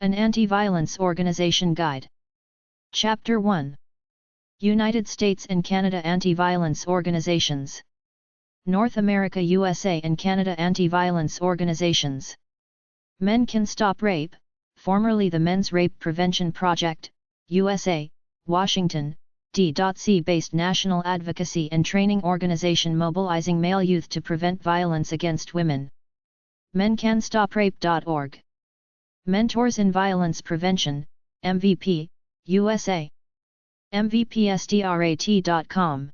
An Anti-Violence Organization Guide. Chapter 1. United States and Canada Anti-Violence Organizations. North America, USA and Canada Anti-Violence Organizations. Men Can Stop Rape, formerly the Men's Rape Prevention Project, USA, Washington, D.C. based national advocacy and training organization mobilizing male youth to prevent violence against women. mencanstoprape.org. Mentors in Violence Prevention, MVP, USA. mvpstrat.com.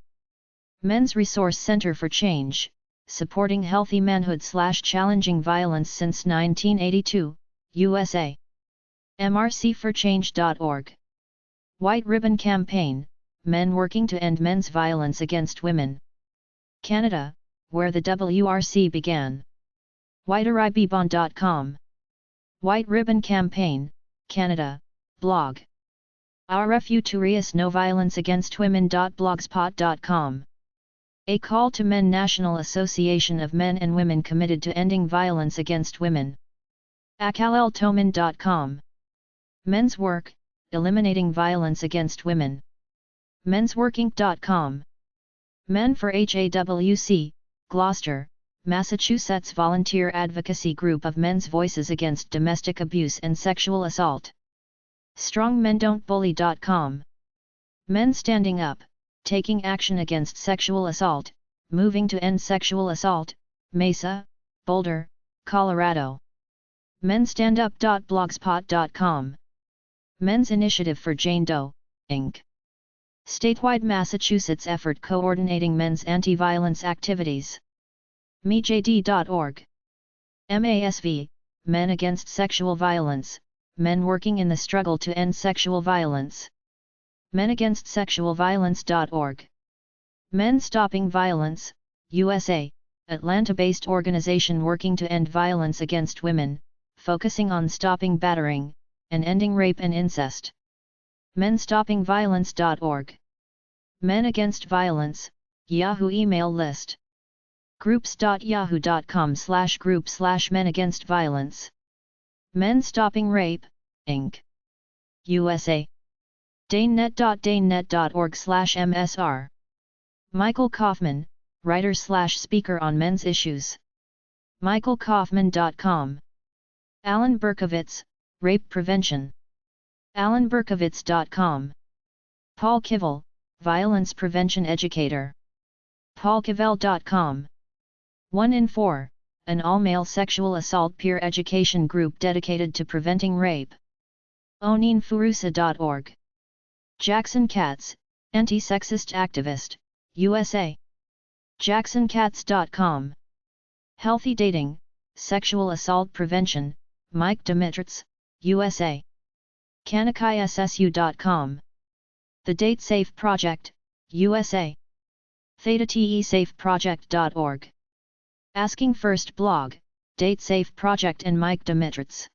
Men's Resource Center for Change, supporting healthy manhood/challenging violence since 1982, USA. mrcforchange.org. White Ribbon Campaign, men working to end men's violence against women. Canada, where the WRC began. whiteribon.com. White Ribbon Campaign, Canada, blog. Our Refuturious No Violence Against Women.blogspot.com. A Call to Men National Association of Men and Women Committed to Ending Violence Against Women. akaleltoman.com. Men's Work, Eliminating Violence Against Women. mensworkinc.com. Men for HAWC, Gloucester, Massachusetts volunteer advocacy group of men's voices against domestic abuse and sexual assault. strongmendon'tbully.com. Men Standing Up, Taking Action Against Sexual Assault, Moving to End Sexual Assault, Mesa, Boulder, Colorado. menstandup.blogspot.com. Men's Initiative for Jane Doe, Inc. Statewide Massachusetts effort coordinating men's anti-violence activities. mejd.org. MASV, Men Against Sexual Violence, Men Working in the Struggle to End Sexual Violence. menagainstsexualviolence.org. Men Stopping Violence, USA, Atlanta-based organization working to end violence against women, focusing on stopping battering, and ending rape and incest. menstoppingviolence.org. Men Against Violence, Yahoo email list. groups.yahoo.com/group/Men Against Violence. Men Stopping Rape, Inc. USA. danenet.danenet.org/MSR. Michael Kaufman, writer/speaker on men's issues. michaelkaufman.com. Alan Berkowitz, Rape Prevention. alanberkowitz.com. Paul Kivel, Violence Prevention Educator. paulkivel.com. 1 in 4, an all-male sexual assault peer education group dedicated to preventing rape. oninfurusa.org. Jackson Katz, anti-sexist activist, USA. jacksonkatz.com. Healthy Dating, Sexual Assault Prevention, Mike Demetrius, USA. kanakaiSSU.com. The Date Safe Project, USA. thedatesafeproject.org. Asking First blog, Date Safe Project and Mike Demetrius.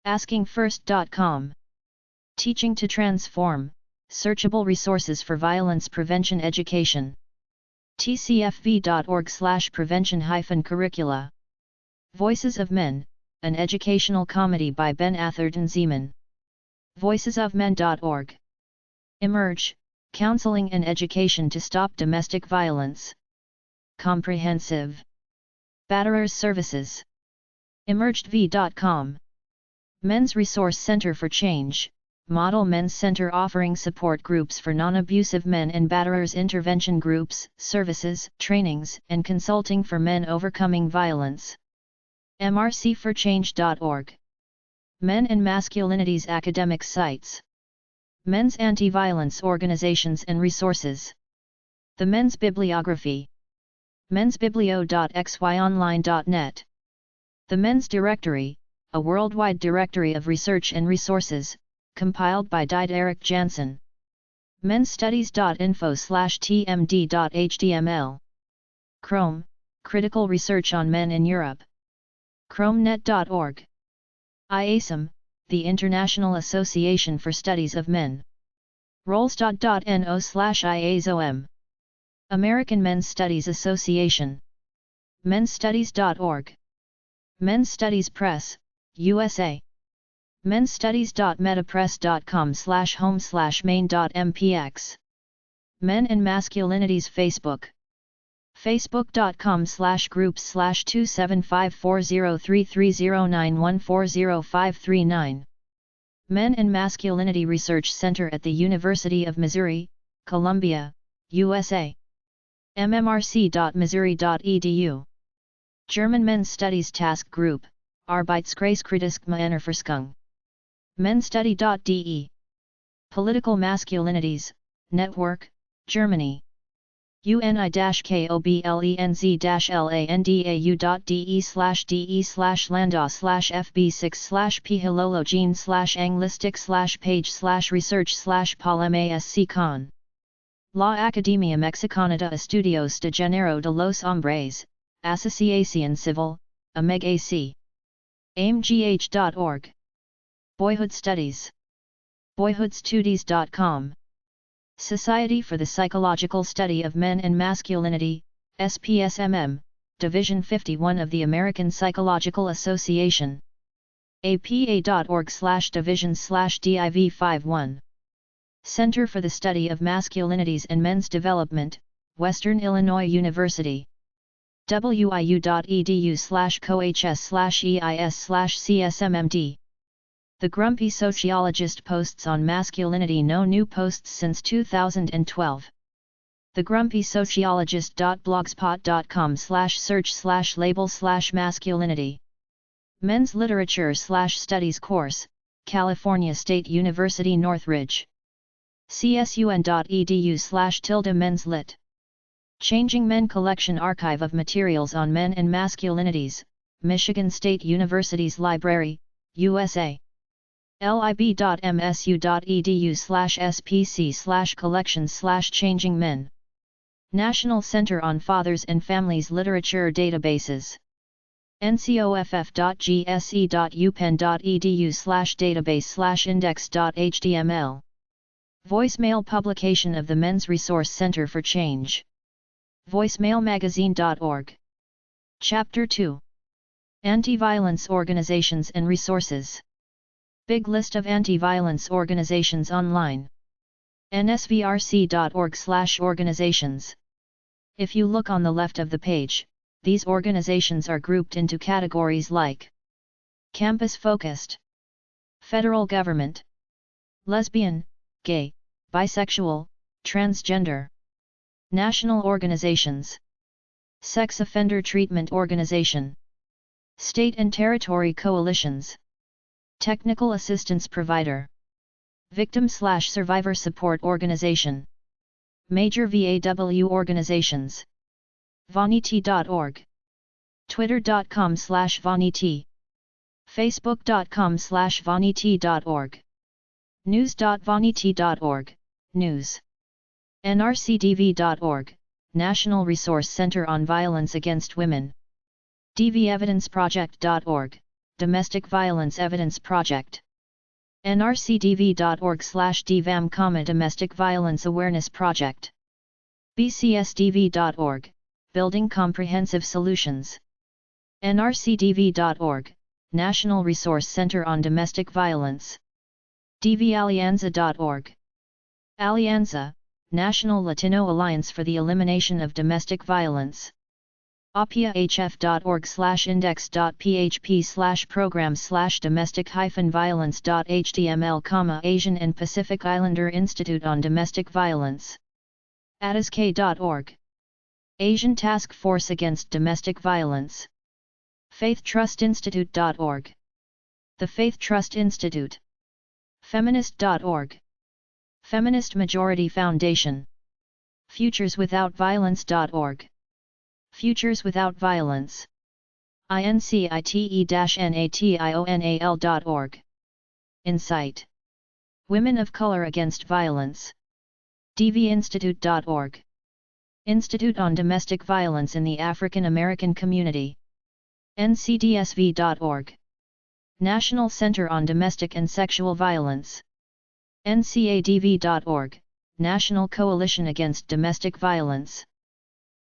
AskingFirst.com. Teaching to Transform, Searchable Resources for Violence Prevention Education. tcfv.org/prevention-curricula. Voices of Men, an educational comedy by Ben Atherton Zeman. voicesofmen.org. Emerge, Counseling and Education to Stop Domestic Violence. Comprehensive Batterers Services. emergedv.com. Men's Resource Center for Change, Model Men's Center offering support groups for non-abusive men and batterers, intervention groups, services, trainings, and consulting for men overcoming violence. mrcforchange.org. Men and Masculinities academic sites. Men's Anti-Violence Organizations and Resources. The Men's Bibliography. mensbiblio.xyonline.net. The Men's Directory, a worldwide directory of research and resources, compiled by Eric Jansen. mensstudies.info/tmd.html. Chrome, Critical Research on Men in Europe. chromenet.org. IASM, the International Association for Studies of Men. rolstad.no/IASOM. American Men's Studies Association. mensstudies.org. Men's Studies Press, USA. menstudies.metapress.com/home/main.mpx. Men and Masculinities Facebook. facebook.com/groups/275403309140539. Men and Masculinity Research Center at the University of Missouri, Columbia, USA. mmrc.missouri.edu. German Men's Studies Task Group, Arbeitskreiskritische Männerforschung. menstudy.de. Political Masculinities, Network, Germany. uni-koblenz-de/landa/fb6/p-hilologene/anglistic/page/research/polemasc-con. La Academia Mexicana de Estudios de Género de los Hombres, Asociación Civil, AMEG-AC. aimgh.org. Boyhood Studies. boyhoodstudies.com. Society for the Psychological Study of Men and Masculinity, SPSMM, Division 51 of the American Psychological Association. apa.org/divisions/div51. Center for the Study of Masculinities and Men's Development, Western Illinois University. wiu.edu/cohs/eis/csmmd. The Grumpy Sociologist posts on masculinity. No new posts since 2012. thegrumpysociologist.blogspot.com/search/label/masculinity. Men's Literature/Studies Course, California State University Northridge. csun.edu/men's lit. Changing Men Collection Archive of Materials on Men and Masculinities, Michigan State University's Library, USA. lib.msu.edu/spc/collections/changing men. National Center on Fathers and Families Literature Databases. ncoff.gse.upenn.edu/database/index.html. Voicemail publication of the Men's Resource Center for Change. voicemailmagazine.org. Chapter 2. Anti-Violence Organizations and Resources. Big list of anti-violence organizations online. nsvrc.org/organizations. If you look on the left of the page, these organizations are grouped into categories like campus-focused, federal government, lesbian, gay, bisexual, transgender, national organizations, sex offender treatment organization, state and territory coalitions, technical assistance provider, victim/survivor support organization, major VAW organizations, vanity.org, twitter.com/vanity, facebook.com/vanity.org, news.vanity.org, news, nrcdv.org, National Resource Center on Violence Against Women, dvevidenceproject.org, Domestic Violence Evidence Project, nrcdv.org/dvam, Domestic Violence Awareness Project, bcsdv.org, Building Comprehensive Solutions, nrcdv.org, National Resource Center on Domestic Violence, dvalianza.org, Alianza, National Latino Alliance for the Elimination of Domestic Violence, apiahf.org/index.php/program/domestic-violence.html, Asian and Pacific Islander Institute on Domestic Violence, atisk.org, Asian Task Force Against Domestic Violence, faithtrustinstitute.org, The Faith Trust Institute, feminist.org, Feminist Majority Foundation, futureswithoutviolence.org, Futures Without Violence, incite-nationale.org, Insight, Women of Color Against Violence, dvinstitute.org, Institute on Domestic Violence in the African American Community, ncdsv.org, National Center on Domestic and Sexual Violence, ncadv.org, National Coalition Against Domestic Violence,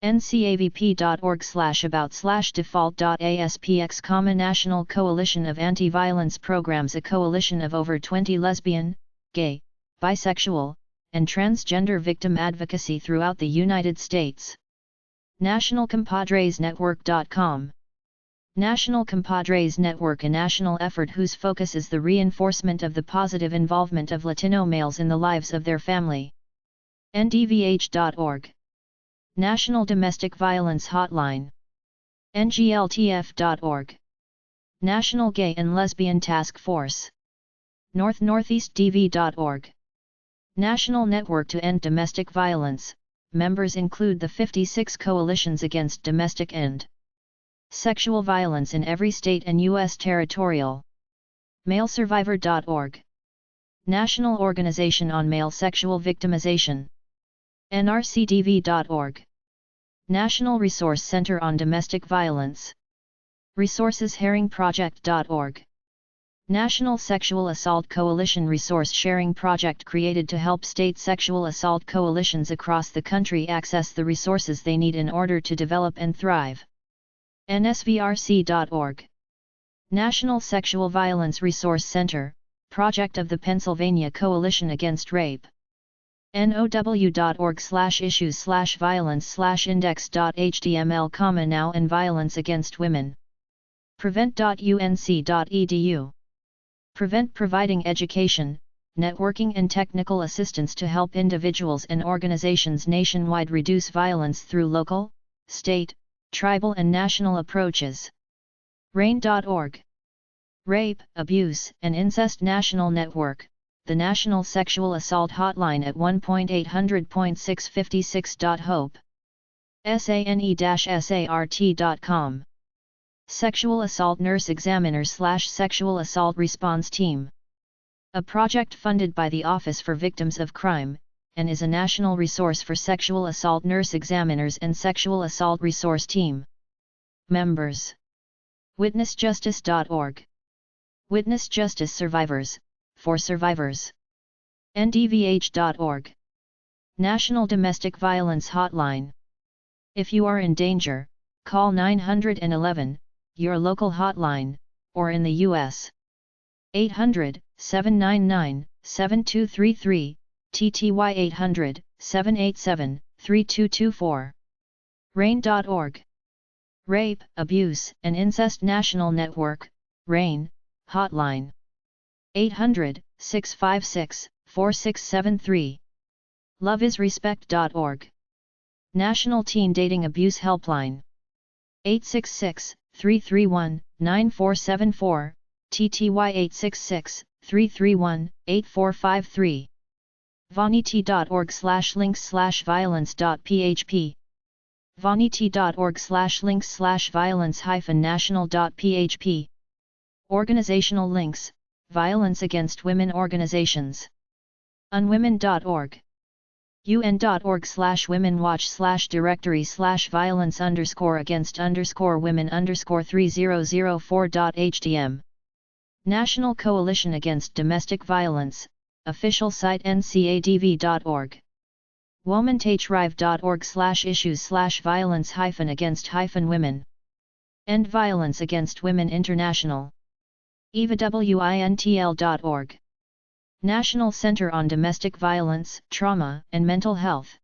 ncavp.org/about/default.aspx, National Coalition of Anti-Violence Programs, a coalition of over 20 lesbian, gay, bisexual, and transgender victim advocacy throughout the United States. NationalCompadresNetwork.com. National Compadres Network, a national effort whose focus is the reinforcement of the positive involvement of Latino males in the lives of their family. NDVH.org. National Domestic Violence Hotline. NGLTF.org. National Gay and Lesbian Task Force. NorthNortheastDV.org. National Network to End Domestic Violence. Members include the 56 coalitions against domestic and sexual violence in every state and U.S. territorial. MaleSurvivor.org. National Organization on Male Sexual Victimization. NRCDV.org. National Resource Center on Domestic Violence. ResourcesSharingProject.org. National Sexual Assault Coalition Resource Sharing Project, created to help state sexual assault coalitions across the country access the resources they need in order to develop and thrive. NSVRC.org. National Sexual Violence Resource Center, project of the Pennsylvania Coalition Against Rape. now.org/issues/violence/index.html, now and violence against women. prevent.unc.edu. Prevent, providing education, networking and technical assistance to help individuals and organizations nationwide reduce violence through local, state, tribal and national approaches. RAIN.org. Rape, Abuse, and Incest National Network, the National Sexual Assault Hotline at 1-800-656.HOPE. SANE-SART.com. Sexual Assault Nurse Examiner/Sexual Assault Response Team. A project funded by the Office for Victims of Crime, and is a national resource for sexual assault nurse examiners and sexual assault resource team. Members. WitnessJustice.org. Witness Justice Survivors, for survivors. NDVH.org. National Domestic Violence Hotline. If you are in danger, call 911, your local hotline, or in the U.S. 800-799-7233, TTY 800-787-3224. RAIN.org. Rape, Abuse, and Incest National Network, RAIN, Hotline. 800-656-4673. LoveIsRespect.org. National Teen Dating Abuse Helpline. 866-331-9474, TTY 866-331-8453. Vanity.org/links/violence.php. Vanity.org/links/violence-national.php. Organizational links: Violence Against Women Organizations. Unwomen.org. UN.org/women/directory/violence_against_women_3004.htm. National Coalition Against Domestic Violence, official site ncadv.org. womantageRive.org/issues/violence-against-women. End Violence Against Women International. EVAWINTL.org. National Center on Domestic Violence, Trauma, and Mental Health.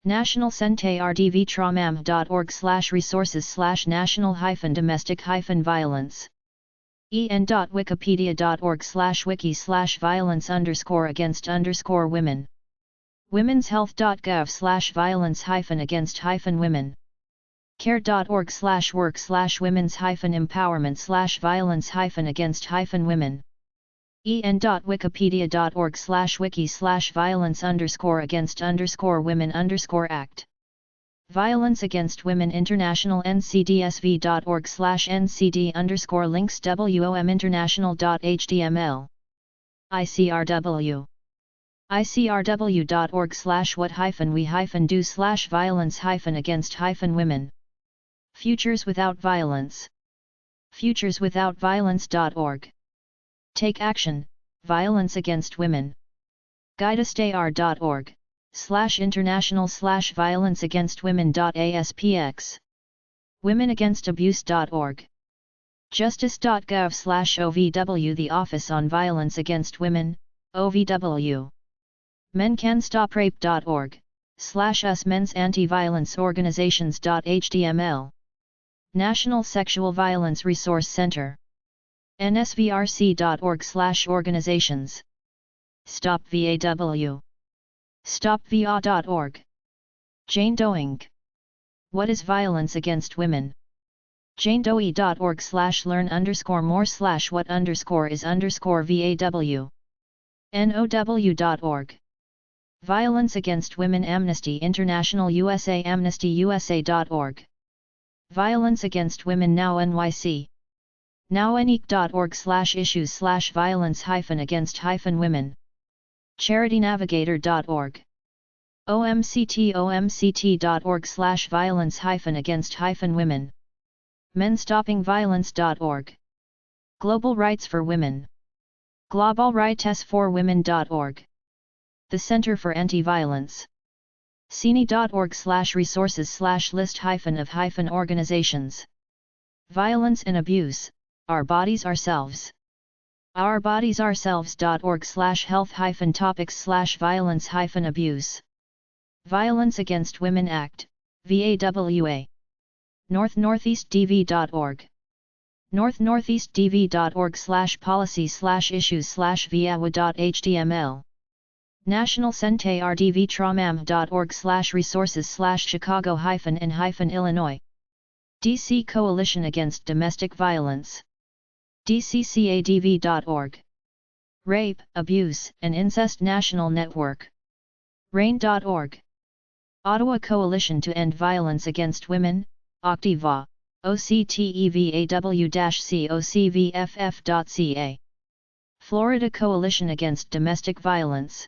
nationalcentardvtramam.org/resources/national-domestic-violence. en.wikipedia.org/wiki/violence_against_women. womenshealth.gov/violence-against-women. care.org/work/women's-empowerment/violence-against-women. en.wikipedia.org/wiki/violence-against-women-act. Violence Against Women International ncdsv.org/ncd_links wominternational.html. ICRW. icrw.org/what-we-do/violence-against-women. Futures Without Violence. futureswithoutviolence.org. Take Action, Violence Against Women. guidastayr.org. international/violence-against-women.aspx, womenagainst-abuse.org, justice.gov/ovw, the Office on Violence Against Women, OVW, mencanstoprape.org, /us men's anti-violence organizations.html, National Sexual Violence Resource Center, nsvrc.org/organizations, StopVAW, stopva.org, Jane Doe Inc. What is Violence Against Women? janedoe.org/learn_more/what_is_VAW, now.org, Violence Against Women Amnesty International USA AmnestyUSA.org, Violence Against Women Now NYC, nownique.org/issues/violence-against-women, charitynavigator.org, omct.org/violence-against-women, menstoppingviolence.org, Global Rights for Women, globalrights4women.org, the Center for Anti-Violence, cine.org/resources/list-of-organizations, Violence and Abuse, Our Bodies Ourselves, ourbodiesourselves.org/health-topics/violence-abuse, Violence Against Women Act, VAWA, northnortheastdv.org, northnortheastdv.org/policy/issues/VAWA.html, National CenteRDV-Tramam.org/resources/Chicago-and-Illinois, DC Coalition Against Domestic Violence, dccadv.org, Rape, Abuse, and Incest National Network, RAIN.org, Ottawa Coalition to End Violence Against Women, OCTIVA, OCTEVAW-COCVFF.ca, Florida Coalition Against Domestic Violence,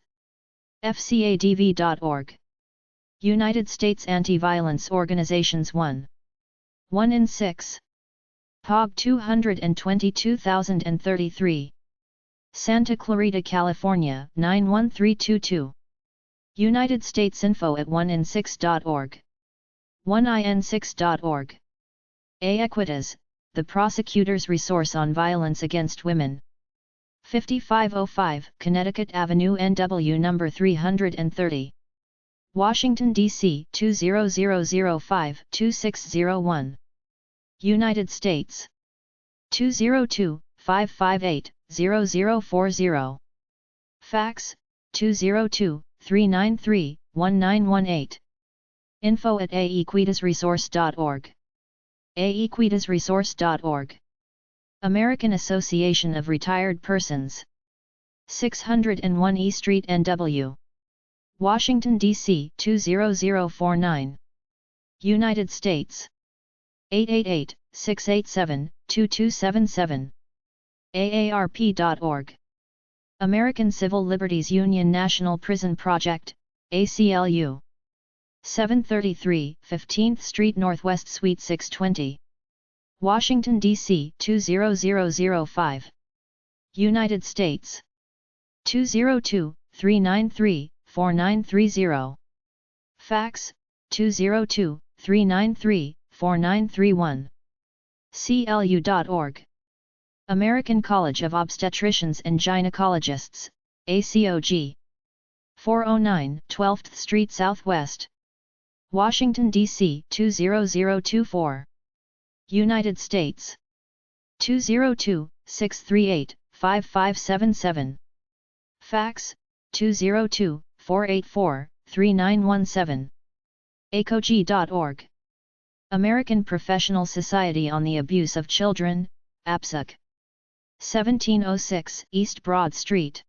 FCADV.org, United States Anti-Violence Organizations 1 in 6, POG 222,033, Santa Clarita, California 91322, United States Info at 1in6.org, 1in6.org, Equitas, the Prosecutor's Resource on Violence Against Women, 5505 Connecticut Avenue NW number 330, Washington, D.C. 20005-2601, United States, 202-558-0040, Fax, 202-393-1918, info at aequitasresource.org, aequitasresource.org, American Association of Retired Persons, 601 E Street NW, Washington, D.C. 20049, United States, 888-687-2277, aarp.org, American Civil Liberties Union National Prison Project, ACLU, 733 15th Street Northwest Suite 620, Washington, D.C. 20005, United States, 202-393-4930, Fax, 202-393-4931, CLU.org, American College of Obstetricians and Gynecologists, ACOG, 409 12th Street Southwest, Washington, D.C. 20024, United States, 202-638-5577, Fax, 202-484-3917, ACOG.org, American Professional Society on the Abuse of Children, APSUC, 1706 East Broad Street,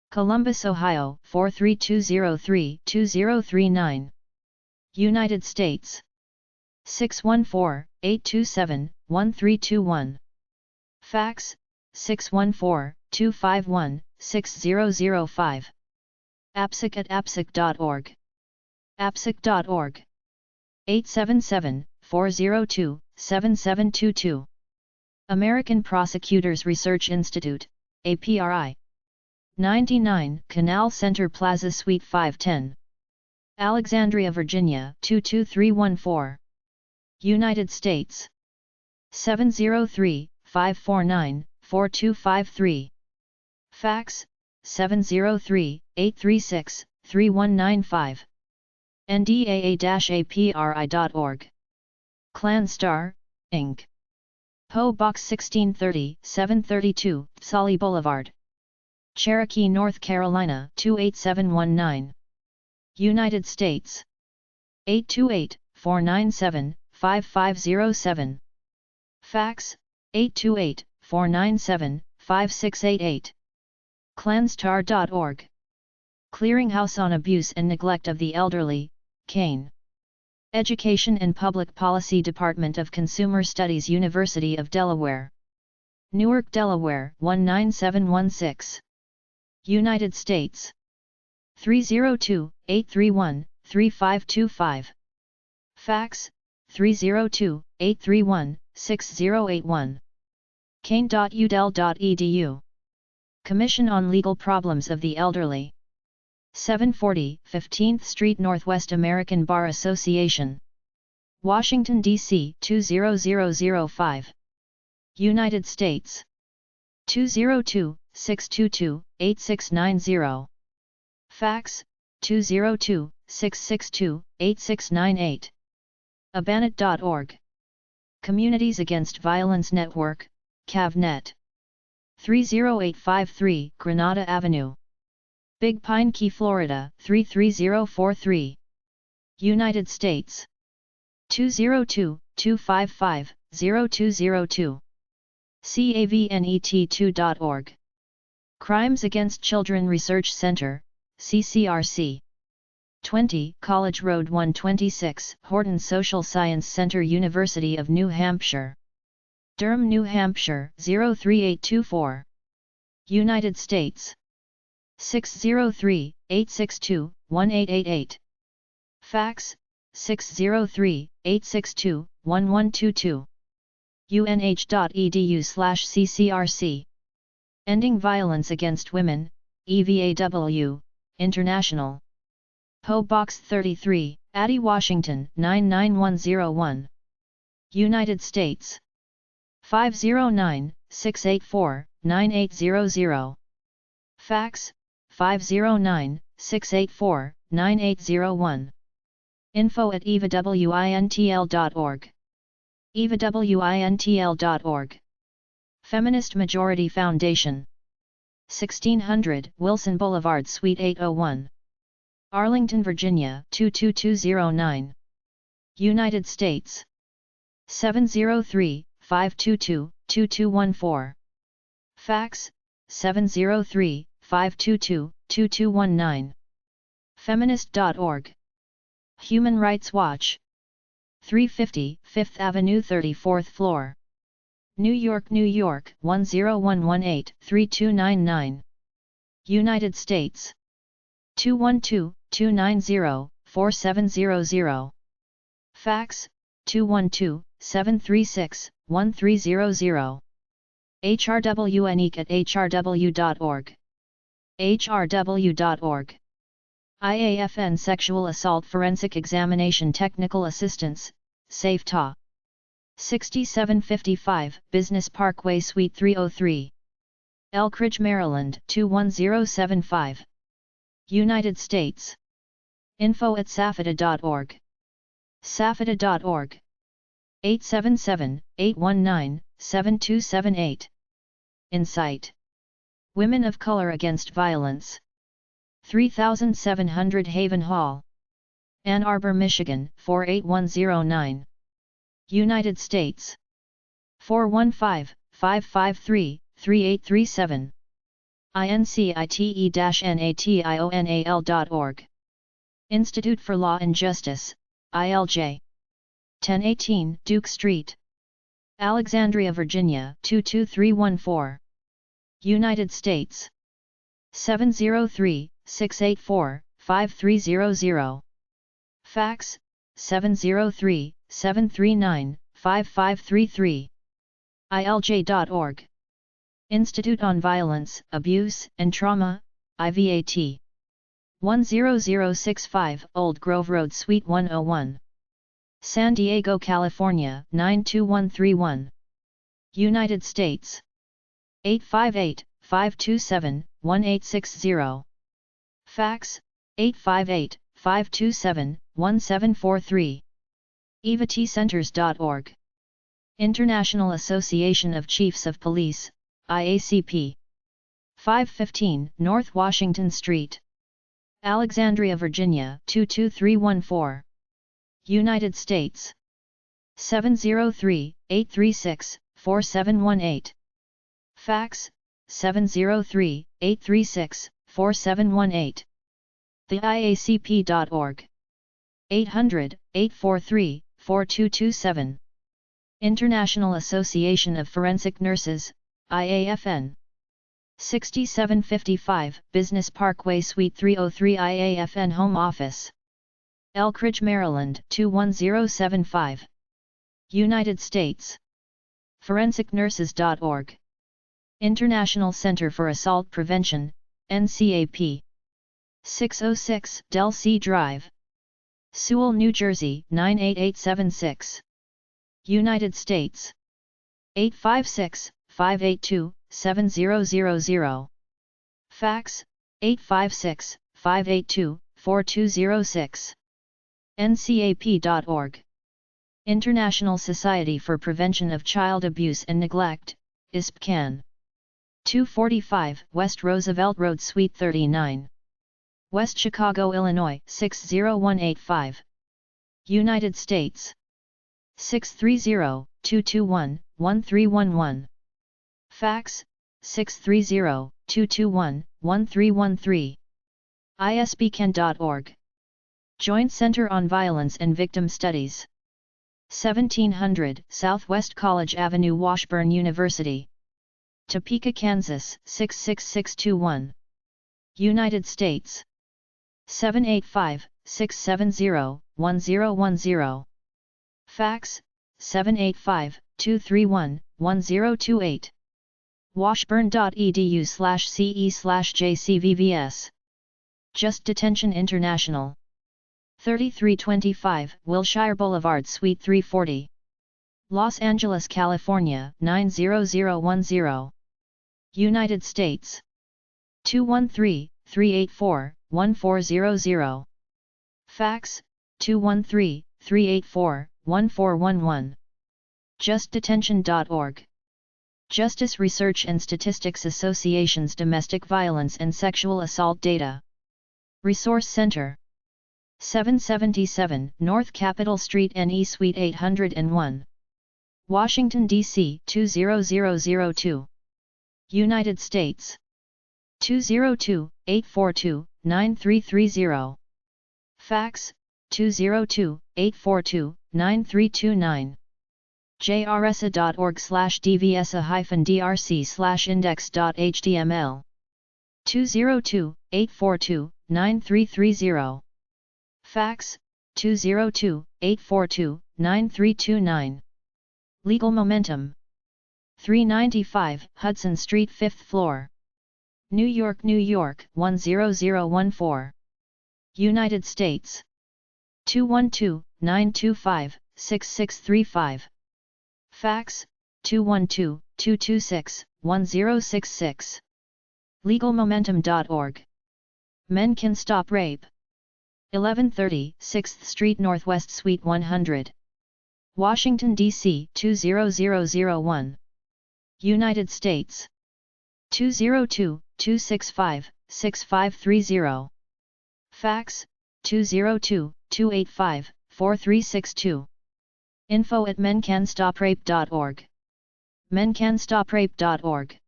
Columbus, Ohio 43203-2039, United States, 614-827-1321, Fax, 614-251-6005, apsic@apsic.org, apsic.org, 877-402-7722, American Prosecutors Research Institute, APRI, 99 Canal Center Plaza Suite 510, Alexandria, Virginia 22314. United States 703-549-4253. Fax 703-836-3195. ndaa-apri.org. ClanStar, Inc. P.O. Box 1630, 732, Sully Boulevard, Cherokee, North Carolina 28719. United States 828-497-5507. Fax 828-497-5688. clanstar.org. Clearinghouse on Abuse and Neglect of the Elderly, Kane. Education and Public Policy Department of Consumer Studies, University of Delaware. Newark, Delaware 19716. United States 302-831-3525. Fax 302-831-6081. kane.udel.edu. Commission on Legal Problems of the Elderly. 740 15th Street Northwest, American Bar Association, Washington, D.C. 20005. United States 202-622-8690. Fax 202-662-8698. abanet.org. Communities Against Violence Network, CAVNet. 30853 Granada Avenue, Big Pine Key, Florida 33043. United States 202-255-0202. CAVNET2.org. Crimes Against Children Research Center, CCRC. 20 College Road 126, Horton Social Science Center, University of New Hampshire, Durham, New Hampshire 03824. United States 603-862-1888. Fax 603-862-1122. unh.edu/ccrc. Ending Violence Against Women, EVAW, International. P.O. Box 33, Addy, Washington 99101. United States 509-684-9800. Fax 509-684-9801. info@evawintl.org. evawintl.org. Feminist Majority Foundation. 1600 Wilson Boulevard, Suite 801. Arlington, Virginia 22209. United States 703-522-2214. Fax 703-522-2219. Feminist.org. Human Rights Watch. 350 Fifth Avenue, 34th floor, New York, New York 10118-3299. United States 212-290-4700. Fax 212-736-1300. HRWNEC@hrw.org. hrw.org. IAFN Sexual Assault Forensic Examination Technical Assistance, SAFTA. 6755 Business Parkway, Suite 303. Elkridge, Maryland 21075. United States. info@safeta.org. safeta.org. 877-819-7278. Insight. Women of Color Against Violence. 3700 Haven Hall, Ann Arbor, Michigan 48109. United States 415-553-3837. incite-nationale.org. Institute for Law and Justice, ILJ. 1018 Duke Street, Alexandria, Virginia 22314. United States 703-684-5300. Fax 703-739-5533. ilj.org. Institute on Violence, Abuse, and Trauma, IVAT. 10065 Old Grove Road Suite 101. San Diego, California 92131. United States. 858-527-1860. Fax, 858-527-1743. evatcenters.org. International Association of Chiefs of Police, IACP. 515 North Washington Street, Alexandria, Virginia 22314. United States. 703-836-4718. Fax, 703-836-4718. theiacp.org. 800-843-4227. International Association of Forensic Nurses, IAFN. 6755 Business Parkway Suite 303 IAFN Home Office. Elkridge, Maryland 21075. United States. ForensicNurses.org. International Center for Assault Prevention, NCAP. 606 Del C Drive, Sewell, New Jersey 98876. United States. 856-582-7000. Fax, 856-582-4206. ncap.org. International Society for Prevention of Child Abuse and Neglect, ISPCAN. 245 West Roosevelt Road Suite 39. West Chicago, Illinois 60185. United States. 630-221-1311. Fax, 630-221-1313. isbcan.org. Joint Center on Violence and Victim Studies. 1700 Southwest College Avenue, Washburn University. Topeka, Kansas 66621. United States. 785-670-1010. Fax, 785-231-1028. washburn.edu/ce/jcvvs. Just Detention International. 3325 Wilshire Boulevard Suite 340. Los Angeles, California 90010. United States. 213-384-1400. Fax, 213-384-1411. JustDetention.org. Justice Research and Statistics Association's Domestic Violence and Sexual Assault Data Resource Center. 777 North Capitol Street NE Suite 801. Washington, D.C. 20002. United States. 202-842-9330. Fax, 202-842-9329. jrsa.org/dvsa-drc/index.html. 202-842-9330. Fax, 202-842-9329. Legal Momentum. 395 Hudson Street, 5th floor. New York, New York 10014. United States. 212-925-6635. Fax, 212-226-1066. LegalMomentum.org. Men Can Stop Rape. 1130 6th Street Northwest Suite 100. Washington, D.C. 20001. United States. 202-265-6530. Fax, 202-285-4362. info@mencanstoprape.org. mencanstoprape.org.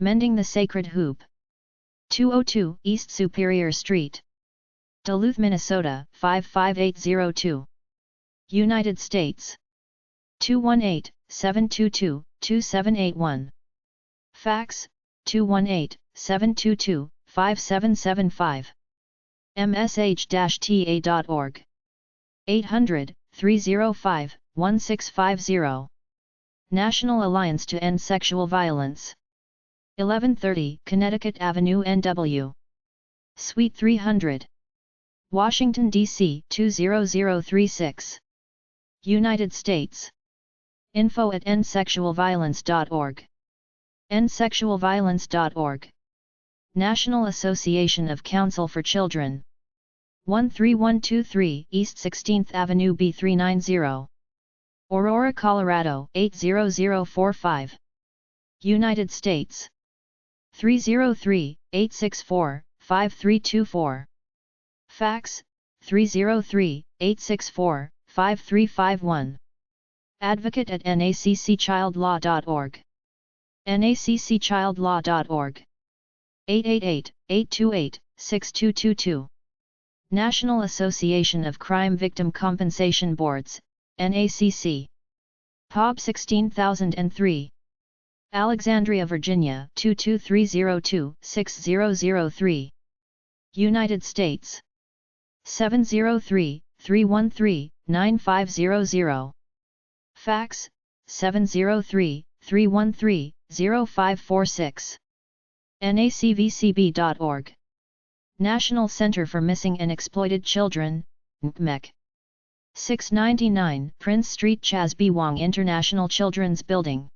Mending the Sacred Hoop. 202 East Superior Street, Duluth, Minnesota 55802. United States. 218-722-2781. Fax, 218-722-5775. msh-ta.org. 800-305-1650. National Alliance to End Sexual Violence. 1130 Connecticut Avenue, NW. Suite 300. Washington, D.C. 20036. United States. info@endsexualviolence.org. endsexualviolence.org. National Association of Counsel for Children. 13123 East 16th Avenue B390. Aurora, Colorado 80045. United States. 303-864-5324. Fax, 303-864-5351. Advocate@nacccHildLaw.org. nacccHildLaw.org. 888-828-6222. National Association of Crime Victim Compensation Boards, NACC. POB 16003. Alexandria, Virginia 22302-6003. United States. 703-313-9500. Fax, 703-313-0546. nacvcb.org. National Center for Missing and Exploited Children, NCMEC. 699 Prince Street, Chasbewong International Children's Building.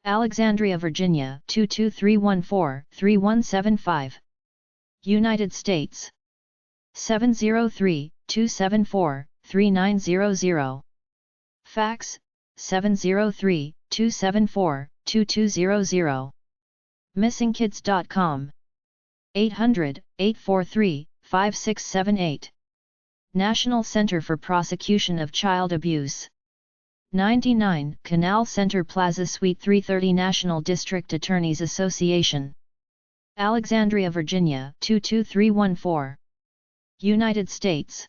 Alexandria, Virginia 22314-3175. United States. 703-274-3900. Fax, 703-274-2200. MissingKids.com. 800-843-5678. National Center for Prosecution of Child Abuse. 99 Canal Center Plaza Suite 330 National District Attorneys Association. Alexandria, Virginia 22314. United States.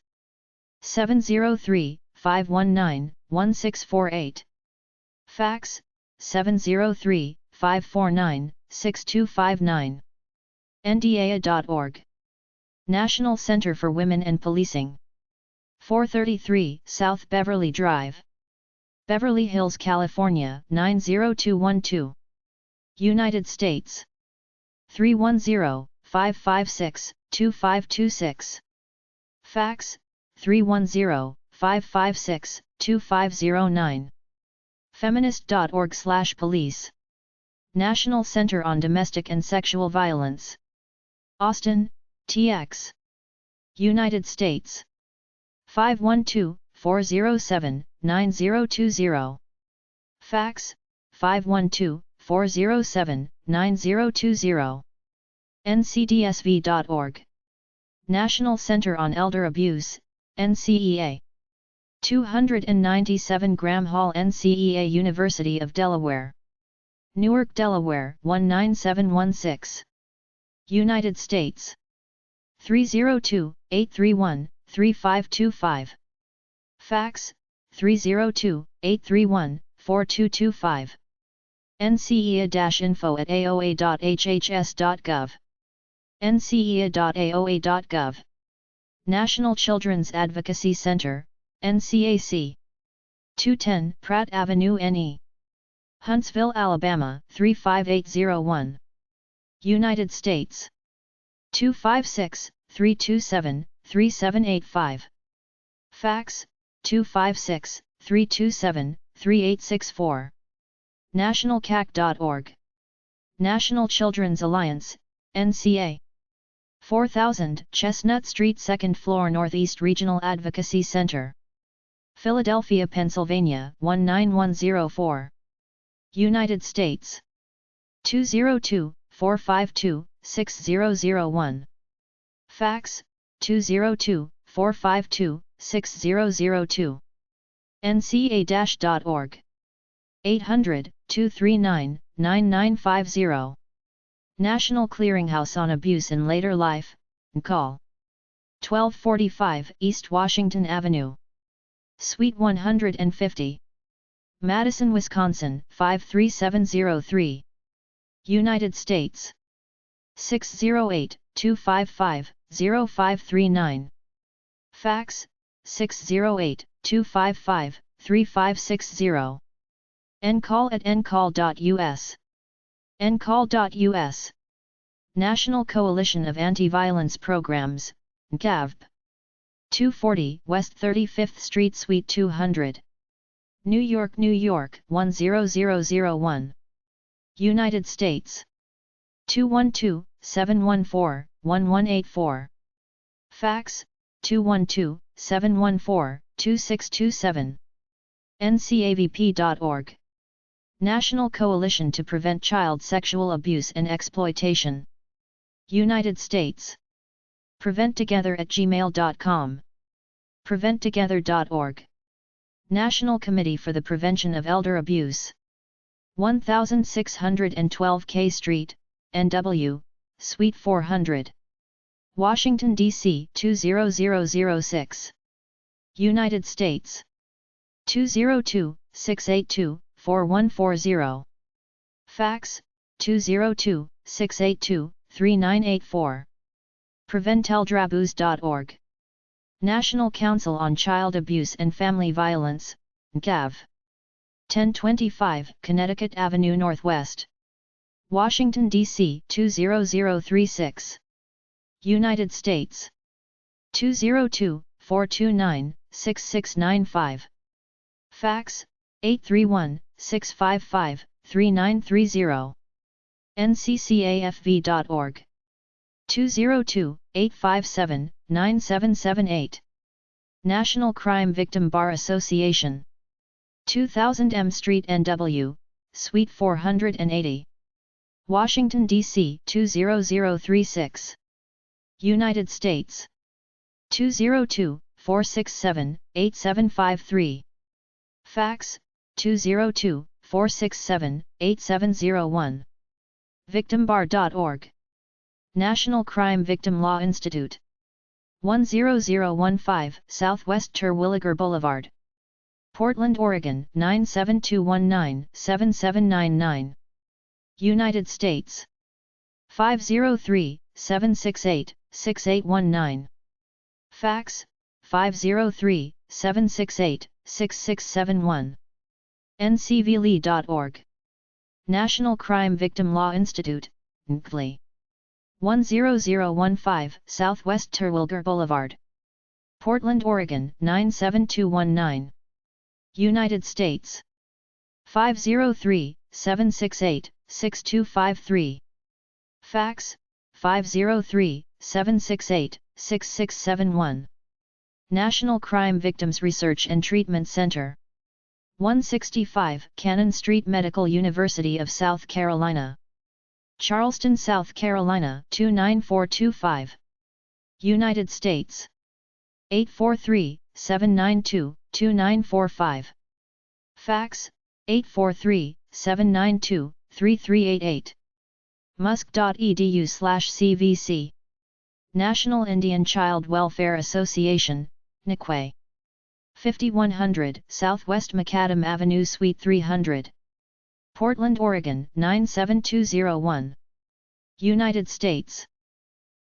703-519-1648. Fax, 703-549-6259. NDAA.org. National Center for Women and Policing. 433 South Beverly Drive. Beverly Hills, California 90212. United States. 310-556-2526. Fax, 310-556-2509. Feminist.org/police. National Center on Domestic and Sexual Violence. Austin, TX. United States. 512-407-9020. Fax, 512-407-9020. ncdsv.org. National Center on Elder Abuse, NCEA. 297 Graham Hall, NCEA, University of Delaware. Newark, Delaware 19716. United States. 302-831-3525. Fax, 302-831-4225. ncea-info@aoa.hhs.gov. ncea.aoa.gov. National Children's Advocacy Center, NCAC. 210 Pratt Avenue, NE. Huntsville, Alabama 35801. United States. 256-327-3785. Fax, 256-327-3864. nationalcac.org. National Children's Alliance, NCA. 4000 Chestnut Street, 2nd floor, Northeast Regional Advocacy Center. Philadelphia, Pennsylvania 19104. United States. 202-452-6001. Fax, 202-452-6002. nca-.org. 800-239-9950. National Clearinghouse on Abuse in Later Life, call. 1245 East Washington Avenue. Suite 150. Madison, Wisconsin 53703. United States. 608-255-0539. Fax, 608-255-3560. ncall@ncall.us. ncall.us. National Coalition of Anti-Violence Programs, NCAVP. 240 West 35th Street Suite 200. New York, New York 10001. United States. 212-714-1184. Fax, 212-714-2627. ncavp.org. National Coalition to Prevent Child Sexual Abuse and Exploitation. United States. PreventTogether@gmail.com. PreventTogether.org. National Committee for the Prevention of Elder Abuse. 1612 K Street, NW, Suite 400. Washington, D.C. 20006. United States. 202-682-4140. Fax, 202-682-3984. PreventElderAbuse.org. National Council on Child Abuse and Family Violence, NCAV. 1025 Connecticut Avenue Northwest. Washington, D.C. 20036. United States. 202-429-6695. Fax, 831-655-3930. nccafv.org. 202-857-9778. National Crime Victim Bar Association. 2000 M Street, NW, Suite 480. Washington, D.C. 20036. United States. 202-467-8753. Fax, 202-467-8701. Victimbar.org. National Crime Victim Law Institute. 10015 Southwest Terwilliger Boulevard. Portland, Oregon 97219-7799. United States. 503-768-6819. Fax, 503-768-6671. ncvle.org. National Crime Victim Law Institute, NCLI. 10015 Southwest Terwilliger Boulevard. Portland, Oregon 97219. United States. 503-768-6253. Fax, 503-768-6671. National Crime Victims Research and Treatment Center. 165 Cannon Street, Medical University of South Carolina. Charleston, South Carolina 29425. United States. 843-792-2945. Fax, 843-792-3388. musk.edu/cvc. National Indian Child Welfare Association, NICWE. 5100 Southwest Macadam Avenue Suite 300. Portland, Oregon 97201. United States.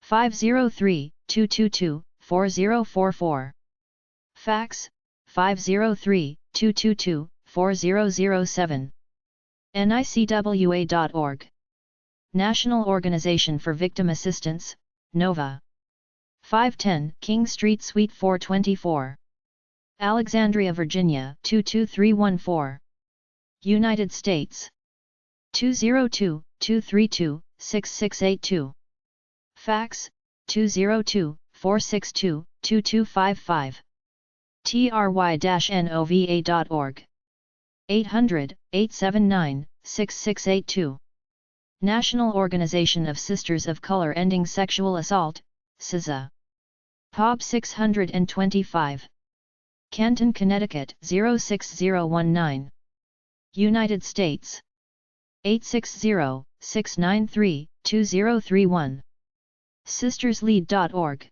503-222-4044. Fax, 503-222-4007. nicwa.org. National Organization for Victim Assistance, NOVA. 510 King Street Suite 424. Alexandria, Virginia 22314. United States. 202-232-6682. Fax, 202-462-2255. try-nova.org. 800-879-6682. National Organization of Sisters of Color Ending Sexual Assault, SISA. POB 625. Canton, Connecticut 06019. United States. 860-693-2031. sisterslead.org.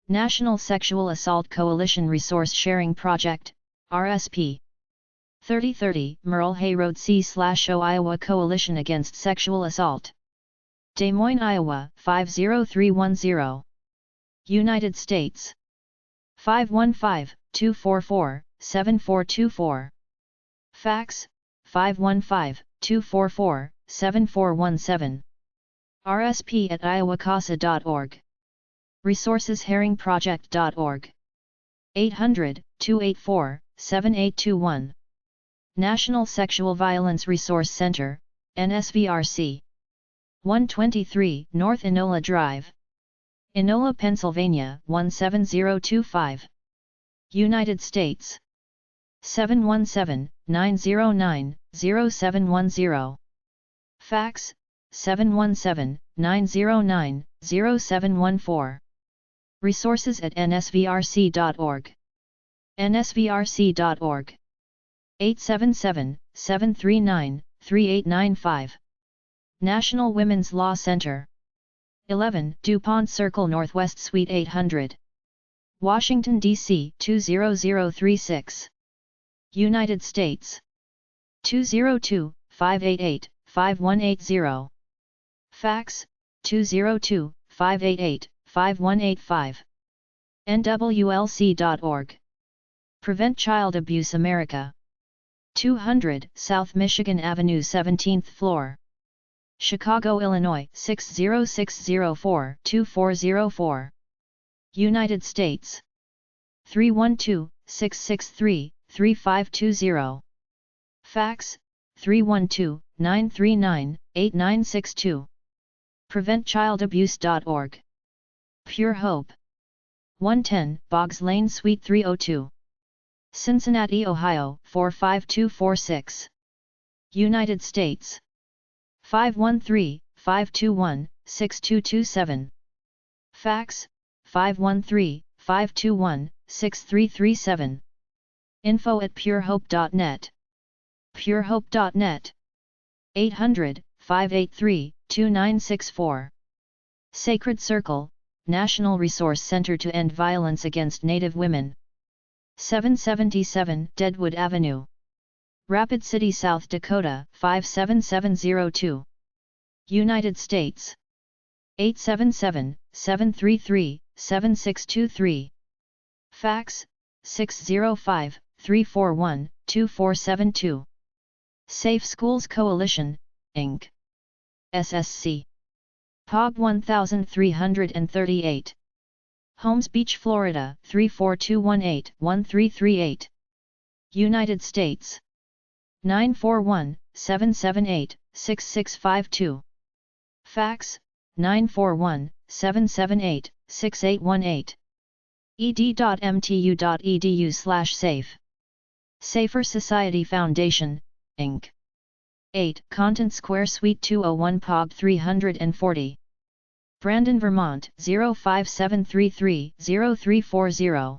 National Sexual Assault Coalition Resource Sharing Project, RSP. 3030 Merle Hay Road C/O Iowa Coalition Against Sexual Assault. Des Moines, Iowa 50310. United States. 515-244-7424. Fax, 515-244-7417. rsp@iowacasa.org. resourcesherringproject.org. 800-284-7821. National Sexual Violence Resource Center, NSVRC. 123 North Enola Drive, Enola, Pennsylvania 17025. United States. 717-909-0710. Fax, 717-909-0714. Resources@nsvrc.org. nsvrc.org. 877-739-3895. National Women's Law Center. 11 DuPont Circle Northwest Suite 800. Washington, D.C. 20036. United States. 202-588-5180. Fax, 202-588-5185. nwlc.org. Prevent Child Abuse America. 200 South Michigan Avenue 17th floor. Chicago, Illinois 60604-2404. United States. 312-663-3520. Fax, 312-939-8962. PreventChildAbuse.org. Pure Hope. 110 Boggs Lane Suite 302. Cincinnati, Ohio 45246. United States. 513-521-6227. Fax, 513-521-6337. info@purehope.net. purehope.net. 800-583-2964. Sacred Circle, National Resource Center to End Violence Against Native Women. 777 Deadwood Avenue, Rapid City, South Dakota 57702. United States. 877-733-7623. Fax, 605-341-2472. Safe Schools Coalition, Inc. SSC. POG 1338. Holmes Beach, Florida 34218-1338. United States. 941-778-6652. Fax, 941-778-6818. ed.mtu.edu/safe. Safer Society Foundation, Inc. 8 Content Square Suite 201 POG 340. Brandon, Vermont 05733-0340.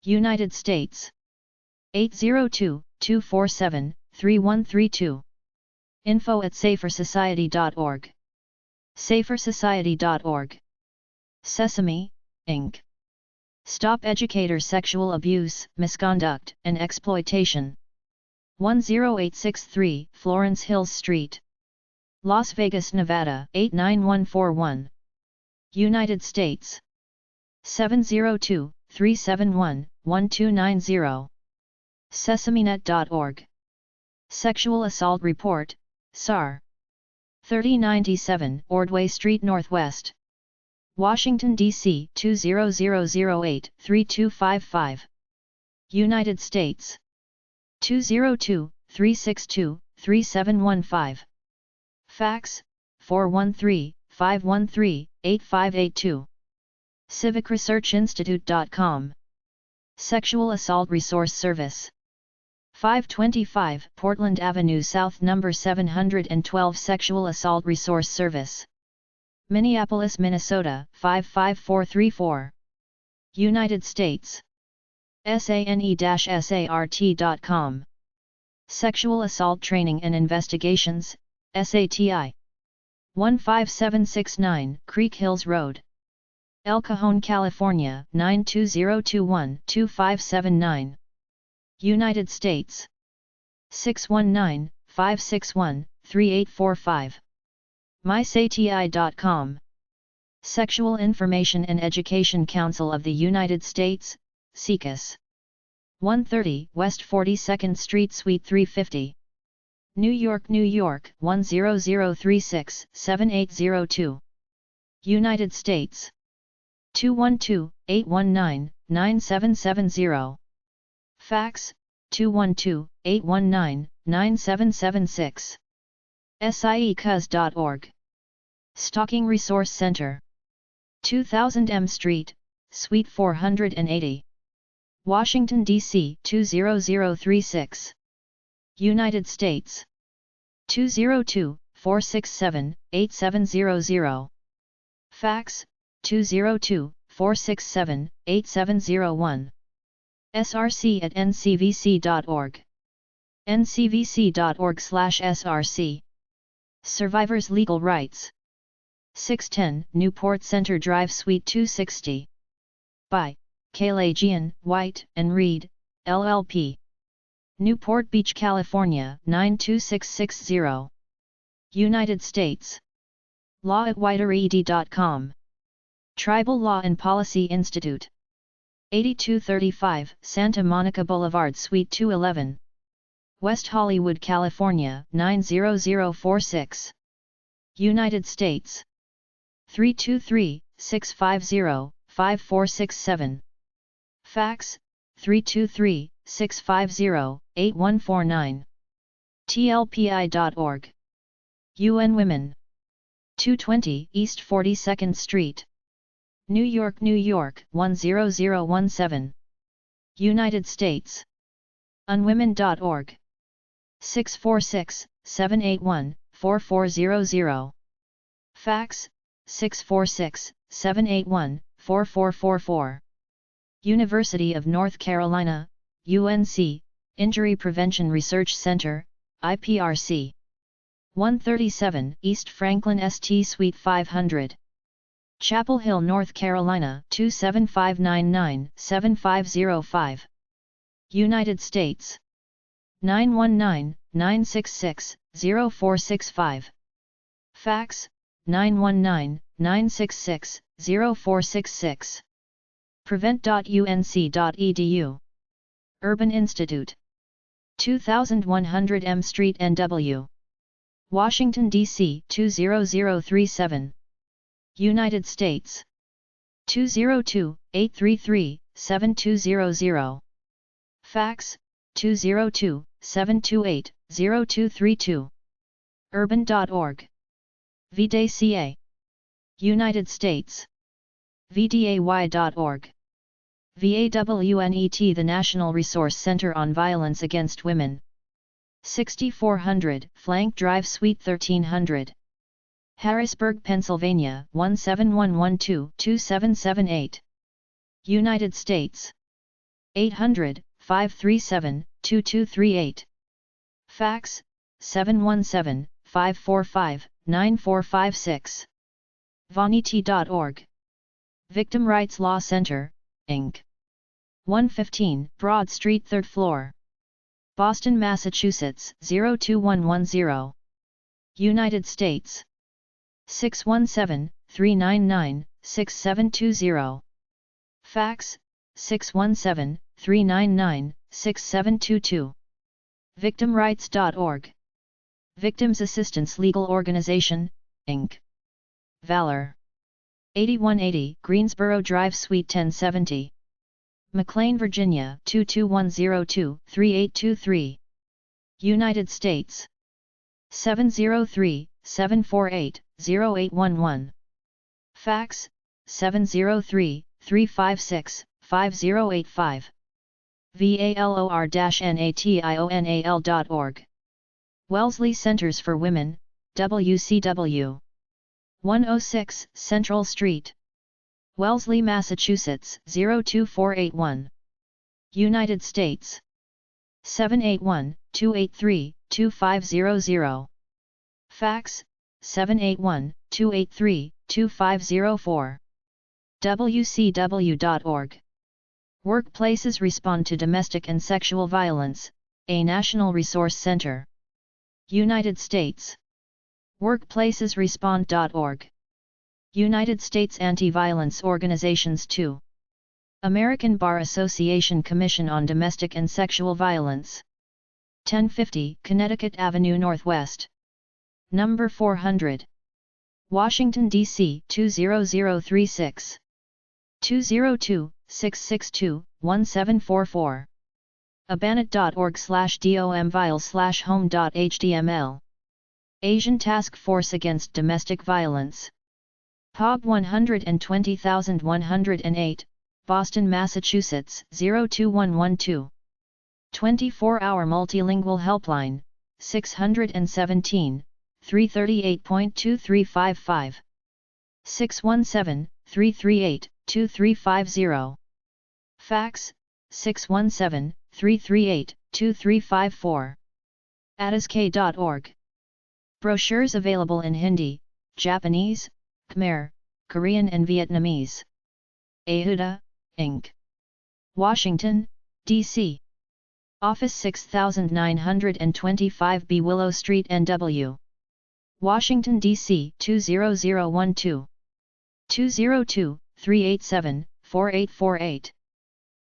United States. 802-247-3132. info@safersociety.org. safersociety.org. Sesame, Inc. Stop Educator Sexual Abuse, Misconduct, and Exploitation. 10863 Florence Hills Street, Las Vegas, Nevada 89141. United States. 702-371-1290. SesameNet.org. Sexual Assault Report, SAR. 3097 Ordway Street Northwest, Washington, D.C. 20008-3255. United States. 202-362-3715. Fax, 413-513-8582. CivicResearchInstitute.com. Sexual Assault Resource Service. 525 Portland Avenue South No. 712 Sexual Assault Resource Service. Minneapolis, Minnesota 55434. United States. SANE-SART.com. Sexual Assault Training and Investigations, SATI. 15769 Creek Hills Road, El Cajon, California 92021-2579. United States. 619-561-3845. MySati.com. Sexual Information and Education Council of the United States, SECUS. 130 West 42nd Street Suite 350. New York, New York, 10036-7802. United States. 212-819-9770. Fax, 212-819-9776. siecuz.org. Stocking Resource Center. 2000 M Street, Suite 480. Washington, D.C. 20036. United States. 202-467-8700. Fax, 202-467-8701. src@ncvc.org. ncvc.org/src. Survivors' Legal Rights. 610 Newport Center Drive, Suite 260. By Kalajian, White, and Reed, LLP. Newport Beach, California 92660. United States. law@whitered.com. Tribal Law and Policy Institute. 8235 Santa Monica Boulevard, Suite 211. West Hollywood, California 90046. United States. 323-650-5467. Fax, 323-650-8149. tlpi.org. UN Women. 220 East 42nd Street. New York, New York 10017. United States. unwomen.org. 646-781-4400. Fax, 646-781-4444. University of North Carolina, UNC, Injury Prevention Research Center, IPRC. 137 East Franklin St. Suite 500. Chapel Hill, North Carolina 27599-7505. United States. 919-966-0465. Fax, 919-966-0466. prevent.unc.edu. Urban Institute. 2100 M Street, NW. Washington, D.C. 20037. United States. 202-833-7200. Fax, 202-728-0232. urban.org. VDACA. United States. VDAY.org. VAWNET, the National Resource Center on Violence Against Women. 6400 Flank Drive, Suite 1300. Harrisburg, Pennsylvania 17112-2778. United States. 800-537-2238. Fax, 717-545-9456. VAWNET.org. Victim Rights Law Center, Inc. 115 Broad Street, 3rd floor. Boston, Massachusetts 02110. United States. 617-399-6720. Fax, 617-399-6722. Victimrights.org. Victims Assistance Legal Organization, Inc. Valor. 8180 Greensboro Drive, Suite 1070. McLean, Virginia 22102-3823. United States. 703-748-0811. Fax, 703-356-5085. valor-national.org. Wellesley Centers for Women, WCW. 106 Central Street. Wellesley, Massachusetts 02481. United States. 781-283-2500. Fax, 781-283-2504. wcw.org. Workplaces Respond to Domestic and Sexual Violence, a National Resource Center. United States. Workplacesrespond.org. United States Anti-Violence Organizations 2. American Bar Association Commission on Domestic and Sexual Violence. 1050 Connecticut Avenue Northwest. Number 400. Washington, D.C. 20036. 202-662-1744. abanet.org/domviles/home.html. Asian Task Force Against Domestic Violence. POB 120108, Boston, Massachusetts 02112. 24-hour multilingual helpline, 617-338.2355. 617-338-2350. Fax, 617-338-2354. atask.org. Brochures available in Hindi, Japanese, Khmer, Korean and Vietnamese. Ahuda, Inc. Washington, D.C. Office 6925B Willow Street, NW. Washington, D.C. 20012. 202-387-4848.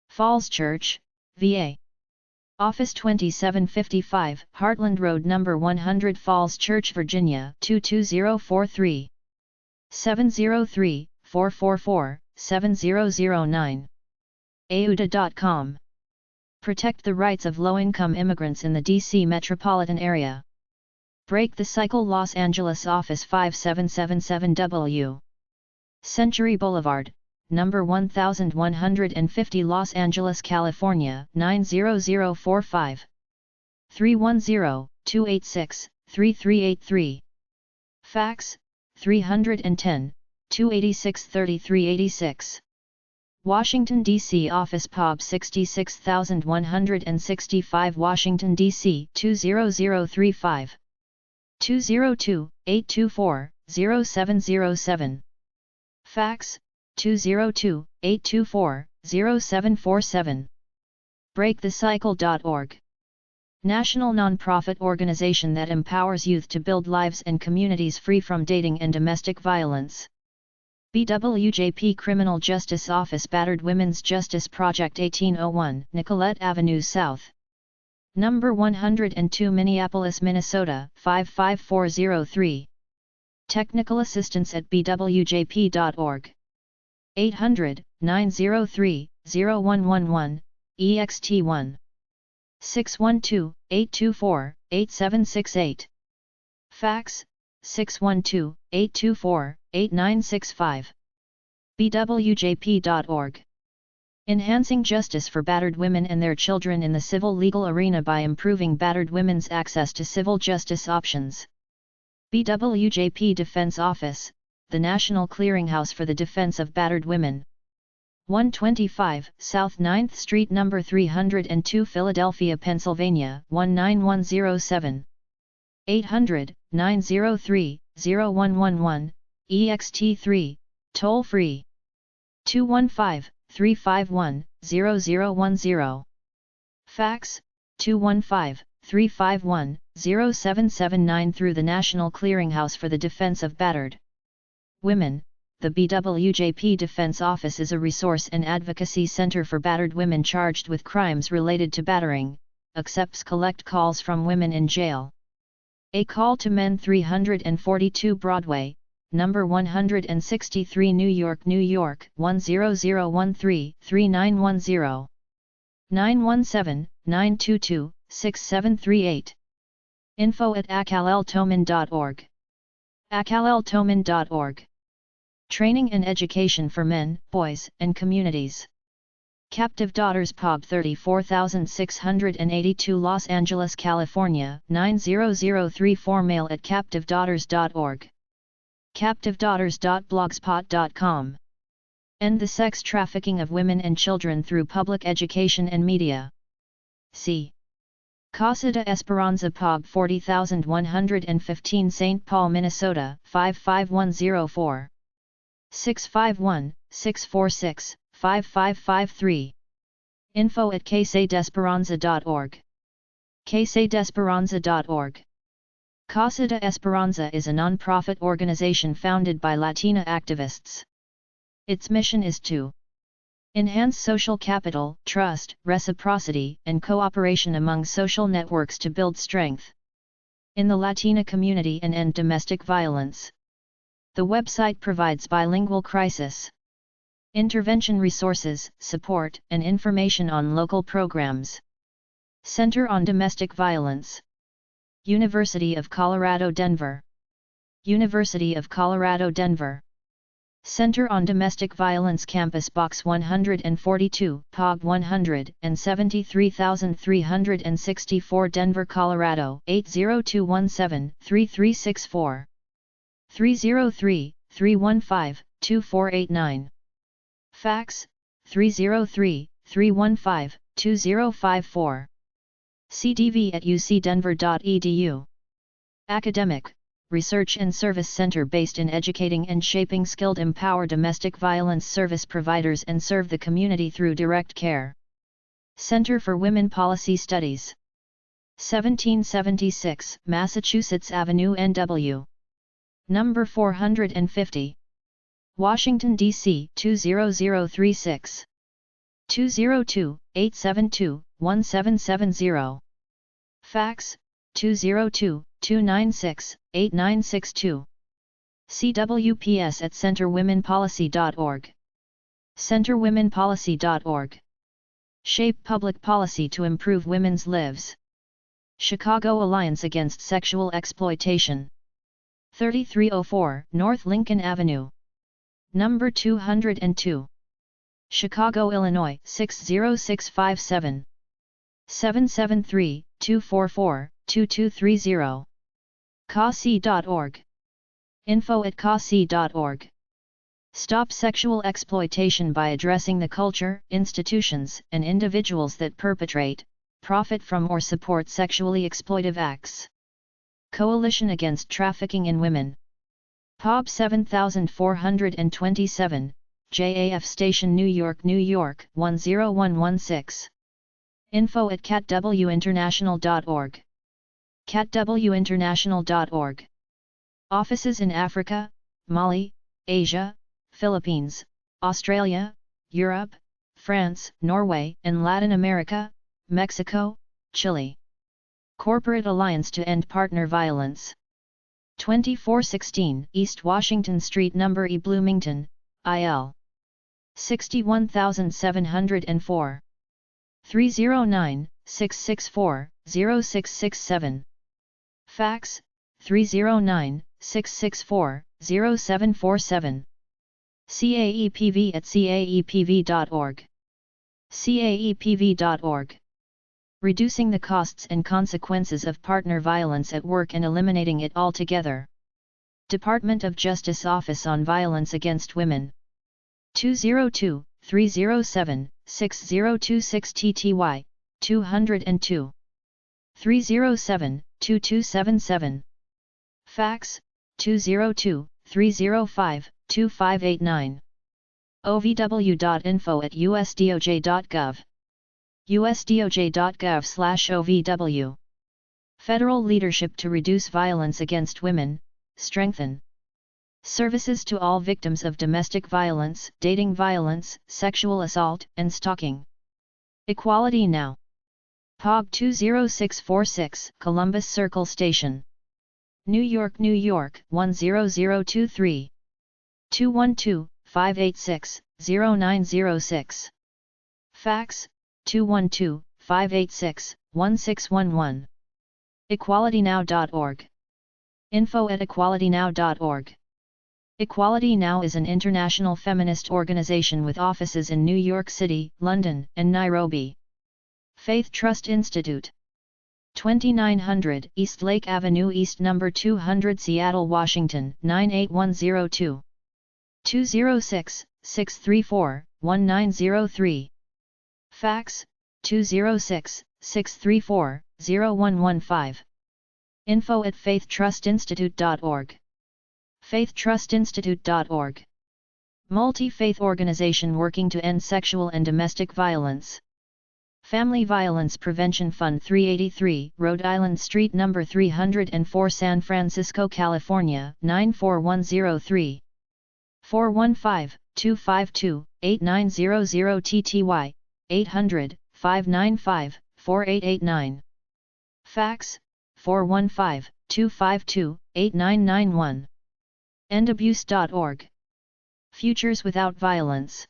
Falls Church, VA. Office 2755, Heartland Road, No. 100, Falls Church, Virginia 22043. 703-444-7009. Ahuda.com. Protect the rights of low-income immigrants in the D.C. metropolitan area. Break the Cycle, Los Angeles, Office 5777W. Century Boulevard, number 1150, Los Angeles, California 90045. 310-286-3383. Fax, 310-286-3386. Washington, D.C. Office POB 66165, Washington, D.C. 20035. 202-824-0707. Fax, 202-824-0747. BreakTheCycle.org. National nonprofit organization that empowers youth to build lives and communities free from dating and domestic violence. BWJP Criminal Justice Office, Battered Women's Justice Project, 1801 Nicollet Avenue South. Number 102, Minneapolis, Minnesota 55403. Technical assistance at bwjp.org. 800-903-0111, EXT1. 612-824-8768. Fax, 612-824-8965. bwjp.org. Enhancing justice for battered women and their children in the civil legal arena by improving battered women's access to civil justice options. BWJP Defense Office, the National Clearinghouse for the Defense of Battered Women. 125 South 9th Street, No. 302, Philadelphia, Pennsylvania 19107. 800-903-0111, EXT3, toll free. 215-351-0010. Fax, 215-351-0779. Through the National Clearinghouse for the Defense of Battered Women, the BWJP Defense Office is a resource and advocacy center for battered women charged with crimes related to battering, accepts collect calls from women in jail. A Call to Men, 342 Broadway, number 163, New York, New York 10013-3910. 917-922-6738. info@akalltomin.org. akalltomin.org. Training and education for men, boys, and communities. Captive Daughters, POB 34682, Los Angeles, California 90034. Mail at captivedaughters.org. captivedaughters.blogspot.com. End the sex trafficking of women and children through public education and media. C. Casa de Esperanza, POB 40115, St. Paul, Minnesota 55104. 651-646-5553. info@casadesperanza.org. casadesperanza.org. Casa de Esperanza is a non-profit organization founded by Latina activists. Its mission is to Enhance social capital, trust, reciprocity, and cooperation among social networks to build strength in the Latina community and end domestic violence. The website provides bilingual crisis intervention resources, support, and information on local programs. Center on Domestic Violence. University of Colorado Denver. University of Colorado Denver. Center on Domestic Violence Campus Box 142, POG 100, and 73364 Denver, Colorado, 80217-3364. 303-315-2489. Fax, 303-315-2054. cdv@ucdenver.edu. Academic, Research and Service Center based in educating and shaping skilled empower domestic violence service providers and serve the community through direct care. Center for Women Policy Studies. 1776 Massachusetts Avenue NW. Number 450. Washington, D.C. 20036. 202-872-1770. Fax, 202-296-8962. CWPS@centerwomenpolicy.org. centerwomenpolicy.org. Shape public policy to improve women's lives. Chicago Alliance Against Sexual Exploitation. 3304 North Lincoln Avenue. Number 202. Chicago, Illinois 60657. 773-244-2230. CASI.org. info@casi.org. Stop sexual exploitation by addressing the culture, institutions, and individuals that perpetrate, profit from or support sexually exploitive acts. Coalition Against Trafficking in Women. POB 7427, JAF Station, New York, New York 10116. info@catwinternational.org. catwinternational.org. Offices in Africa, Mali, Asia, Philippines, Australia, Europe, France, Norway, and Latin America, Mexico, Chile. Corporate Alliance to End Partner Violence. 2416 East Washington Street, No. E, Bloomington, IL. 61704. 309-664-0667. Fax, 309-664-0747. CAEPV@caepv.org. caepv.org. Reducing the costs and consequences of partner violence at work and eliminating it altogether. Department of Justice Office on Violence Against Women. 202-307-6026 TTY, 202. 307-2277. Fax, 202-305-2589. ovw.info@usdoj.gov. usdoj.gov/ovw. Federal Leadership to Reduce Violence Against Women, Strengthen services to all victims of domestic violence, dating violence, sexual assault, and stalking. Equality Now. POG 20646, Columbus Circle Station. New York, New York 10023. 212-586-0906. Fax, 212-586-1611. EqualityNow.org. info@equalitynow.org. Equality Now is an international feminist organization with offices in New York City, London, and Nairobi. Faith Trust Institute. 2900 East Lake Avenue East, No. 200 Seattle, Washington 98102. 206-634-1903. Fax, 206-634-0115. info@faithtrustinstitute.org. faithtrustinstitute.org. Multi-faith organization working to end sexual and domestic violence. Family Violence Prevention Fund, 383 Rhode Island Street, No. 304 San Francisco, California 94103. 415-252-8900 TTY, 800-595-4889. Fax, 415-252-8991. endabuse.org. Futures Without Violence.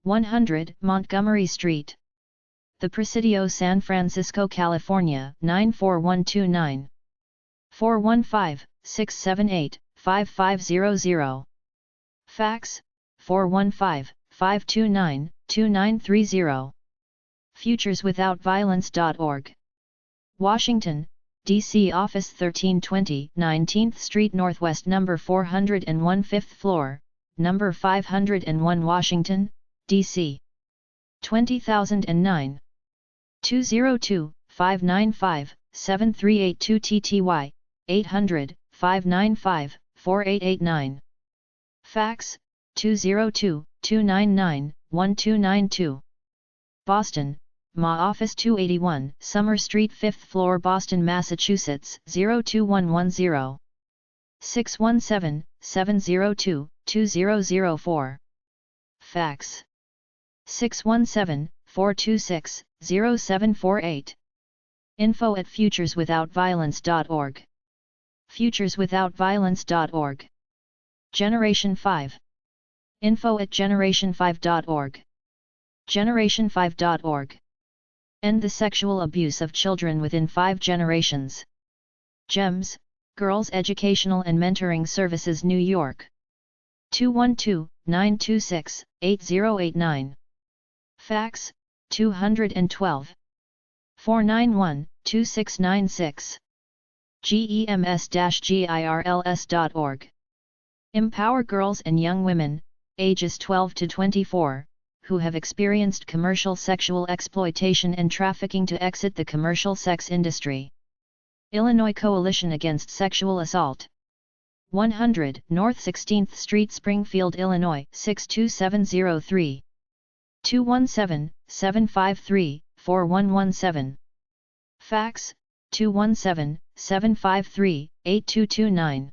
100 Montgomery Street, The Presidio, San Francisco, California, 94129. 415-678-5500. Fax, 415-529-2930. futureswithoutviolence.org. Washington, D.C. Office 1320 19th Street Northwest, number 401, 5th floor, number 501, Washington, D.C. 20009. 202-595-7382 TTY, 800-595-4889. Fax, 202-299-1292. Boston, MA Office 281, Summer Street, 5th floor, Boston, Massachusetts, 02110. 617-702-2004. Fax, 617-426-0748. info@futureswithoutviolence.org. futureswithoutviolence.org. Generation 5. info@generation5.org. generation5.org. End the sexual abuse of children within 5 generations. GEMS, Girls Educational and Mentoring Services, New York. 212-926-8089. Fax, 212-491-2696. gems-girls.org. Empower girls and young women, ages 12 to 24, who have experienced commercial sexual exploitation and trafficking to exit the commercial sex industry. Illinois Coalition Against Sexual Assault. 100 North 16th Street, Springfield, Illinois, 62703. 217-753-4117. Fax, 217-753-8229.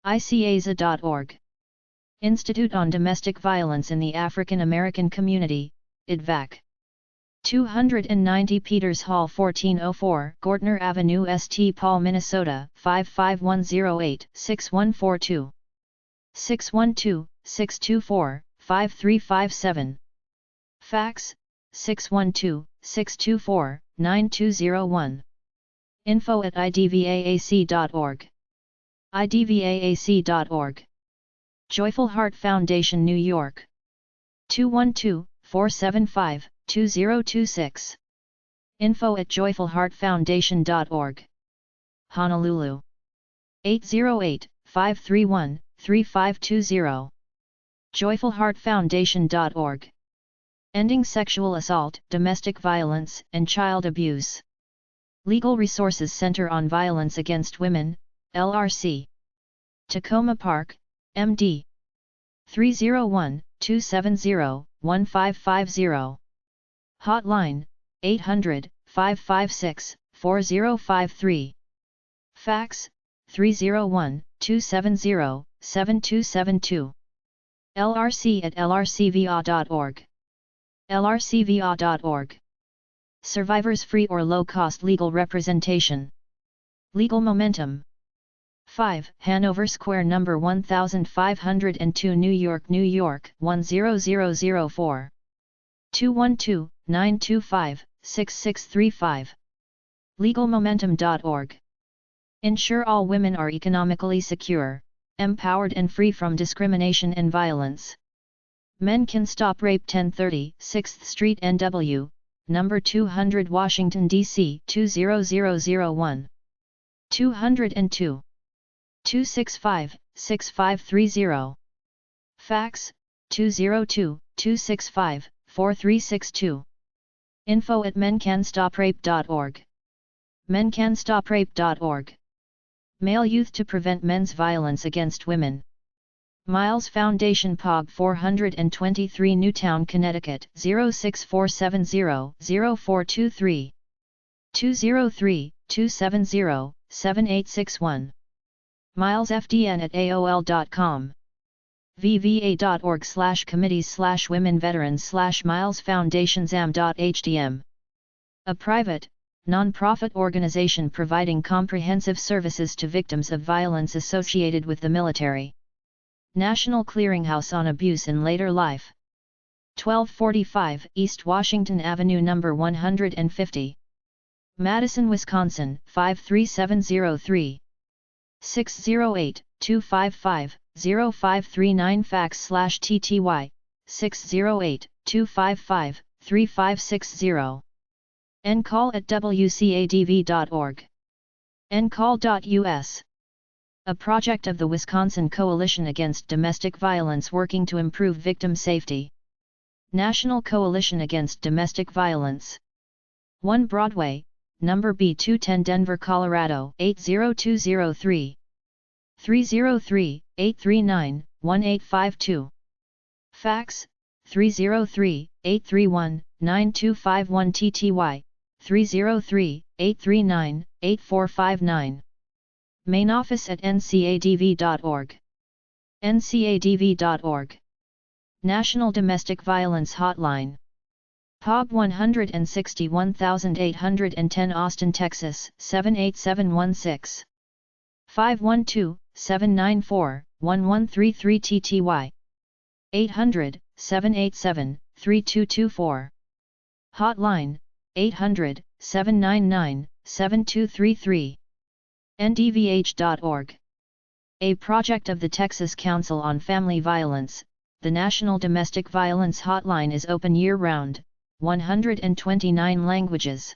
ICASA.org. Institute on Domestic Violence in the African American Community, IDVAC. 290 Peters Hall, 1404 Gortner Avenue, St. Paul, Minnesota, 55108, 6142. 612-624-5357. Fax, 612-624-9201. info@idvaac.org. idvaac.org. Joyful Heart Foundation, New York. 212-475-2026. info@joyfulheartfoundation.org. Honolulu. 808-531-3520. joyfulheartfoundation.org. Ending Sexual Assault, Domestic Violence, and Child Abuse. Legal Resources Center on Violence Against Women, LRC. Tacoma Park, MD. 301-270-1550. Hotline, 800-556-4053. Fax, 301-270-7272. lrc@lrcva.org. lrcva.org. Survivors free or low-cost legal representation. Legal Momentum. 5 Hanover Square, number 1502, New York, New York, 10004. 212-925-6635. legalmomentum.org. Ensure all women are economically secure, empowered and free from discrimination and violence. Men Can Stop Rape, 1030 6th Street, NW, number 200, Washington, D.C. 20001. 202. 265-6530. Fax, 202-265-4362. info@mencanstoprape.org. mencanstoprape.org. Male Youth to Prevent Men's Violence Against Women. Miles Foundation, POG 423, Newtown, Connecticut, 06470-0423. 203-270-7861. milesfdn@aol.com. vva.org/committees/women-veterans/miles-foundations-am.hdm. A private, non-profit organization providing comprehensive services to victims of violence associated with the military. National Clearinghouse on Abuse in Later Life. 1245 East Washington Avenue No. 150. Madison, Wisconsin 53703. 608-255-0539 fax/TTY 608-255-3560. ncall@wcadv.org. ncall.us. A project of the Wisconsin Coalition Against Domestic Violence working to improve victim safety. National Coalition Against Domestic Violence. 1 Broadway, number B210 Denver, Colorado 80203. 303-839-1852. Fax, 303-831-9251 TTY, 303-839-8459. Main office at ncadv.org. ncadv.org. National Domestic Violence Hotline. POB 161810 Austin, Texas 78716. 512-794-1133 TTY. 800-787-3224. Hotline, 800-799-7233. ndvh.org. A project of the Texas Council on Family Violence, the National Domestic Violence Hotline is open year-round, 129 languages.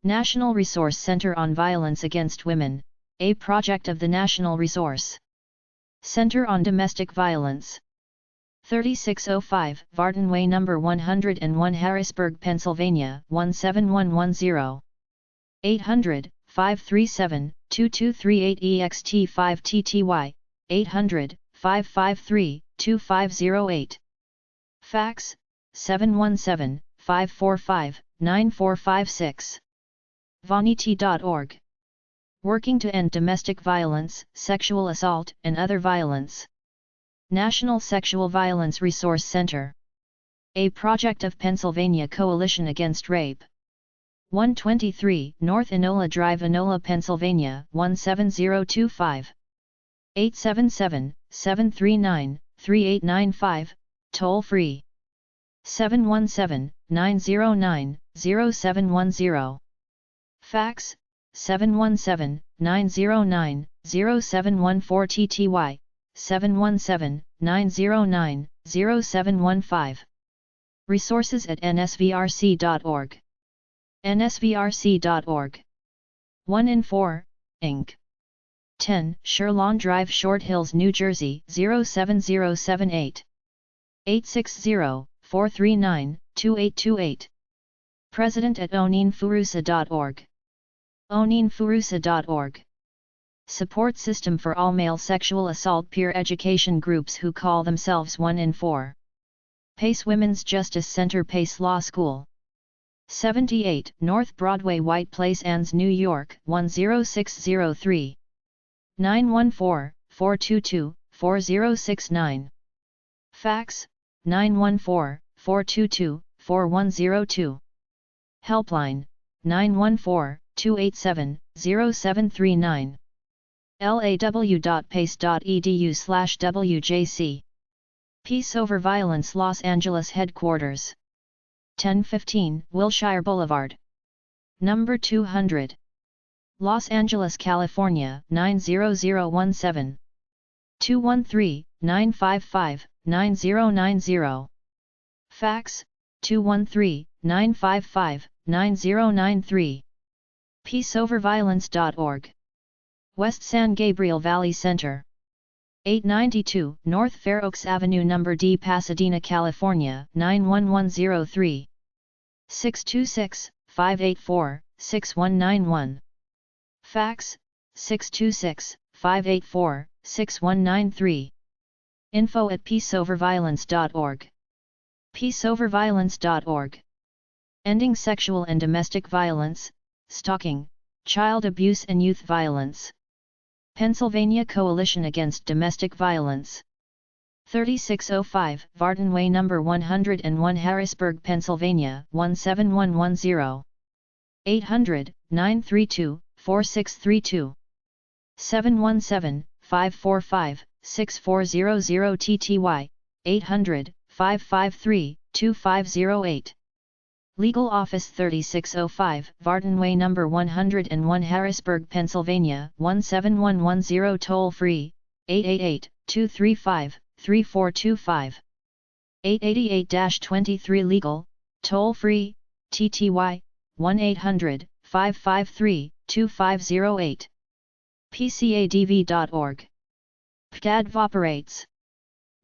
National Resource Center on Violence Against Women, a project of the National Resource Center on Domestic Violence. 3605 Varden Way No. 101 Harrisburg, Pennsylvania 17110. 800-537-2238 EXT5 TTY, 800-553-2508. Fax, 717-545-9456. Vanity.org. Working to end domestic violence, sexual assault, and other violence. National Sexual Violence Resource Center. A project of Pennsylvania Coalition Against Rape. 123 North Enola Drive, Enola, Pennsylvania 17025. 877-739-3895, toll free. 717-909-0710. Fax, 717-909-0714 TTY, 717-909-0715. Resources at nsvrc.org. nsvrc.org. 1 in 4, Inc. 10 Sherlawn Drive, Short Hills, New Jersey 07078. 860-439-2828. President at oninfurusa.org. oninfurusa.org. Support system for all male sexual assault peer education groups who call themselves 1 in 4. Pace Women's Justice Center, Pace Law School. 78 North Broadway, White Plains, Anns, New York 10603. 914-422-4069. Fax, 914-422-4102. Helpline, 914-287-0739. law.pace.edu/WJC. Peace Over Violence, Los Angeles Headquarters. 1015 Wilshire Boulevard. Number 200. Los Angeles, California 90017. 213-955-9090. Fax, 213-955-9093. peaceoverviolence.org. West San Gabriel Valley Center. 892 North Fair Oaks Avenue No. D, Pasadena, California 91103. 626-584-6191. Fax, 626-584-6193. info@peaceoverviolence.org. peaceoverviolence.org. Ending sexual and domestic violence, stalking, child abuse and youth violence. Pennsylvania Coalition Against Domestic Violence. 3605, Varden Way No. 101 Harrisburg, Pennsylvania, 17110. 800-932-4632. 717-545-6400 TTY, 800-553-2508. Legal Office 3605, Varden Way No. 101 Harrisburg, Pennsylvania, 17110. Toll free, 888-235-3425. 888-23 Legal, toll free, TTY, 1-800-553-2508. PCADV.org. PCADV operates.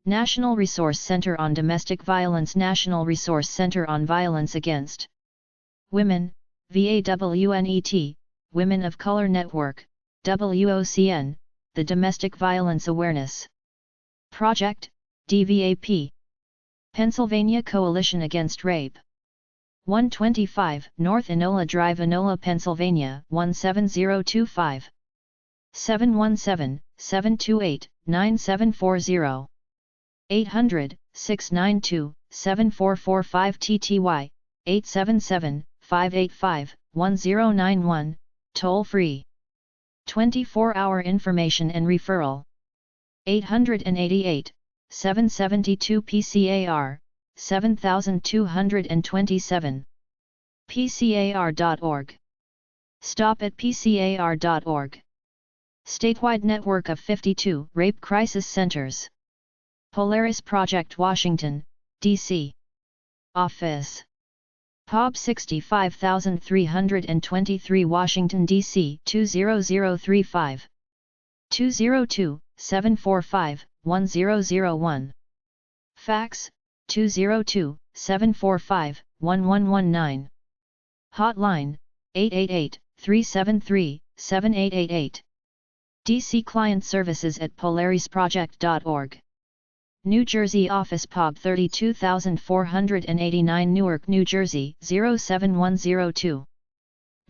National Resource Center on Domestic Violence, National Resource Center on Violence Against Women, VAWNET, Women of Color Network, WOCN, the Domestic Violence Awareness Project, DVAP. Pennsylvania Coalition Against Rape. 125 North Enola Drive, Enola, Pennsylvania, 17025. 717-728-9740. 800-692-7445 TTY, 877-585-1091, toll free. 24-hour information and referral. 888-772 PCAR, 7227. PCAR.org. Stop at PCAR.org. Statewide network of 52 rape crisis centers. Polaris Project, Washington, D.C. Office. POB 65323, Washington, D.C. 20035. 202-745-1001. Fax, 202-745-1119. Hotline, 888-373-7888. DC Client Services at polarisproject.org. New Jersey Office, POB 32489, Newark, New Jersey 07102.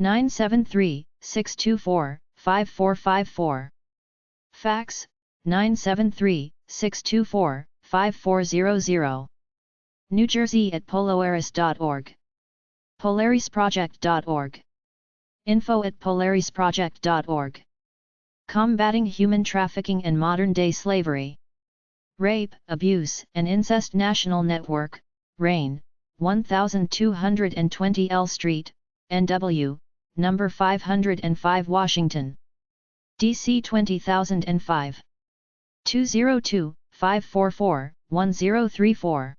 973-624-5454. Fax, 973-624-5400. New Jersey at polaris.org. polarisproject.org. Info at polarisproject.org. Combating Human Trafficking and Modern-Day Slavery. Rape, Abuse, and Incest National Network, RAIN, 1220 L Street, NW, No. 505, Washington, D.C. 20005. 202-544-1034.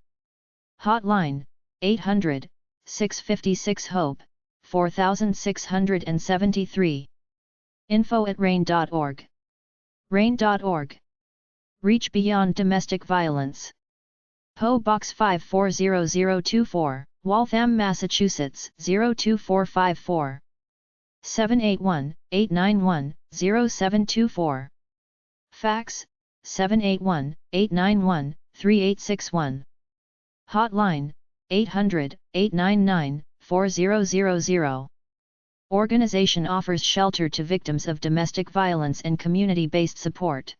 Hotline, 800-656-HOPE, 4673. Info at rain.org. Rain.org. Reach Beyond Domestic Violence. PO Box 540024, Waltham, Massachusetts 02454. 781-891-0724. Fax, 781-891-3861. Hotline, 800-899-4000. Organization offers shelter to victims of domestic violence and community-based support.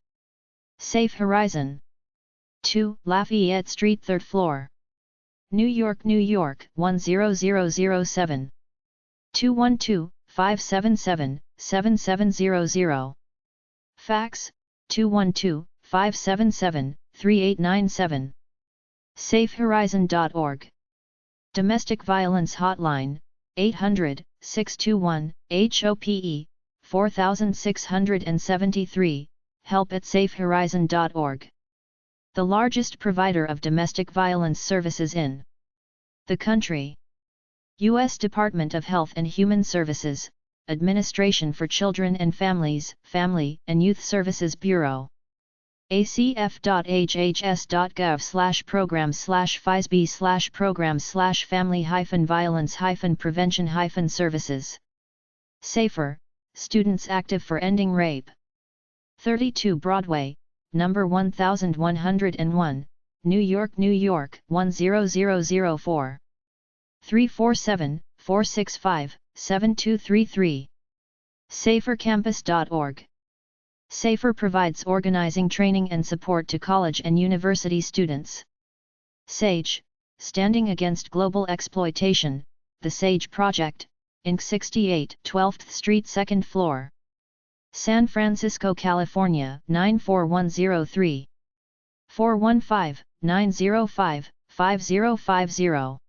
Safe Horizon. 2 Lafayette Street, 3rd floor. New York, New York 10007. 212-577-7700. Fax, 212-577-3897. SafeHorizon.org. Domestic Violence Hotline, 800-621-HOPE, 4673, help at SafeHorizon.org. The largest provider of domestic violence services in the country. U.S. Department of Health and Human Services, Administration for Children and Families, Family and Youth Services Bureau. acf.hhs.gov/program/FISB/program/family-violence-prevention-services. Safer, Students Active for Ending Rape. 32 Broadway, number 1101, New York, New York 10004. 347-465-7233. SaferCampus.org. SAFER provides organizing training and support to college and university students. SAGE, Standing Against Global Exploitation, The SAGE Project, Inc. 68 12th Street 2nd floor. San Francisco, California 94103. 415-905-5050.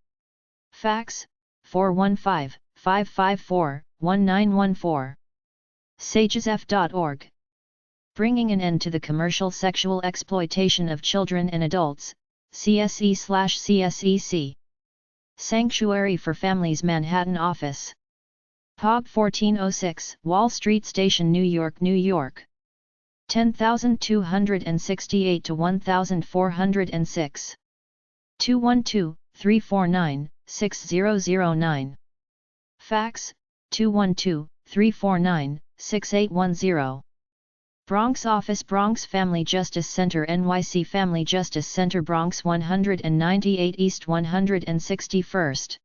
Fax, 415-554-1914. sagesf.org. Bringing an end to the commercial sexual exploitation of children and adults, CSE/CSEC. Sanctuary for Families Manhattan Office. POB 1406, Wall Street Station, New York, New York. 10268 to 1406. 212-349-6009. Fax, 212-349-6810. Bronx Office, Bronx Family Justice Center, NYC Family Justice Center, Bronx 198 East 161st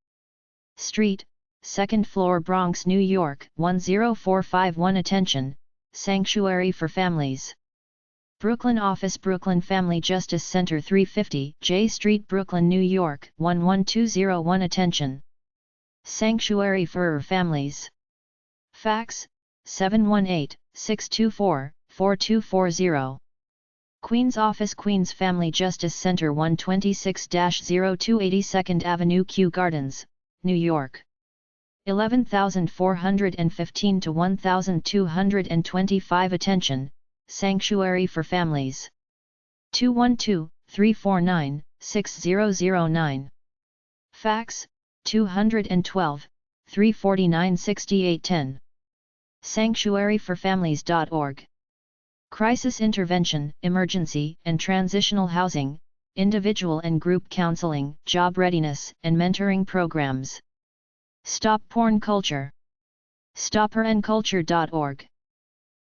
Street, 2nd floor, Bronx, New York 10451. Attention, Sanctuary for Families. Brooklyn Office, Brooklyn Family Justice Center, 350 J Street, Brooklyn, New York 11201. Attention, Sanctuary for Families. Fax, 718-624-4240. Queens Office, Queens Family Justice Center, 126-02 Avenue, Kew Gardens, New York. 11415 to 1225. Attention, Sanctuary for Families. 212-349-6009. Fax, 212-349-6810. sanctuaryforfamilies.org. Crisis Intervention, Emergency and Transitional Housing, Individual and Group Counseling, Job Readiness and Mentoring Programs. Stop Porn Culture. StopPornCulture.org.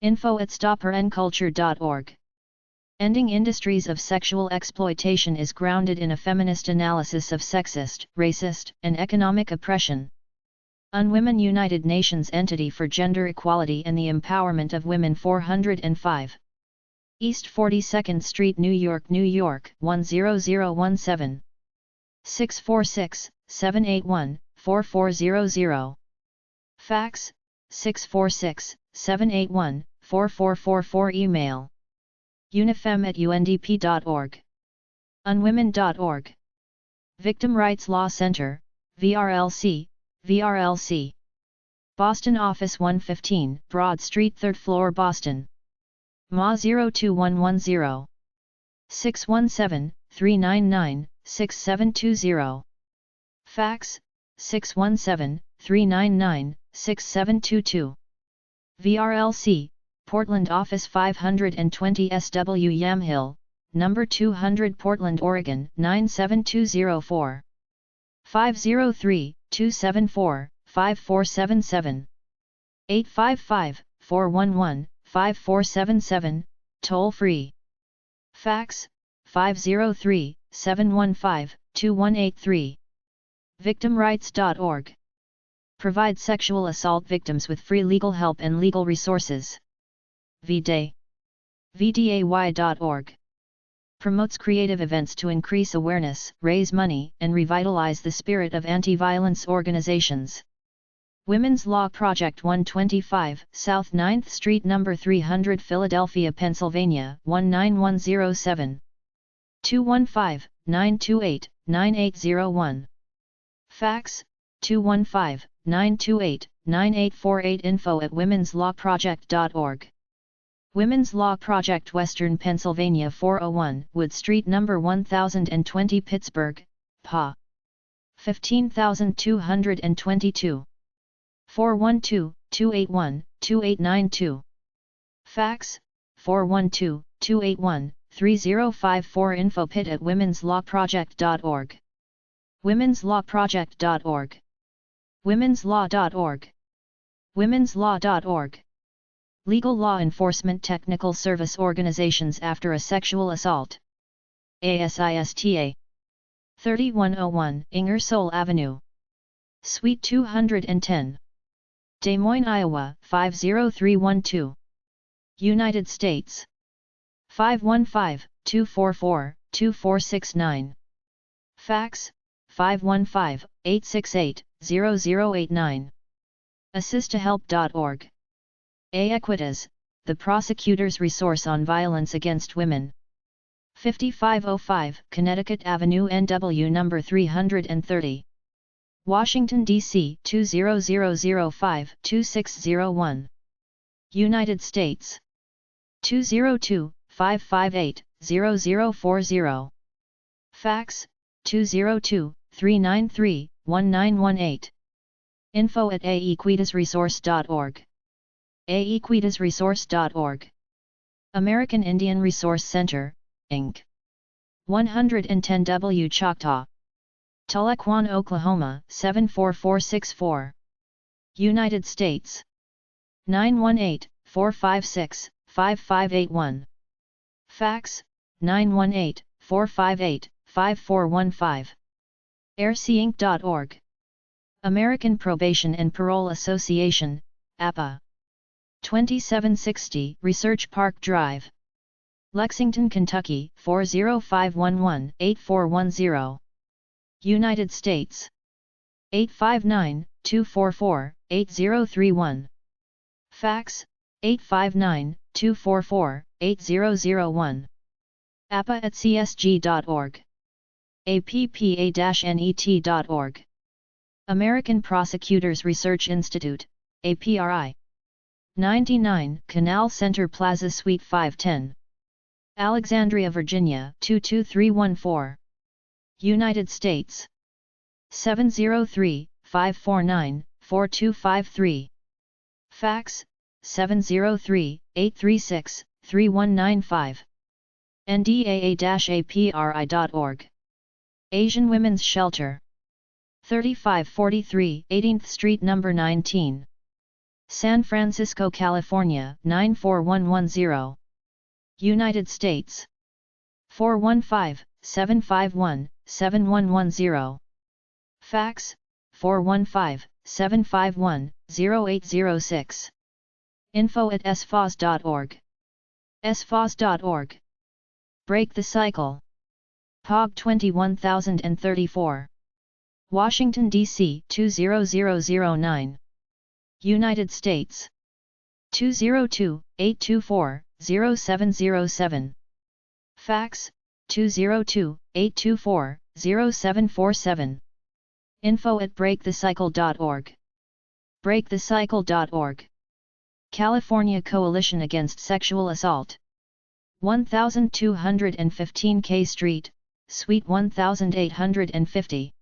info@stoppornculture.org. Ending industries of sexual exploitation is grounded in a feminist analysis of sexist, racist, and economic oppression. UNWomen, United Nations Entity for Gender Equality and the Empowerment of Women, 405 East 42nd Street, New York, New York 10017. 646-781-4400. Fax, 646-781-4444. Email, unifem@undp.org. unwomen.org. Victim Rights Law Center, VRLC, VRLC. Boston Office, 115 Broad Street, 3rd floor, Boston. MA 02110. 617-399-6720. Fax, 617-399-6722. VRLC, Portland Office, 520 SW Yamhill, number 200, Portland, Oregon 97204. 503-274-5477. 855-411-5477, toll free. Fax, 503-715-2183. Victimrights.org. Provide sexual assault victims with free legal help and legal resources. VDAY. VDAY.org. Promotes creative events to increase awareness, raise money, and revitalize the spirit of anti-violence organizations. Women's Law Project, 125 South 9th Street, No. 300, Philadelphia, Pennsylvania 19107. 215-928-9801. Fax, 215-928-9848. info@womenslawproject.org. Women's Law Project, Western Pennsylvania 401 Wood Street, No. 1020, Pittsburgh, PA. 15222. 412-281-2892. Fax, 412-281-3054. info@womenslawproject.org. womenslawproject.org. womenslaw.org. womenslaw.org. Legal Law Enforcement Technical Service Organizations after a Sexual Assault. ASISTA. 3101 Ingersoll Avenue, Suite 210. Des Moines, Iowa 50312. United States. 515-244-2469. Fax, 515-868-0089. AssistaHelp.org. Equitas, the prosecutor's resource on violence against women. 5505 Connecticut Avenue NW number 330. Washington, D.C. 20005-2601. United States. 202-558-0040. Fax, 202-393-1918. info@aequitasresource.org. aequitasresource.org. American Indian Resource Center, Inc. 110W Choctaw. Tahlequah, Oklahoma 74464. United States. 918-456-5581. Fax, 918-458-5415. aircinc.org. American Probation and Parole Association, APA. 2760 Research Park Drive. Lexington, Kentucky 40511-8410. United States. 859-244-8031. Fax, 859-244-8001. APA@csg.org. APPA-net.org. American Prosecutors Research Institute, APRI. 99 Canal Center Plaza Suite 510. Alexandria, Virginia 22314. United States. 703-549-4253. Fax, 703-836-3195. ndaa-apri.org. Asian Women's Shelter. 3543 18th Street No. 19. San Francisco, California 94110. United States. 415-751-7110. Fax, 415-751-0806. info@sfos.org. sfos.org. Break the Cycle. POG 21034. Washington, D.C. 20009. United States. 202-824-0707. Fax, 202-824-0747. info@breakthecycle.org. breakthecycle.org. California Coalition Against Sexual Assault. 1215 K Street, Suite 1850.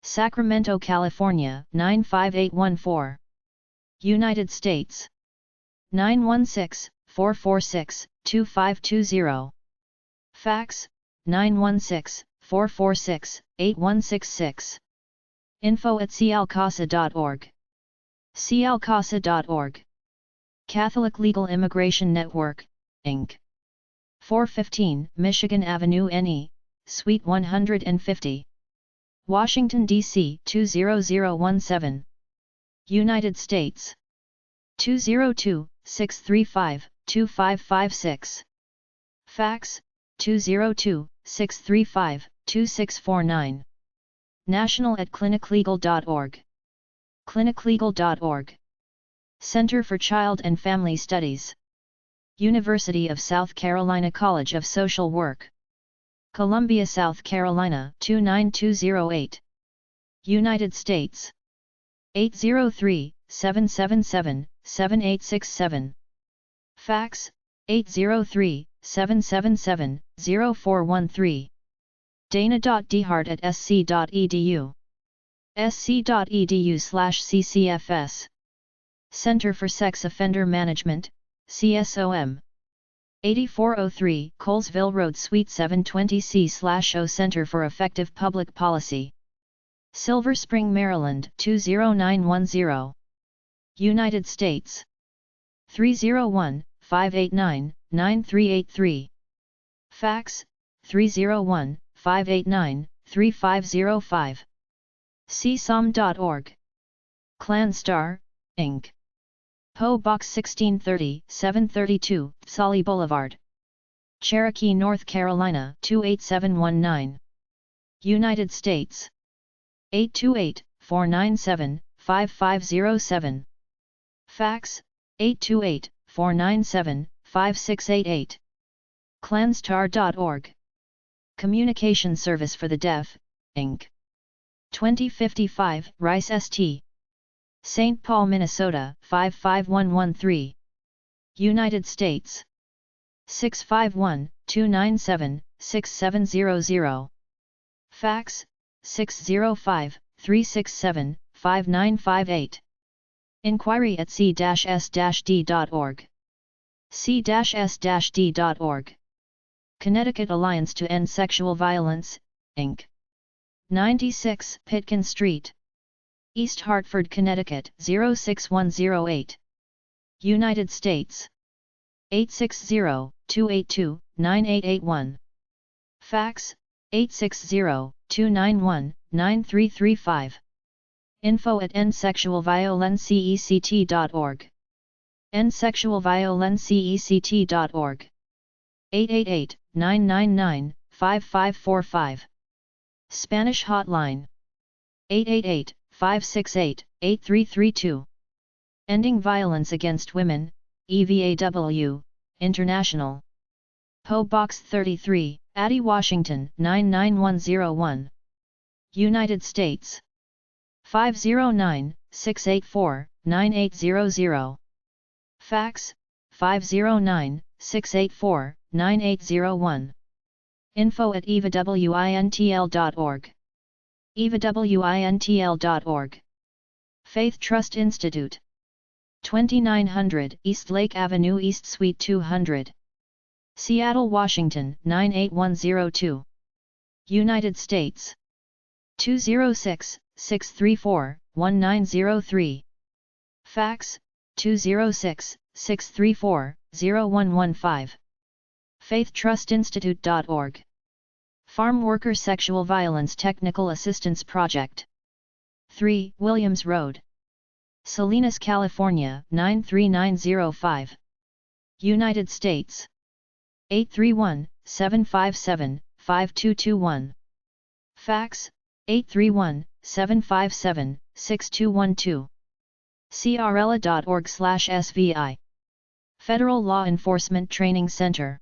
Sacramento, California 95814. United States. 916-446-2520. Fax, 916-446-8166. info@cialcasa.org. cialcasa.org. Catholic Legal Immigration Network, Inc. 415 Michigan Avenue NE, Suite 150. Washington, D.C. 20017. United States. 202-635-2556. Fax, 202-635-2649. national@cliniclegal.org. cliniclegal.org. Center for Child and Family Studies. University of South Carolina College of Social Work. Columbia, South Carolina 29208. United States. 803-777-7867. Fax, 803-777-0413. dana.dehart@sc.edu. sc.edu/ccfs. Center for Sex Offender Management, CSOM. 8403 Colesville Road Suite 720C/O Center for Effective Public Policy. Silver Spring, Maryland 20910. United States. 301-589-9383. Fax, 301-589-3505. csom.org. ClanStar, Inc. P.O. Box 1630, 732, Sully Boulevard, Cherokee, North Carolina 28719. United States. 828-497-5507. Fax, 828-497-5688. Clanstar.org. Communication Service for the Deaf, Inc. 2055, Rice St. St. Paul, Minnesota 55113. United States. 651-297-6700. Fax, 605-367-5958. Inquiry at c-s-d.org. c-s-d.org. Connecticut Alliance to End Sexual Violence, Inc. 96 Pitkin Street, East Hartford, Connecticut 06108. United States. 860-282-9881. Fax, 860-291-9335. Info at endsexualviolencect.org. endsexualviolencect.org. 888-999-5545. Spanish Hotline. 888-568-8332. Ending Violence Against Women, EVAW, International. P.O. Box 33, Addy, Washington 99101. United States. 509-684-9800. Fax, 509-684-9801. Info at evawintl.org. evawintl.org. Faith Trust Institute. 2900 East Lake Avenue East Suite 200. Seattle, Washington 98102. United States. 206-634-1903. Fax, 206-634-0115. faithtrustinstitute.org. Farm Worker Sexual Violence Technical Assistance Project. 3 Williams Road, Salinas, California 93905. United States. 831-757-5221. Fax, 831-757-6212. crella.org/svi. Federal Law Enforcement Training Center.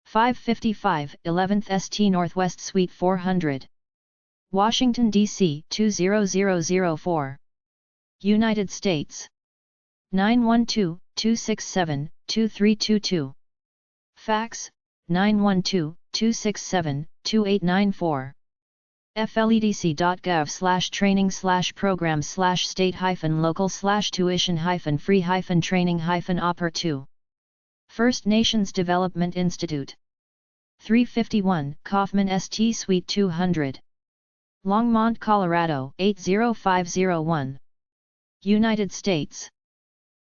555 11th St. Northwest Suite 400. Washington, D.C. 20004. United States. 912-267-2322. Fax, 912-267-2894. fledc.gov/training/state-local/tuition-free-training-oper2. First Nations Development Institute. 351 Kaufman St. Suite 200. Longmont, Colorado 80501. United States.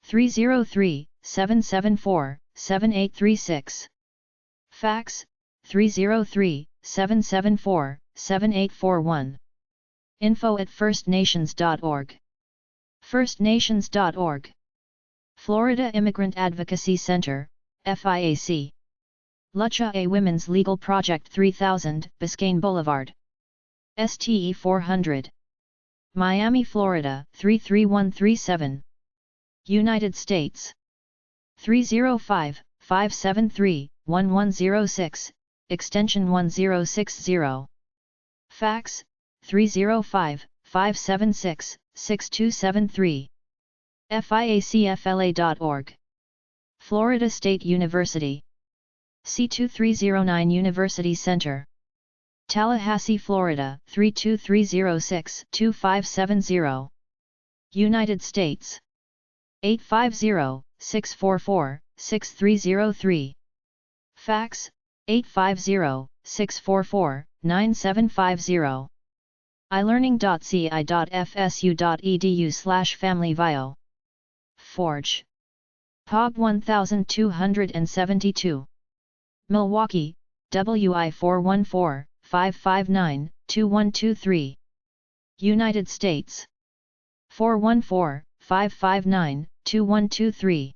303-774-7836. Fax, 303-774-7841. Info at firstnations.org. firstnations.org. Florida Immigrant Advocacy Center, FIAC. Lucha A Women's Legal Project 3000, Biscayne Boulevard, STE 400. Miami, Florida 33137. United States. 305-573-1106, extension 1060. Fax, 305-576-6273. FIACFLA.org. Florida State University. C2309 University Center. Tallahassee, Florida 32306-2570. United States. 850-644-6303. Fax, 850-644-9750. ilearning.ci.fsu.edu/familyvio. Forge. POG 1272. Milwaukee, WI 414-559-2123. United States. 559-2123.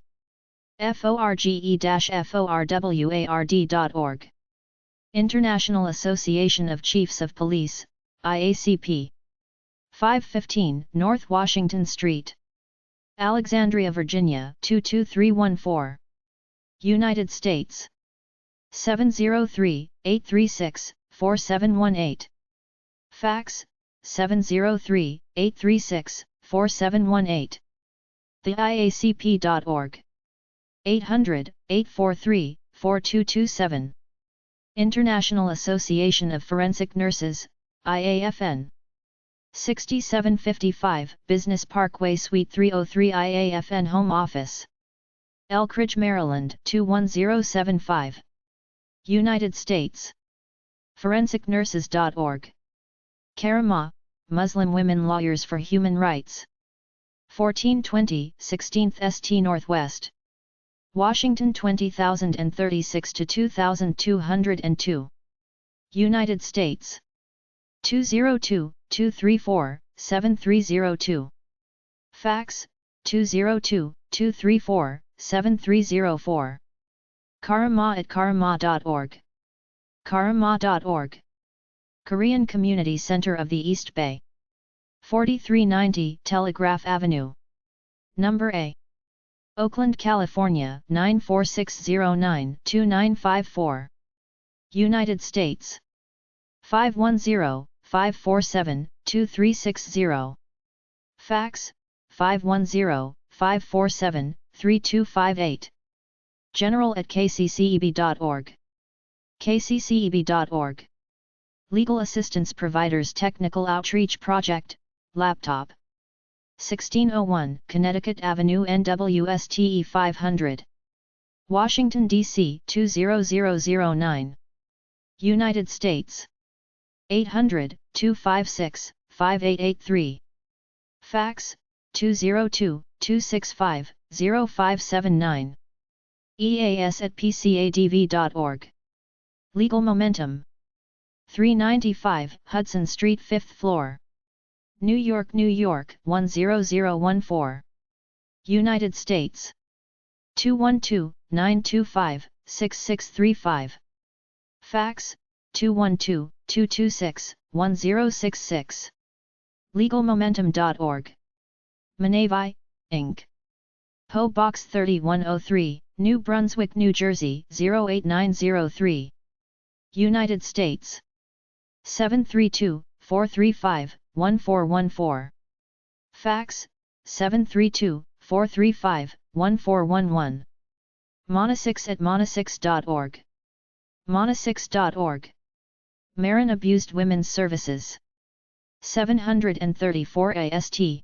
forge-forward.org. International Association of Chiefs of Police, IACP. 515 North Washington Street, Alexandria, Virginia 22314. United States. 703-836-4718. Fax, 703-836-4718. theiacp.org. 800-843-4227. International Association of Forensic Nurses, IAFN. 6755 Business Parkway Suite 303 IAFN Home Office, Elkridge, Maryland 21075. United States. ForensicNurses.org. Karama, Muslim Women Lawyers for Human Rights. 1420 16th St. Northwest, Washington 20036 to 2202. United States. 202-234-7302. Fax, 202-234-7304. Karama@karama.org. Karama.org. Korean Community Center of the East Bay. 4390 Telegraph Avenue, Number A, Oakland, California 94609-2954. United States. 510-547-2360. Fax, 510-547-3258. general@kcceb.org. kcceb.org. Legal Assistance Providers Technical Outreach Project, Laptop. 1601 Connecticut Avenue NWSTE 500. Washington, D.C. 20009. United States. 800-256-5883. Fax, 202-265-0579. eas@pcadv.org. Legal Momentum. 395 Hudson Street, 5th floor, New York, New York 10014. United States. 212-925-6635. Fax, 212-226-1066. legalmomentum.org. Manavai, Inc. PO Box 3103, New Brunswick, New Jersey 08903. United States. 732-435-1414. Fax, 732-435-1411. Monasix@monasix.org. Monasix.org. Marin Abused Women's Services. 734 AST.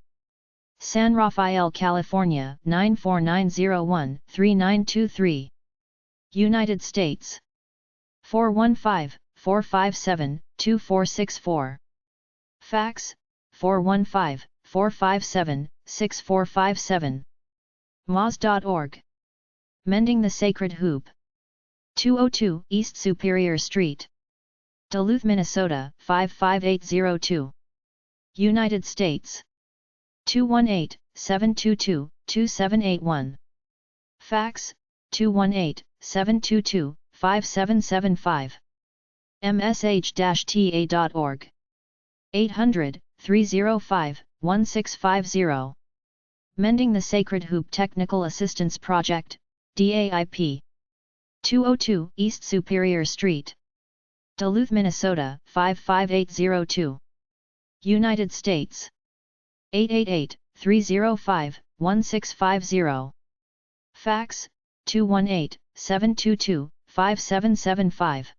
San Rafael, California 94901-3923. United States. 415-457-2464. Fax, 415-457-6457. moz.org. Mending the Sacred Hoop. 202 East Superior Street, Duluth, Minnesota 55802. United States. 218-722-2781. Fax, 218-722-5775. msh-ta.org. 800-305-1650. Mending the Sacred Hoop Technical Assistance Project, DAIP. 202 East Superior Street, Duluth, Minnesota 55802. United States. 888-305-1650. Fax, 218-722-5775.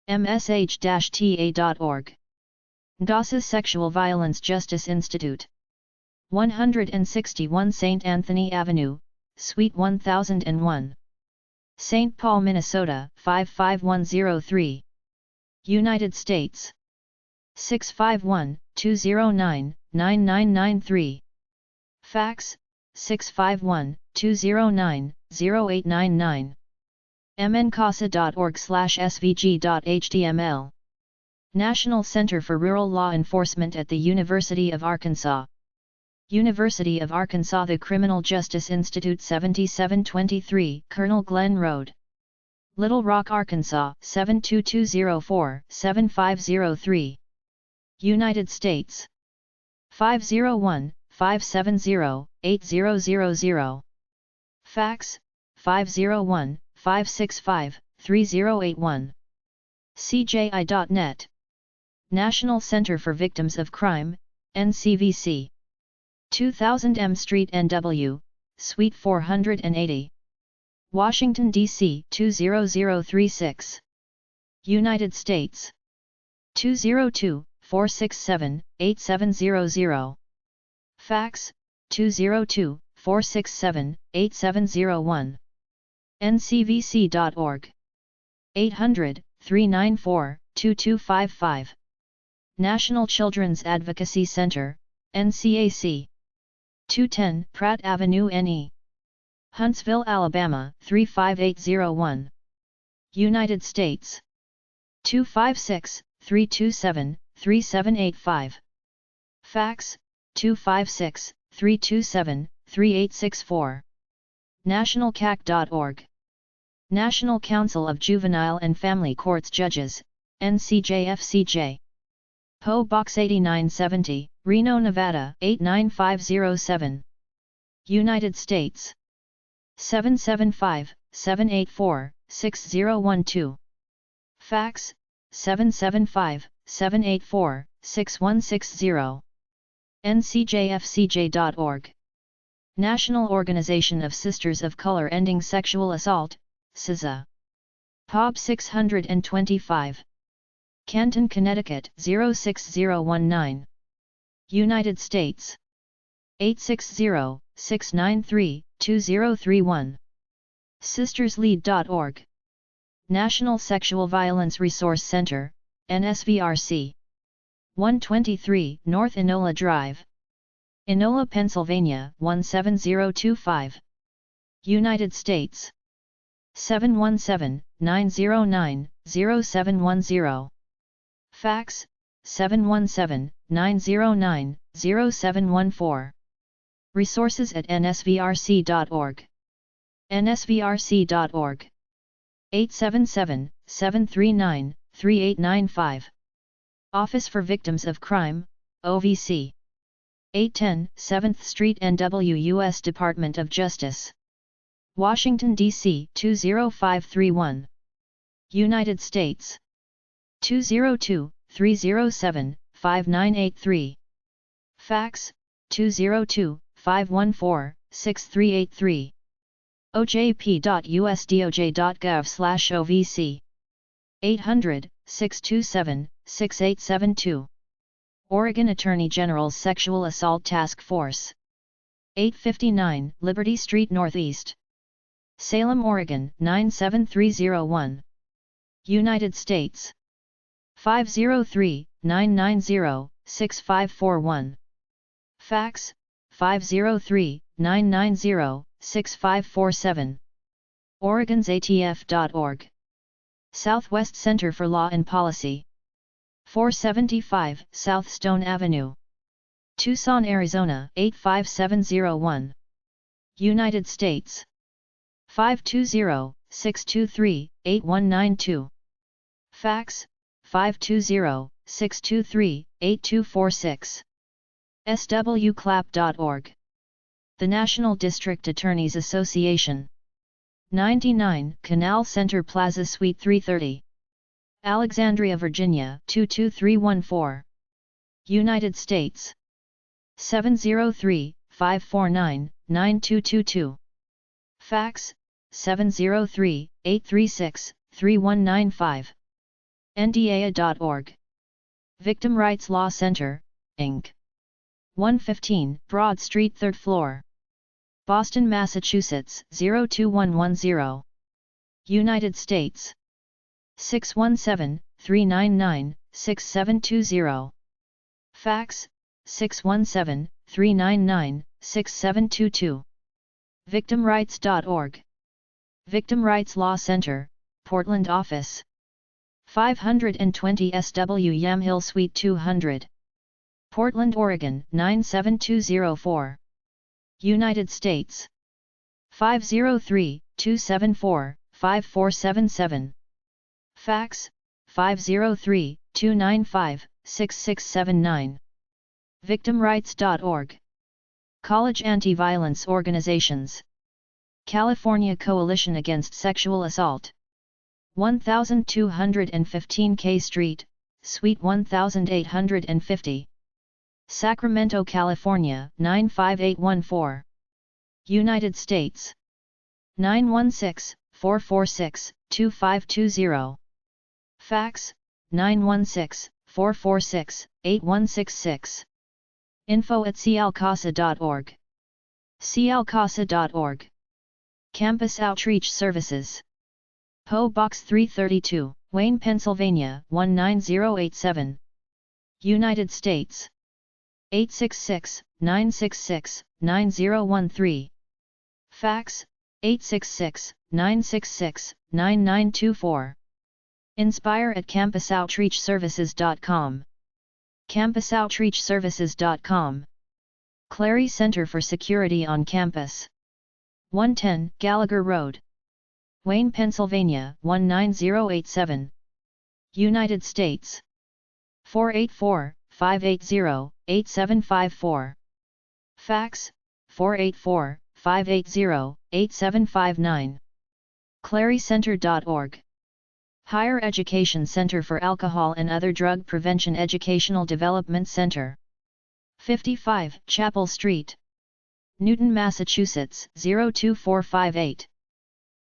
msh-ta.org. DASA Sexual Violence Justice Institute. 161 St. Anthony Avenue, Suite 1001. St. Paul, Minnesota 55103. United States. 651-209-9993. Fax, 651-209-0899. mncasa.org/svg.html. National Center for Rural Law Enforcement at the University of Arkansas. University of Arkansas. The Criminal Justice Institute 7723 Colonel Glenn Road, Little Rock, Arkansas 72204-7503. United States 501-570-8000. Fax 501-565-3081. CJI.net. National Center for Victims of Crime, NCVC. 2000 M Street, NW, Suite 480. Washington, D.C. 20036. United States 202-467-8700. Fax 202-467-8701. ncvc.org. 800-394-2255. National Children's Advocacy Center, NCAC. 210 Pratt Avenue, NE. Huntsville, Alabama 35801. United States 256-327-3785. Fax 256-327-3864. nationalcac.org. National Council of Juvenile and Family Courts Judges, NCJFCJ. PO Box 8970, Reno, Nevada 89507. United States 775-784-6012. Fax 775-784-6160. ncjfcj.org. National Organization of Sisters of Color Ending Sexual Assault, SISA. POB 625. Canton, Connecticut 06019. United States 860-693-2031. SistersLead.org. National Sexual Violence Resource Center, NSVRC. 123 North Enola Drive, Enola, Pennsylvania 17025. United States 717-909-0710. Fax 717-909-0714. Resources at nsvrc.org. nsvrc.org. 877-739-3895. Office for Victims of Crime, OVC. 810 7th Street, NW, U.S. Department of Justice. Washington, D.C. 20531. United States 202-307-5983. Fax 202-514-6383. ojp.usdoj.gov/ovc. 800-627-6872. Oregon Attorney General's Sexual Assault Task Force. 859 Liberty Street Northeast, Salem, Oregon 97301. United States 503-990-6541. Fax 503-990-6547. Oregon'sATF.org. Southwest Center for Law and Policy. 475 South Stone Avenue, Tucson, Arizona 85701. United States 520-623-8192. Fax 520-623-8246. swclap.org. The National District Attorneys Association. 99 Canal Center Plaza Suite 330. Alexandria, Virginia 22314. United States 703-549-9222. Fax 703-836-3195. ndaa.org. Victim Rights Law Center, Inc. 115 Broad Street, 3rd floor. Boston, Massachusetts 02110. United States 617-399-6720. Fax 617-399-6722. Victimrights.org. Victim Rights Law Center, Portland Office. 520 SW Yamhill Suite 200. Portland, Oregon 97204. United States 503-274-5477. Fax 503-295-6679. Victimrights.org. College Anti-Violence Organizations. California Coalition Against Sexual Assault. 1215 K Street, Suite 1850. Sacramento, California 95814. United States 916-446-2520. Fax 916-446-8166. info@calcasa.org. calcasa.org. Campus Outreach Services. PO Box 332, Wayne, Pennsylvania 19087. United States 866-966-9013. Fax 866-966-9924. inspire@campusoutreachservices.com. campusoutreachservices.com. Clary Center for Security on Campus. 110 Gallagher Road, Wayne, Pennsylvania 19087. United States 484-580-8754. Fax 484-580-8759. clarycenter.org. Higher Education Center for Alcohol and Other Drug Prevention Educational Development Center. 55 Chapel Street, Newton, Massachusetts 02458.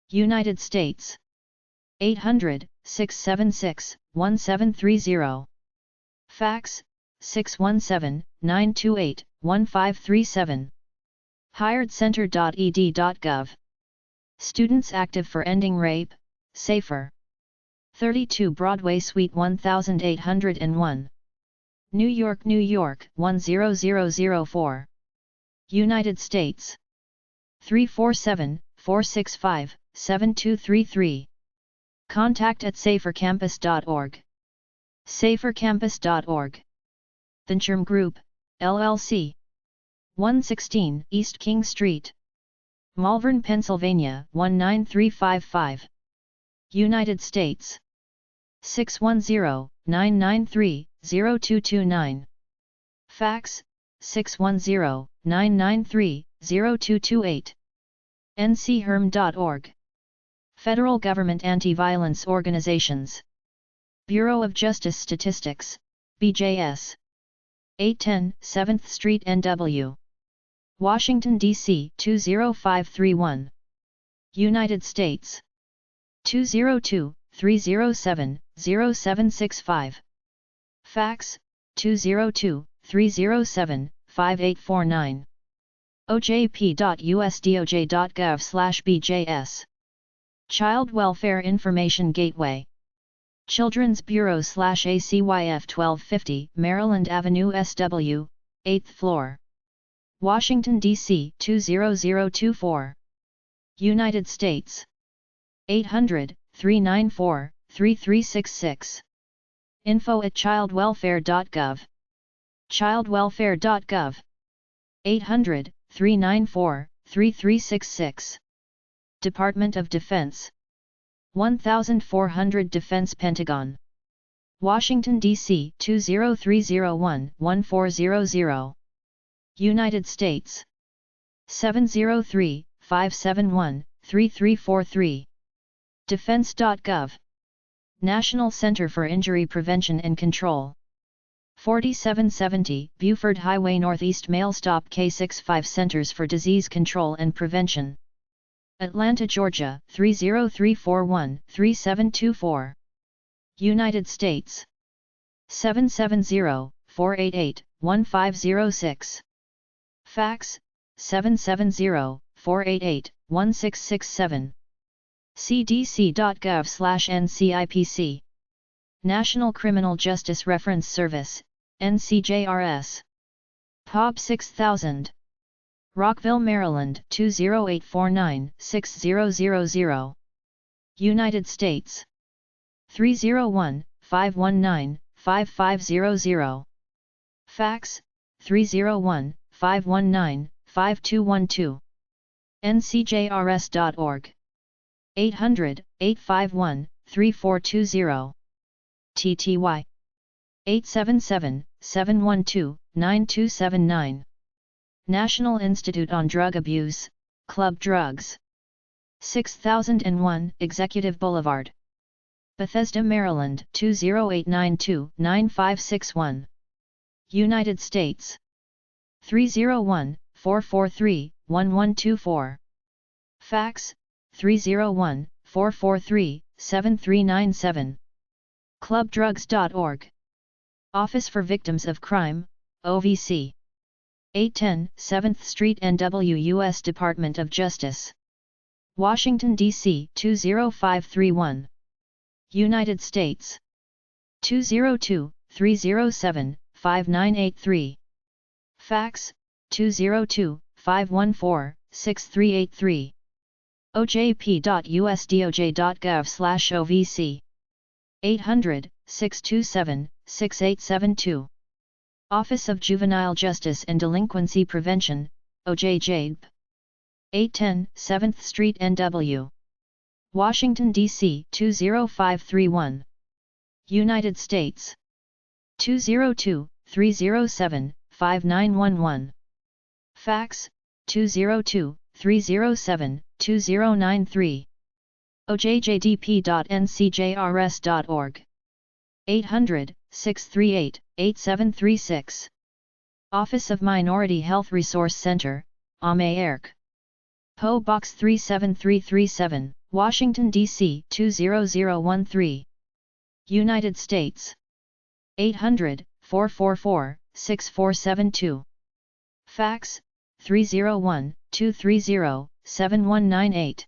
United States 800-676-1730. Fax 617-928-1537. hiredcenter.ed.gov. Students active for ending rape, safer. 32 Broadway Suite 1801. New York, New York 10004. United States 347-465-7233. Contact at safercampus.org. safercampus.org. Thencherm Group, LLC. 116 East King Street, Malvern, Pennsylvania 19355. United States 610-993-0229. Fax 610-993-0228. ncherm.org. Federal Government Anti-Violence Organizations. Bureau of Justice Statistics, BJS. 810 7th Street, NW. Washington, D.C. 20531. United States 202-307-0765. Fax 202-307-5849. ojp.usdoj.gov/bjs. Child Welfare Information Gateway. Children's Bureau/ACYF 1250 Maryland Avenue SW, 8th floor. Washington, D.C. 20024. United States 800-394-3366. info@childwelfare.gov. childwelfare.gov. 800-394-3366. Department of Defense. 1400 Defense Pentagon. Washington, D.C. 20301-1400. United States 703-571-3343. Defense.gov. National Center for Injury Prevention and Control. 4770 Buford Highway Northeast Mailstop K65 Centers for Disease Control and Prevention. Atlanta, Georgia 30341-3724. United States 770-488-1506. Fax 770-488-1667. cdc.gov/ncipc. National Criminal Justice Reference Service, NCJRS. POB 6000. Rockville, Maryland 20849-6000. United States 301-519-5500. Fax, 301-519-5212. ncjrs.org. 800-851-3420. TTY. 877-712-9279. National Institute on Drug Abuse, Club Drugs. 6001 Executive Boulevard, Bethesda, Maryland 20892-9561. United States. 301-443-1124. Fax, 301-443-7397. clubdrugs.org. Office for Victims of Crime, OVC. 810 7th Street NW, U.S. Department of Justice. Washington, D.C. 20531. United States. 202-307-5983. Fax, 202-514-6383. ojp.usdoj.gov/ovc. 800-627-6872. Office of Juvenile Justice and Delinquency Prevention, OJJDP. 810 7th Street NW. Washington, D.C. 20531. United States. 202-307-5911. Fax, 202-307-2093. ojjdp.ncjrs.org. 800-638-8736. Office of Minority Health Resource Center, AMERC. PO Box 37337, Washington, D.C. 20013. United States. 800-444-6472. Fax, 301-230-7198.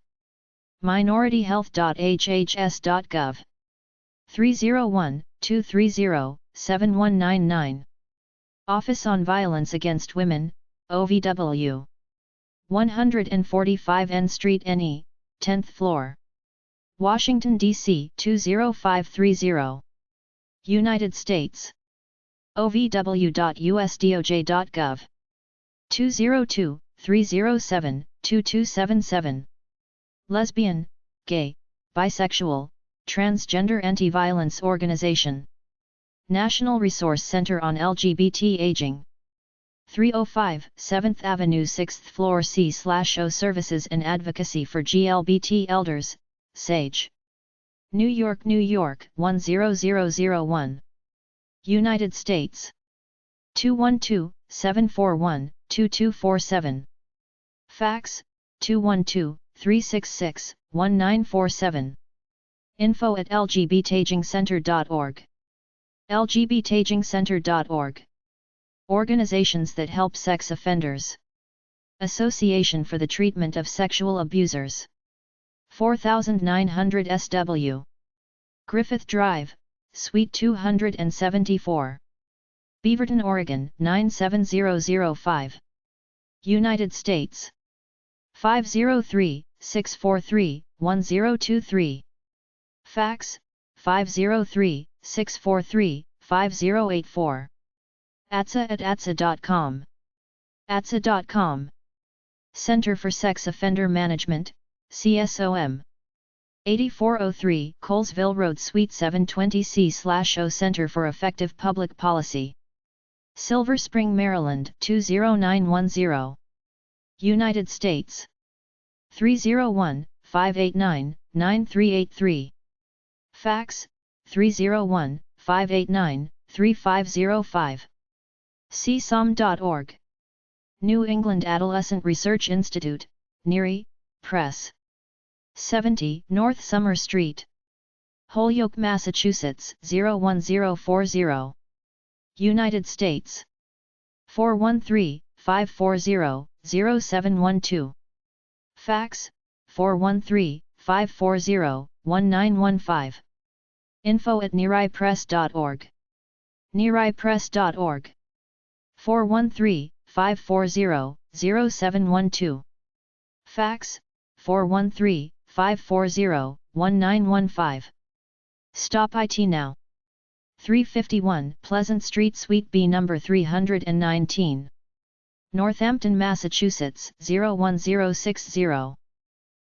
minorityhealth.hhs.gov. 301-230-7199. Office on Violence Against Women, OVW. 145 N Street NE, 10th floor. Washington, D.C. 20530. United States. ovw.usdoj.gov. 202-307-2277. Lesbian, gay, bisexual, transgender anti-violence organization. National Resource Center on LGBT Aging. 305 7th Avenue 6th floor C/O Services and Advocacy for GLBT Elders, SAGE. New York, New York 10001. United States. 212-741-2247. Fax, 212-366-1947. info@lgbtagingcenter.org. lgbtagingcenter.org. Organizations that help sex offenders. Association for the Treatment of Sexual Abusers. 4900 SW. Griffith Drive, Suite 274. Beaverton, Oregon 97005. United States. 503-643-1023. Fax, 503-643-5084. atsa@atsa.com. atsa.com. Center for Sex Offender Management, CSOM. 8403 Colesville Road, Suite 720C/O Center for Effective Public Policy. Silver Spring, Maryland 20910. United States. 301-589-9383. Fax, 301-589-3505. csom.org. New England Adolescent Research Institute, NERI, Press. 70 North Summer Street. Holyoke, Massachusetts 01040. United States. 413-540-0712. Fax, 413-540-1915. info@neripress.org. neripress.org. 413-540-0712. Fax, 413-540-1915. Stop IT Now. 351 Pleasant Street Suite B number 319. Northampton, Massachusetts 01060.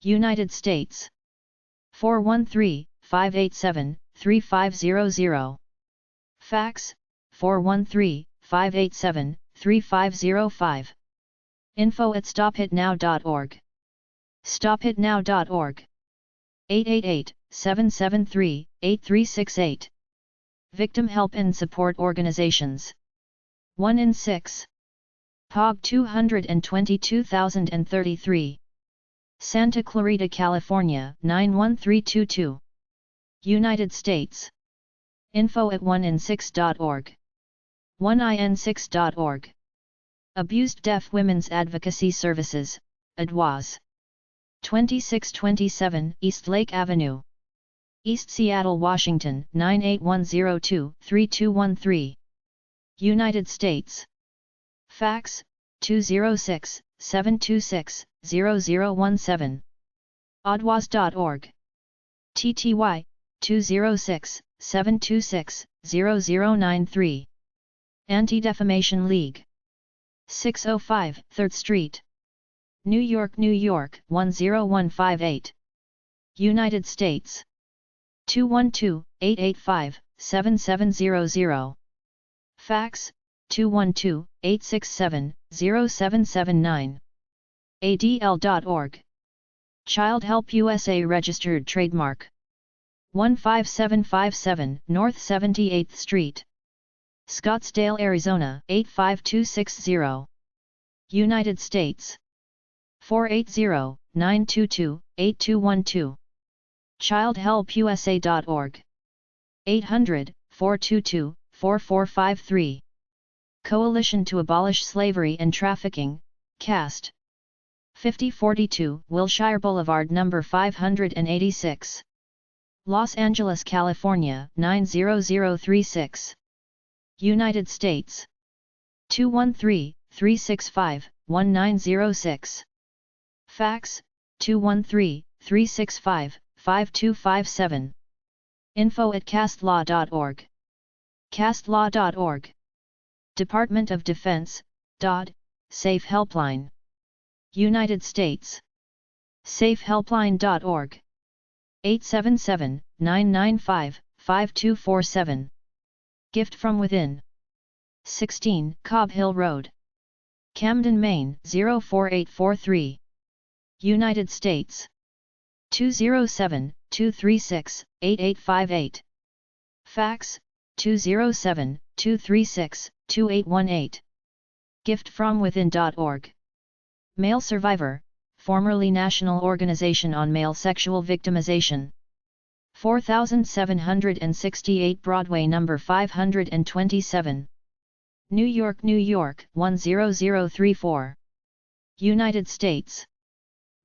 United States 413-587-3500. Fax 413-587-3505. info@stophitnow.org. stophitnow.org. 888-773-8368. Victim Help and Support Organizations. 1 in 6. POG 222,033. Santa Clarita, California 91322. United States. info@oneinSix.org. 1in6.org. Abused Deaf Women's Advocacy Services, ADWAS. 2627 East Lake Avenue, East Seattle, Washington 98102-3213. United States. Fax 206-726-0017. adwas.org. TTY 206-726-0093. Anti-Defamation League. 605 3rd Street, New York, New York 10158. United States. 212-885-7700. Fax 212-867-0779. ADL.org. Child Help USA Registered Trademark. 15757 North 78th Street, Scottsdale, Arizona 85260. United States. 480-922-8212. childhelpusa.org. 800-422-4453. Coalition to Abolish Slavery and Trafficking, CAST. 5042 Wilshire Boulevard number 586. Los Angeles, California 90036. United States. 213-365-1906. Fax 213-365-5257. info@castlaw.org. castlaw.org. Department of Defense, DOD, Safe Helpline. United States. safehelpline.org. 877-995-5247. Gift from Within. 16 Cobb Hill Road, Camden, Maine 04843. United States. 207-236-8858. Fax 207-236-2818. giftfromwithin.org. Male Survivor, formerly National Organization on Male Sexual Victimization. 4768 Broadway number 527. New York, New York 10034. United States.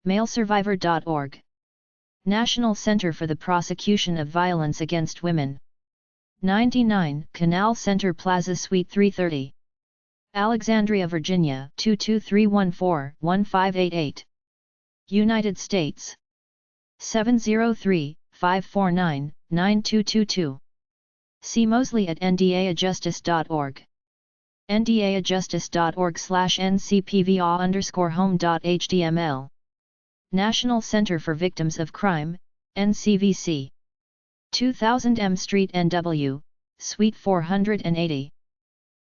MaleSurvivor.org. National Center for the Prosecution of Violence Against Women. 99 Canal Center Plaza Suite 330. Alexandria, Virginia 22314-1588. United States. 703-549-9222. See Mosley at ndajustice.org. ndajustice.org/ncpva_home.html. National Center for Victims of Crime, NCVC. 2000 M Street, NW, Suite 480.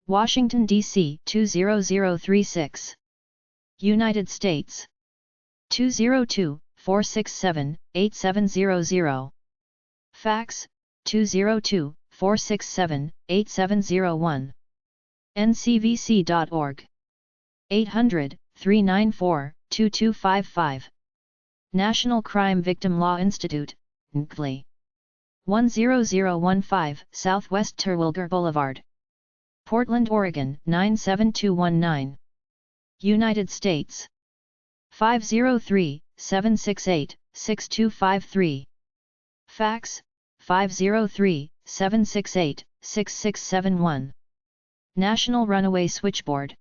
Washington, D.C. 20036. United States. 202-467-8700. Fax 202-467-8701. ncvc.org. 800-394-2255. National Crime Victim Law Institute, NCLI. 10015 Southwest Terwilliger Boulevard, Portland, Oregon 97219. United States. 503-768-6253. Fax 503-768-6671. National Runaway Switchboard.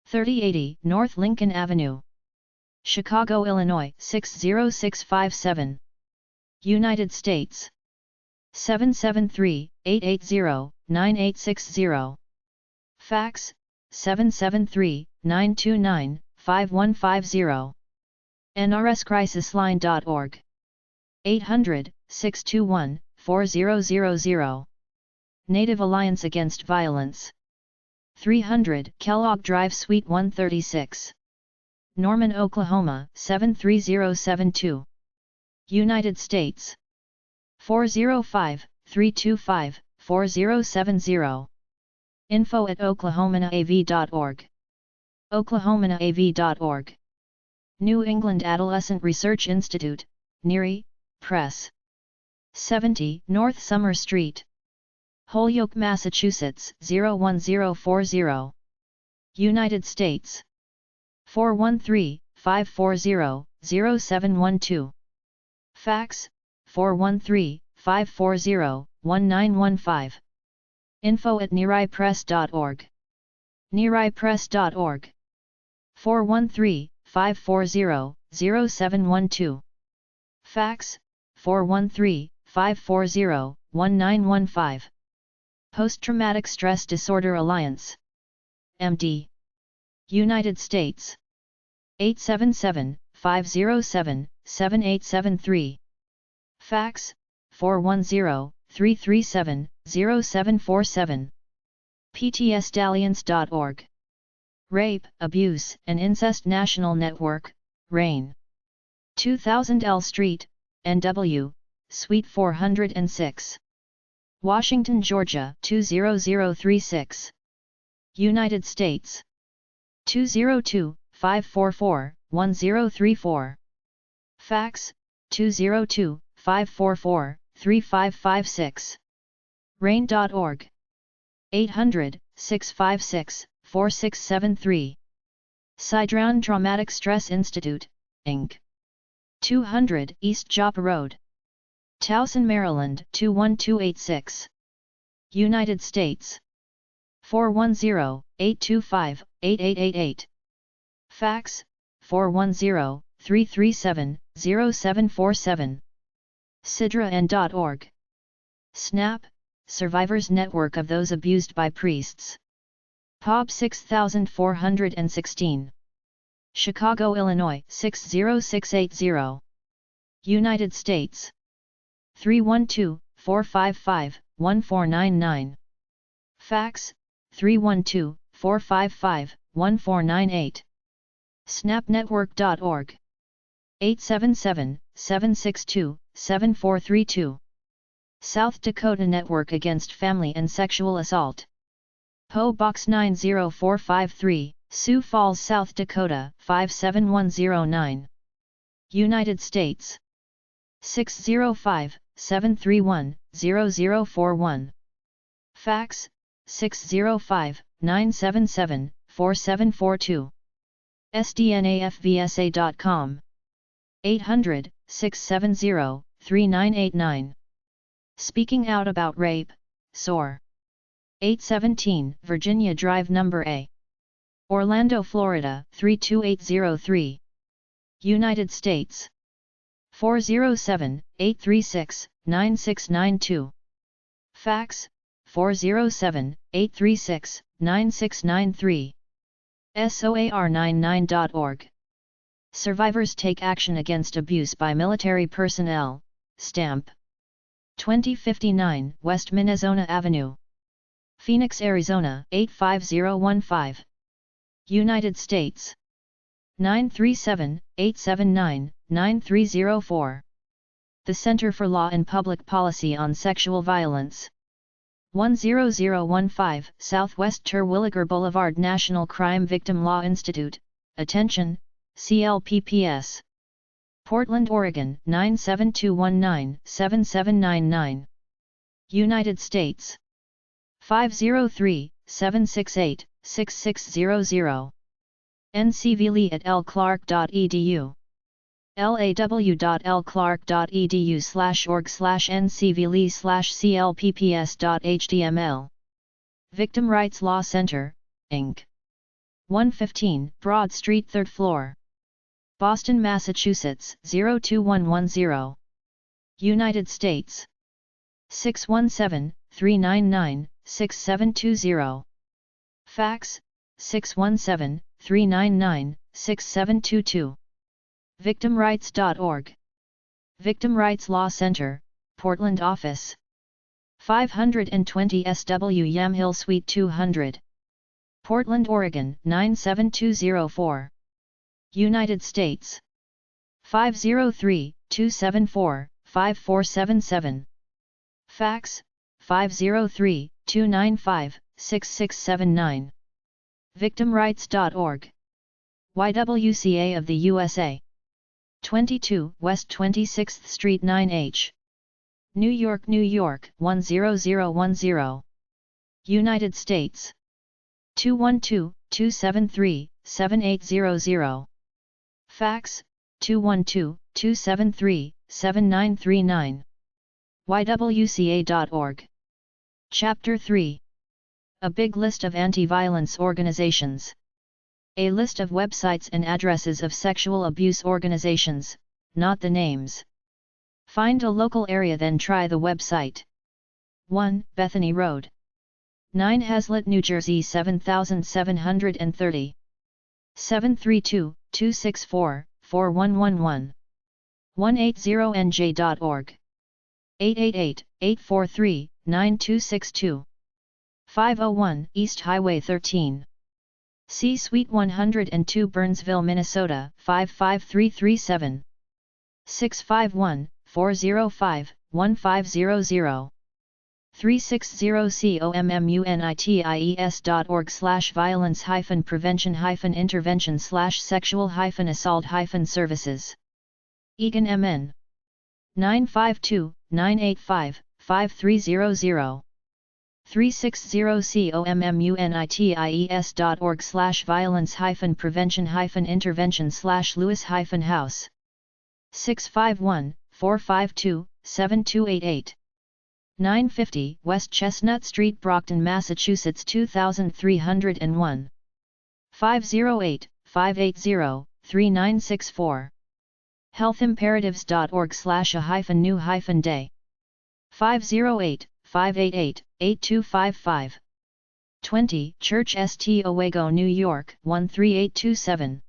3080 North Lincoln Avenue, Chicago, Illinois 60657. United States. 773-880-9860. Fax, 773-929-5150. nrscrisisline.org. 800-621-4000. Native Alliance Against Violence. 300 Kellogg Drive Suite 136. Norman, Oklahoma 73072. United States. 405-325-4070. info@oklahomanaAV.org. oklahomanaAV.org. New England Adolescent Research Institute, NERI, Press. 70 North Summer Street, Holyoke, Massachusetts 01040. United States. 413-540-0712. Fax, 413-540-1915. info@neripress.org. neripress.org. 413-540-0712. Fax, 413-540-1915. Post-Traumatic Stress Disorder Alliance. MD. United States. 877-507-7873. Fax, 410-337-0747. ptsdalliance.org. Rape, Abuse, and Incest National Network, RAIN. 2000 L Street, NW, Suite 406. Washington, Georgia 20036. United States. 202-544-1034. Fax, 202-544-3556. rain.org. 800-656-4673. Sidran Traumatic Stress Institute, Inc. 200 East Joppa Road, Towson, Maryland 21286. United States. 410-825-8888. Fax, 410-337-0747. sidran.org. SNAP, Survivors Network of Those Abused by Priests. POB 6416. Chicago, Illinois 60680. United States. 312-455-1499. Fax, 312-455-1498. snapnetwork.org. 877-762-7432. South Dakota Network Against Family and Sexual Assault. PO Box 90453, Sioux Falls, South Dakota 57109. United States. 605-731-0041. Fax, 605-977-4742. sdnafvsa.com. 800-670-3989. Speaking Out About Rape, SOAR. 817 Virginia Drive No. A. Orlando, Florida 32803. United States. 407-836-9692. Fax, 407-836-9693. SOAR99.org. Survivors Take Action Against Abuse by Military Personnel, Stamp. 2059 West Minnesota Avenue, Phoenix, Arizona 85015. United States. 937-879-9304. The Center for Law and Public Policy on Sexual Violence. 10015 Southwest Terwilliger Boulevard, National Crime Victim Law Institute, attention, CLPPS. Portland, Oregon 97219-7799. United States. 503-768-6600. ncvlee@lclark.edu. law.lclark.edu/org/ncvlee/clpps.html. Victim Rights Law Center, Inc. 115 Broad Street, 3rd floor. Boston, Massachusetts 02110. United States. 617-399-6720. Fax, 617-399-6722. Victimrights.org. Victim Rights Law Center, Portland Office. 520 SW Yamhill Suite 200. Portland, Oregon 97204. United States. 503-274-5477. Fax, 503-295-6679. Victimrights.org. YWCA of the USA. 22 West 26th Street 9H. New York, New York 10010. United States. 212-273-7800. Fax, 212-273-7939. YWCA.org. Chapter 3. A big list of anti-violence organizations. A list of websites and addresses of sexual abuse organizations, not the names. Find a local area, then try the website. 1. Bethany Road. 9 Hazlet, New Jersey 7730. 732-264-4111. 180nj.org. 888-843-9262. 501 East Highway 13. C Suite 102, Burnsville, Minnesota 55337. 651-405-1500. 360-COMMUNITIES.org/violence-prevention-intervention/sexual-assault-services. Egan MN. 952-985-5300. 360-COMMUNITIES.org/violence-prevention-intervention/Lewis-House. 651-452-7288. 950 West Chestnut Street, Brockton, Massachusetts 2301. 508-580-3964. healthimperatives.org/a-new-day. 508-588-8255. 20 Church St. Owego, New York 13827.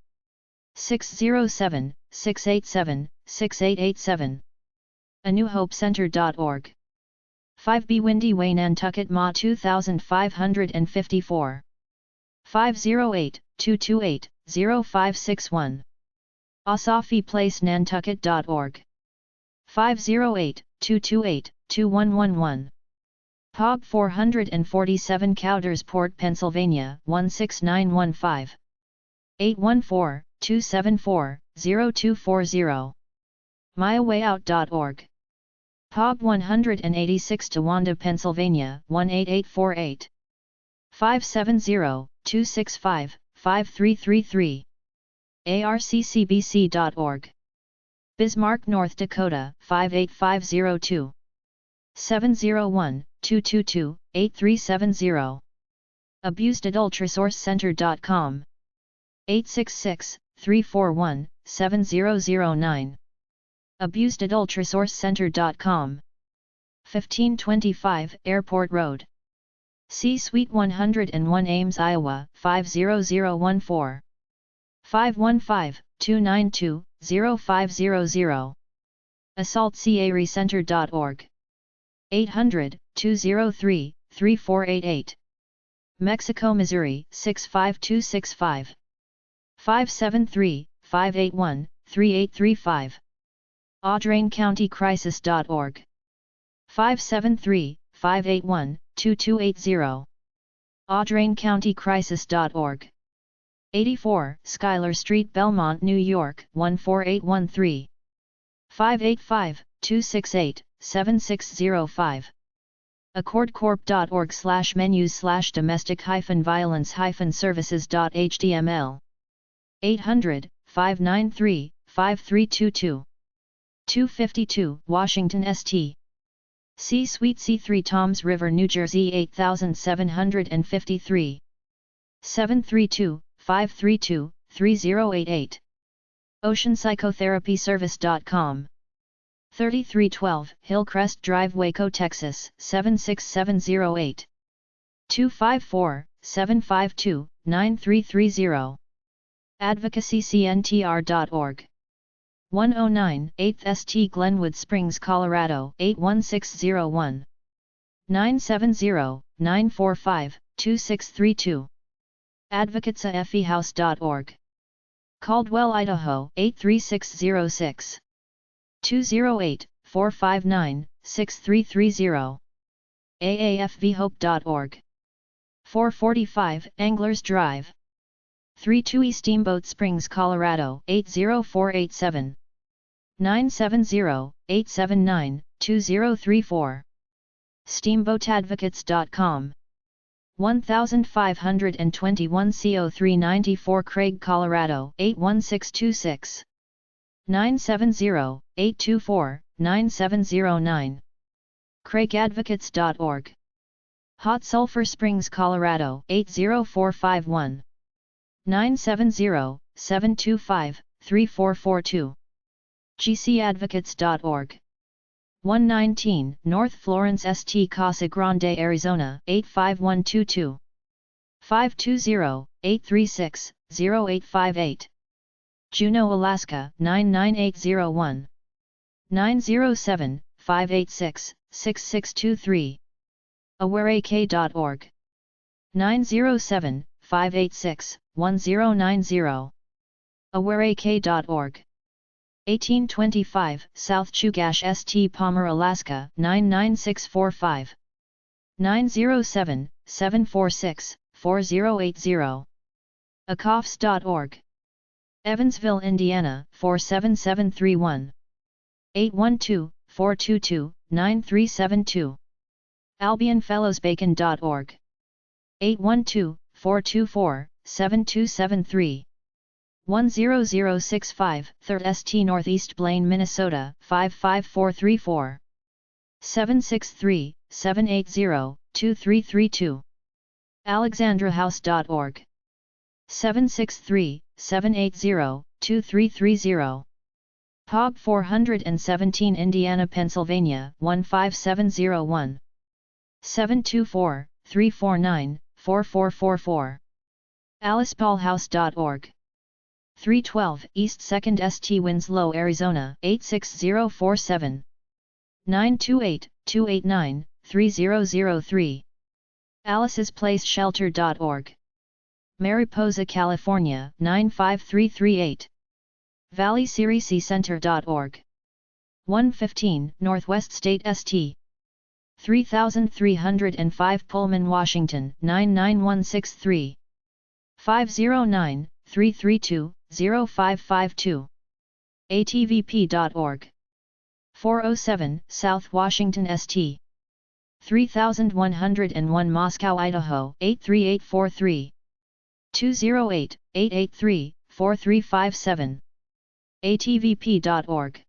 607-687-6887. anewhopecenter.org. 5B Windy Way, Nantucket, Ma 2554. 508-228-0561. Asafi Place, Nantucket.org. 508-228-2111. POB 447, Coudersport, Pennsylvania 16915. 814-274-0240. MyWayOut.org. POB 186, Towanda, Pennsylvania 18848. 570-265-5333. ARCCBC.org. Bismarck, North Dakota 58502. 701-222-8370. AbusedAdultResourceCenter.com. 866-341-7009. AbusedAdultResourceCenter.com. 1525 Airport Road. C Suite 101, Ames, Iowa 50014. 515-292-0500. AssaultCarecenter.org. 800-203-3488. Mexico, Missouri 65265. 573-581-3835. AudrainCountyCrisis.org. 573-581-2280. AudrainCountyCrisis.org. 84 Schuyler Street, Belmont, New York 14813. 585-268-7605. AccordCorp.org/menus/domestic-violence-services.html. 800-593-5322. 252 Washington St. C Suite C3, Toms River, New Jersey 8753. 732-532-3088. OceanPsychotherapyService.com. 3312 Hillcrest Drive, Waco, Texas 76708. 254-752-9330. advocacycntr.org. 109 8th St. Glenwood Springs, Colorado 81601. 970-945-2632. advocatesafehouse.org. Caldwell, Idaho 83606. 208-459-6330. aafvhope.org. 445 Anglers Drive, 32E Steamboat Springs, Colorado 80487. 970-879-2034. SteamboatAdvocates.com. 1521 CO394 Craig, Colorado 81626. 970-824-9709. CraigAdvocates.org. Hot Sulphur Springs, Colorado 80451. 970-725-3442. GCAdvocates.org. 119 North Florence St. Casa Grande, Arizona 85122. 520-836-0858. Juneau, Alaska 99801. 907-586-6623. awareak.org. 907-586-1090. awareak.org. 1825 South Chugach St. Palmer, Alaska 99645. 907-746-4080. acofs.org. Evansville, Indiana 47731. 812-422-9372. albionfellowsbacon.org. 812-424-7273. 10065 3rd St. Northeast Blaine, Minnesota 55434. 763-780-2332. alexandrahouse.org. 763-780-2330. POG 417 Indiana, Pennsylvania 15701. 724-349-4444. alicepaulhouse.org. 312 East 2nd St. Winslow, Arizona 86047. 928-289-3003. alicesplaceshelter.org. Mariposa, California 95338. valleycrecenter.org. 115 Northwest State St. 3305 Pullman, Washington 99163. 509-332-0552. atvp.org. 407 South Washington St. 3101 Moscow, Idaho 83843. 208-883-4357. atvp.org.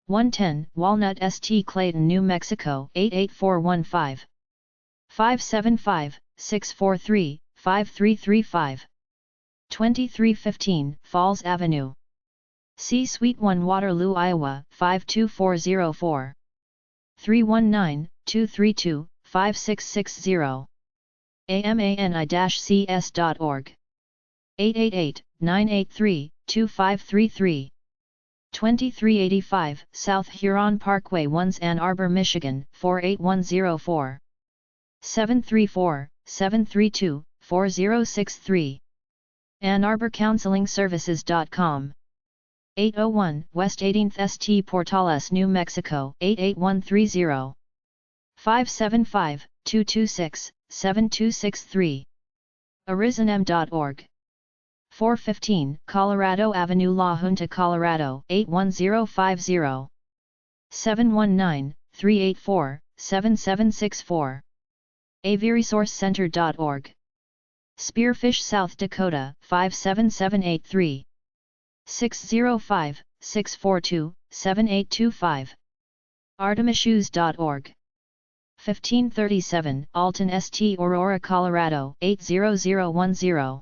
110 Walnut St. Clayton, New Mexico 88415. 575-643-5335. 2315 Falls Avenue, C Suite 1, Waterloo, Iowa 52404. 319-232-5660. amani-cs.org. 888-983-2533. 2385 South Huron Parkway, Ann Arbor, Michigan 48104. 734-732-4063. AnnArborCounselingServices.com. 801 West 18th St. Portales, New Mexico 88130. 575-226-7263. Arizonm.org. 415 Colorado Avenue, La Junta, Colorado 81050. 719-384-7764. AviResourceCenter.org. Spearfish, South Dakota 57783. 605-642-7825. artemishoes.org. 1537 Alton St. Aurora, Colorado 80010.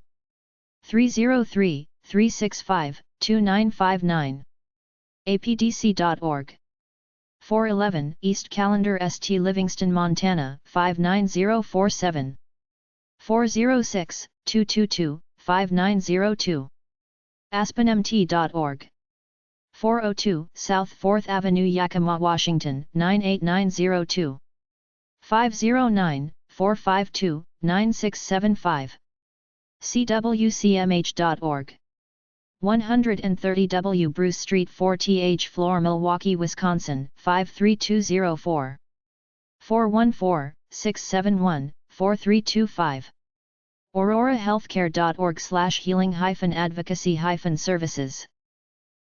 303-365-2959. apdc.org. 411 East Callender St. Livingston, Montana 59047. 406 222 5902. AspenMT.org. 402 South 4th Avenue, Yakima, Washington 98902. 509 452 9675. CWCMH.org. 130 W Bruce Street 4th floor, Milwaukee, Wisconsin 53204. 414 671 4325. AuroraHealthcare.org/healing-advocacy-services.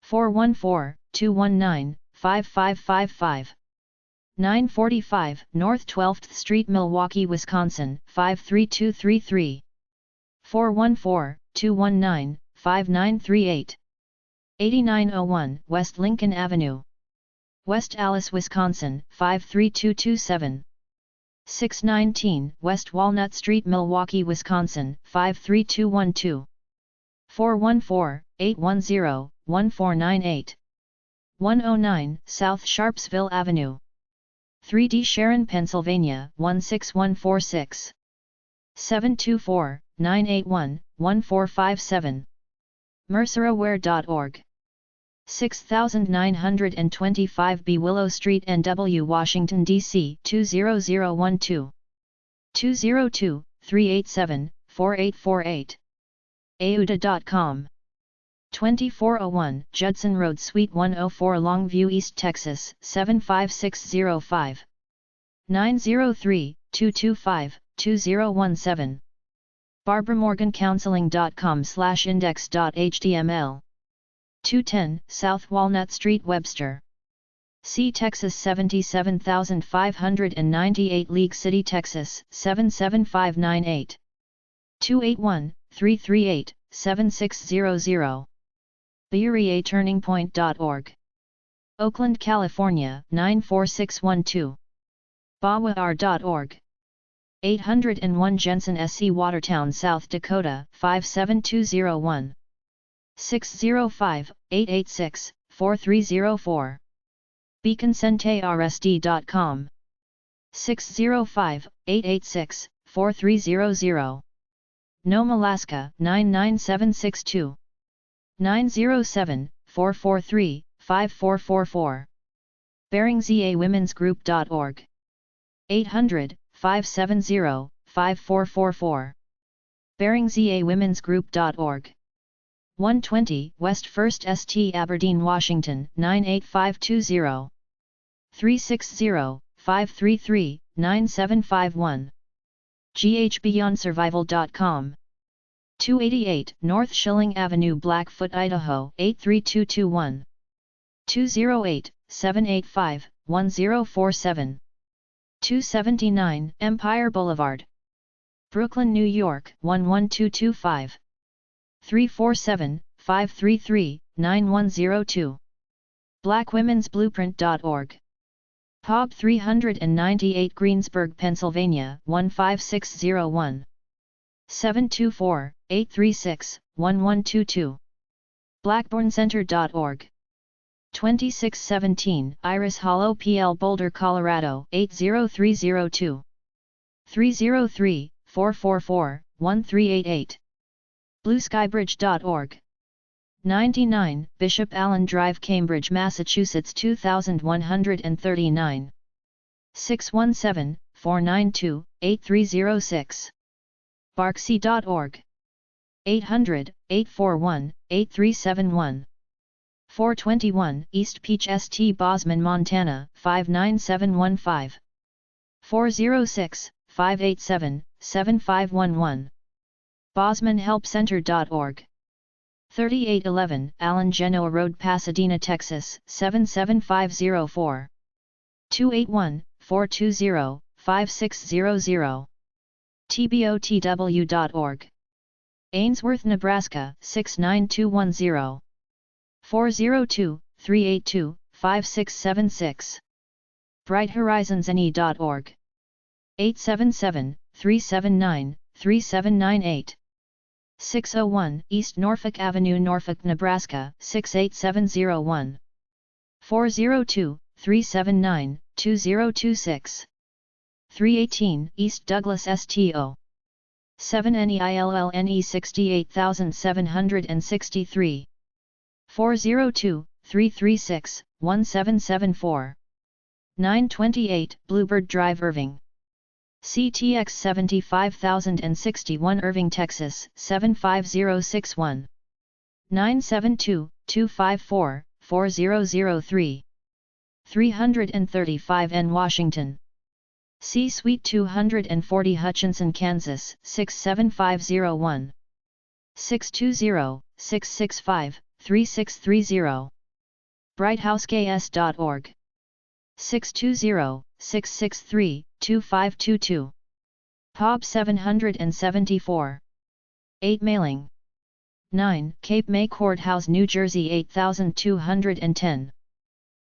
414 219 5555. 945 North 12th Street, Milwaukee, Wisconsin 53233. 414 219 5938. 8901 West Lincoln Avenue, West Allis, Wisconsin 53227. 619 West Walnut Street, Milwaukee, Wisconsin 53212. 414 810 1498. 109 South Sharpsville Avenue, 3D Sharon, Pennsylvania 16146. 724 981 1457. MErcerAware.org. 6925B Willow Street, NW, Washington, D.C. 20012. 202 387 4848. Auda.com. 2401 Judson Road, Suite 104, Longview, East Texas 75605. 903 225 2017. BarbaraMorganCounseling.com/index.html. 210 South Walnut Street, Webster, C. Texas 77598, League City, Texas 77598. 281 338 7600. BeereaTurningPoint.org. Oakland, California 94612. BawaR.org. 801 Jensen SC, Watertown, South Dakota 57201. 605 886 4304. BeaconCentarsD.com. 605 886 4300. Nome, Alaska 99762. 907 443 5444. BeringZAWomensGroup.org. 800 570 5444. BeringZAWomensGroup.org. 120 West 1st St. Aberdeen, Washington 98520. 360 533 9751. GHBeyondSurvival.com. 288 North Schilling Avenue, Blackfoot, Idaho 83221. 208 785 1047. 279 Empire Boulevard, Brooklyn, New York 11225. 347 533 9102. BlackWomen'sBlueprint.org. POB 398 Greensburg, Pennsylvania 15601. 724 836 1122. BlackbornCenter.org. 2617 Iris Hollow, PL, Boulder, Colorado 80302. 303 444 1388. BlueSkybridge.org. 99 Bishop Allen Drive, Cambridge, Massachusetts 2139. 617 492 8306. Barksea.org. 800 841 8371. 421 East Peach, St. Bozeman, Montana 59715. 406 587 7511. BosmanHelpCenter.org. 3811 Allen Genoa Road, Pasadena, Texas 77504. 281 420 5600. TBOTW.org. Ainsworth, Nebraska 69210. 402 382 5676. BrightHorizonsNE.org. 877 379 3798. 601 East Norfolk Avenue, Norfolk, Nebraska 68701. 402 379-2026. 318 East Douglas STO. 7 NEILLNE 68763. 402-336-1774. 928 Bluebird Drive Irving. CTX 75061 Irving, Texas 75061. 972-254-4003. 335 N Washington. C Suite 240 Hutchinson, Kansas 67501. 620-665-3630. BrightHouseKS.org. 620-663-2522. POB 774. 8 Mailing. 9 Cape May Courthouse, New Jersey 8210.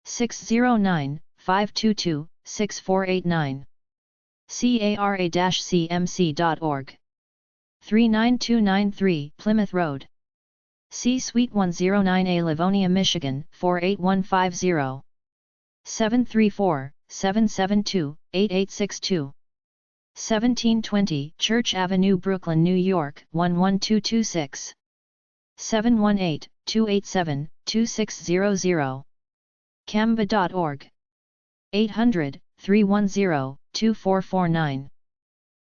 609-522-6489. CARA-CMC.org. 39293 Plymouth Road. C Suite 109A, Livonia, Michigan 48150. 734-772-8862. 1720 Church Avenue, Brooklyn, New York 11226. 718-287-2600. Canva.org. 800-310-2449.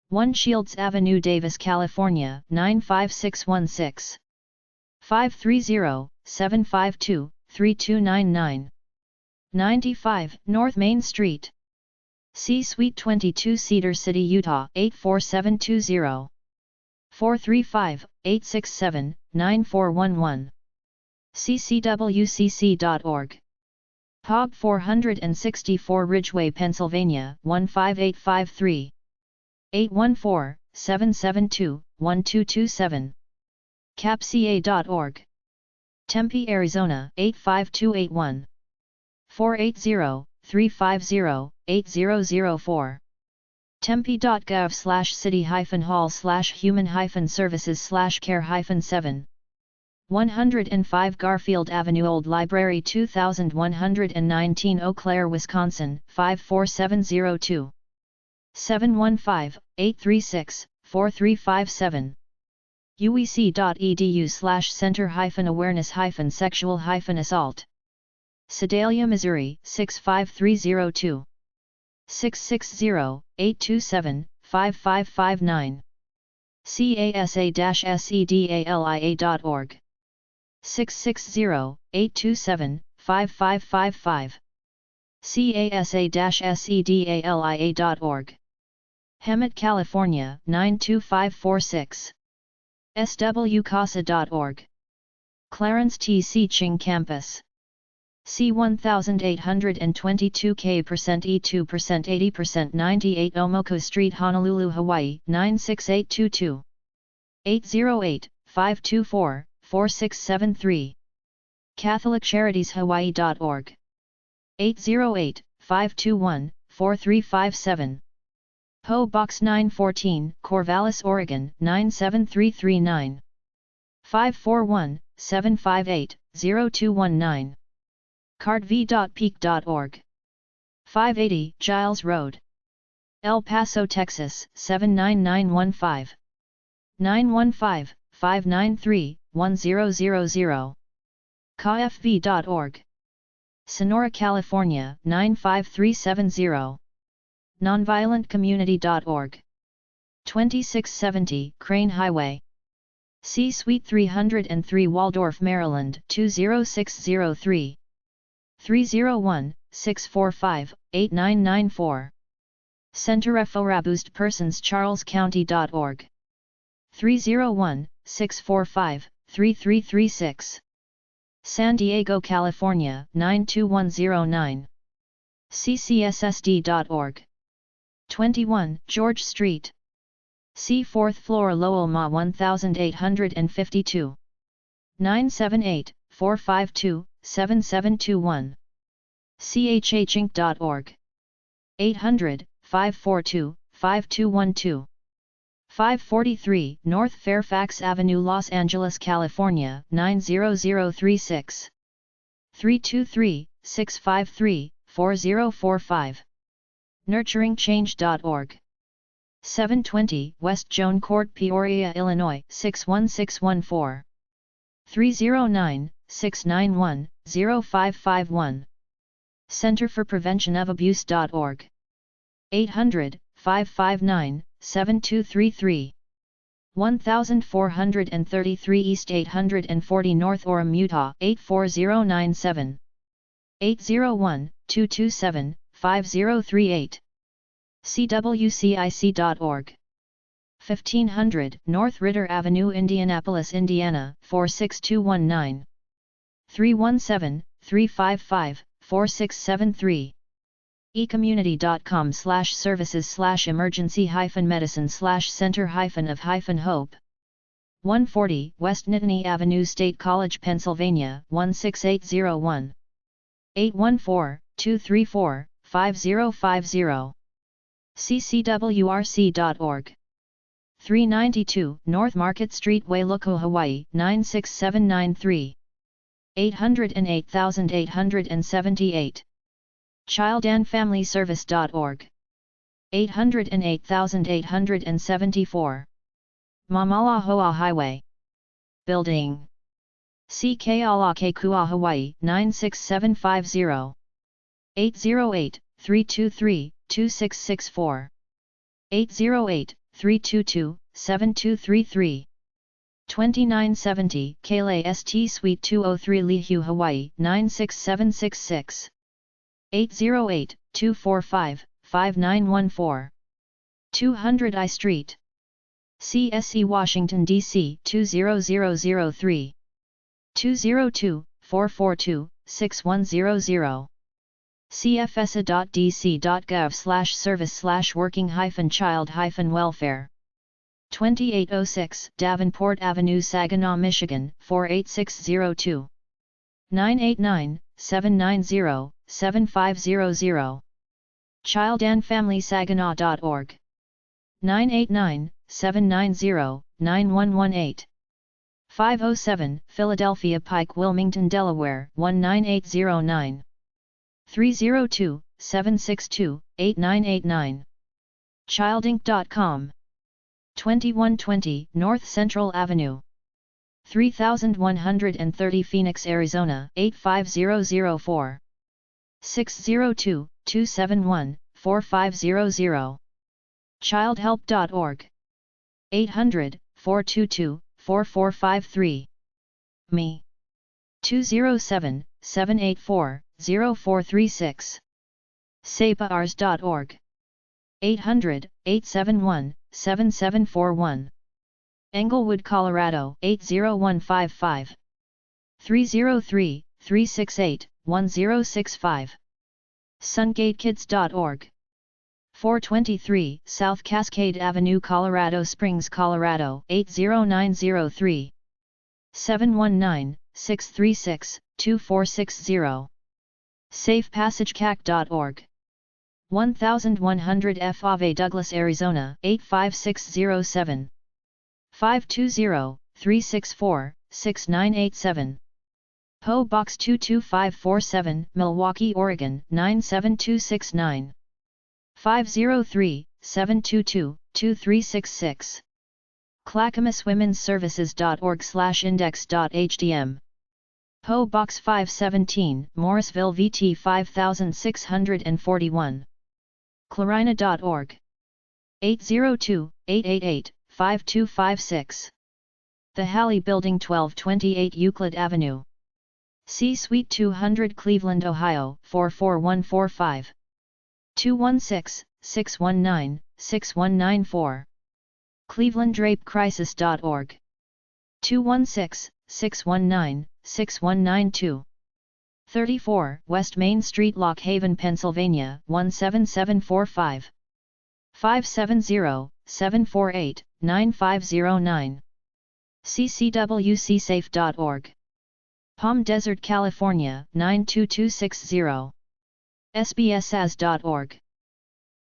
1 Shields Avenue, Davis, California 95616. 530-752-3299. 95 North Main Street. C Suite 22, Cedar City, Utah 84720. 435-867-9411. ccwcc.org. POB 464, Ridgeway, Pennsylvania 15853. 814-772-1227. capca.org. Tempe, Arizona 85281. 480-350-8004. tempe.gov/city-hall/human-services/care-7. 105 Garfield Avenue, Old Library, 2119, Eau Claire, Wisconsin 54702. 715-836-4357. uec.edu/center-awareness-sexual-assault. Sedalia, Missouri 65302. 660-827-5559. casa-sedalia.org. 660-827-5555. casa-sedalia.org. Hemet, California 92546. swcasa.org. Clarence T. C. Ching Campus. C1822K% E2% 80% 98 Omoko Street, Honolulu, Hawaii 96822. 808-524-4673. CatholicCharitiesHawaii.org. 808-521-4357. PO Box 914, Corvallis, Oregon 97339. 541-758-0219. cardv.peak.org. 580 Giles Road. El Paso, Texas 79915. 915-593-1000. kfv.org. Sonora, California 95370. nonviolentcommunity.org. 2670 Crane Highway. C Suite 303, Waldorf, Maryland 20603. 301-645-8994. Centre for Abused Persons, charlescounty.org. 301-645-3336. San Diego, California 92109. ccssd.org. 21 George Street. C 4th floor, Lowell, Ma 1852. 978-452-7721. chhinc.org. 800-542-5212. 543 North Fairfax Avenue, Los Angeles, California 90036. 323-653-5400. 4045. NurturingChange.org. 720 West Joan Court, Peoria, Illinois 61614. 309-691-0551. Center for Prevention of Abuse.org. 800-559-7233. 1433 East 840 North Orem, Utah 84097. 801-227-5038. CWCIC.org. 1500 North Ritter Avenue, Indianapolis, Indiana 46219. 317-355-4673. ecommunity.com/services/emergency-medicine/center-of-hope. 140 West Nittany Avenue, State College, Pennsylvania 16801. 814-234-5050. ccwrc.org. 392 North Market Street, Wailuku, Hawaii 96793. 808,878. childandfamilyservice.org. 808,874. Mamalahoa Highway. Building. Ckala Hawaii 96750. 808-323-2664. 808-322-7233. 2970 Kale St Suite 203, Lihu, Hawaii 96766. 808-245-5914. 200 I Street. CSE, Washington, D.C. 20003. 202-442-6100. cfsa.dc.gov/service/working-child-welfare. 2806 Davenport Avenue, Saginaw, Michigan 48602. 989-790-7500. childandfamilysaginaw.org. 989-790-9118. 507 Philadelphia Pike, Wilmington, Delaware 19809. 302-762-8989. childinc.com. 2120 North Central Avenue. 3130 Phoenix, Arizona 85004. 602-271-4500. childhelp.org. 800-422-4453. Me. 207-784-0436. sapaars.org. 800-871-7741. Englewood, Colorado 80155. 303-368-1065. sungatekids.org. 423 South Cascade Avenue, Colorado Springs, Colorado 80903. 719-636-2460. safepassagecac.org. 1100 F. Ave Douglas, Arizona 85607. 520-364-6987. PO Box 22547, Milwaukee, Oregon 97269. 503-722-2366. clackamaswomensservices.org/index.htm. PO Box 517, Morrisville, VT 5641. clarina.org. 802-888-5256. The Halley Building, 1228 Euclid Avenue. C Suite 200, Cleveland, Ohio 44145. 216-619-6194. clevelanddrapecrisis.org. 216-619-6192. 34 West Main Street, Lock Haven, Pennsylvania 17745. 570-748-9509. ccwcsafe.org. Palm Desert, California 92260. sbsas.org.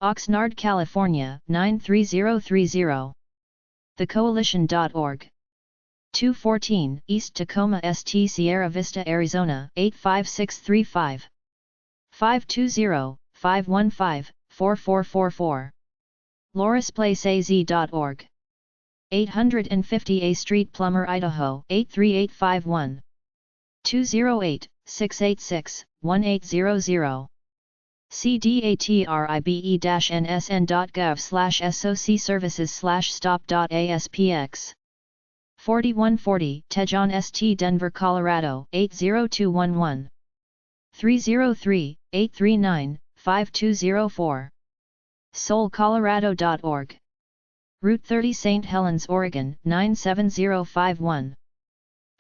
Oxnard, California 93030. thecoalition.org. 214 East Tacoma St. Sierra Vista, Arizona 85635. 520-515-4444. LaurasPlaceAZ.org. 850 A Street, Plummer, Idaho 83851. 208-686-1800. cdatribe-nsn.gov/soc-services/stop.aspx. 4140 Tejon St. Denver, Colorado 80211. 303-839-5204. SoulColorado.org. Route 30 St. Helens, Oregon 97051.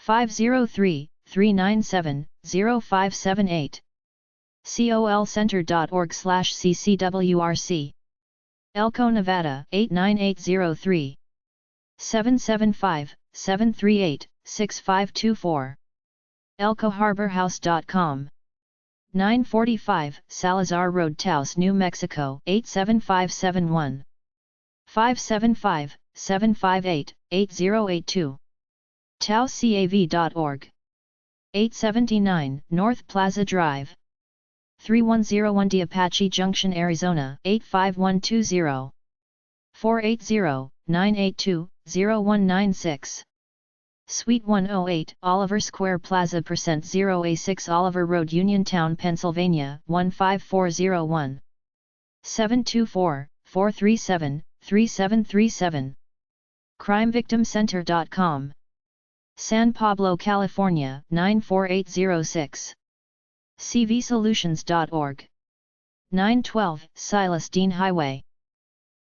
503-397-0578. colcenter.org/ccwrc. Elko, Nevada 89803. 775-738-6524. elkoharborhouse.com. 945 Salazar Road, Taos, New Mexico 87571. 575-758-8082. taoscav.org. 879 North Plaza Drive, 3101 D, Apache Junction, Arizona 85120. 480-982-0196. Suite 108 Oliver Square Plaza, percent 0A6 Oliver Road, Uniontown, Pennsylvania 15401. 724-437-3737. CrimeVictimCenter.com. San Pablo, California 94806. cvsolutions.org. 912 Silas Dean Highway.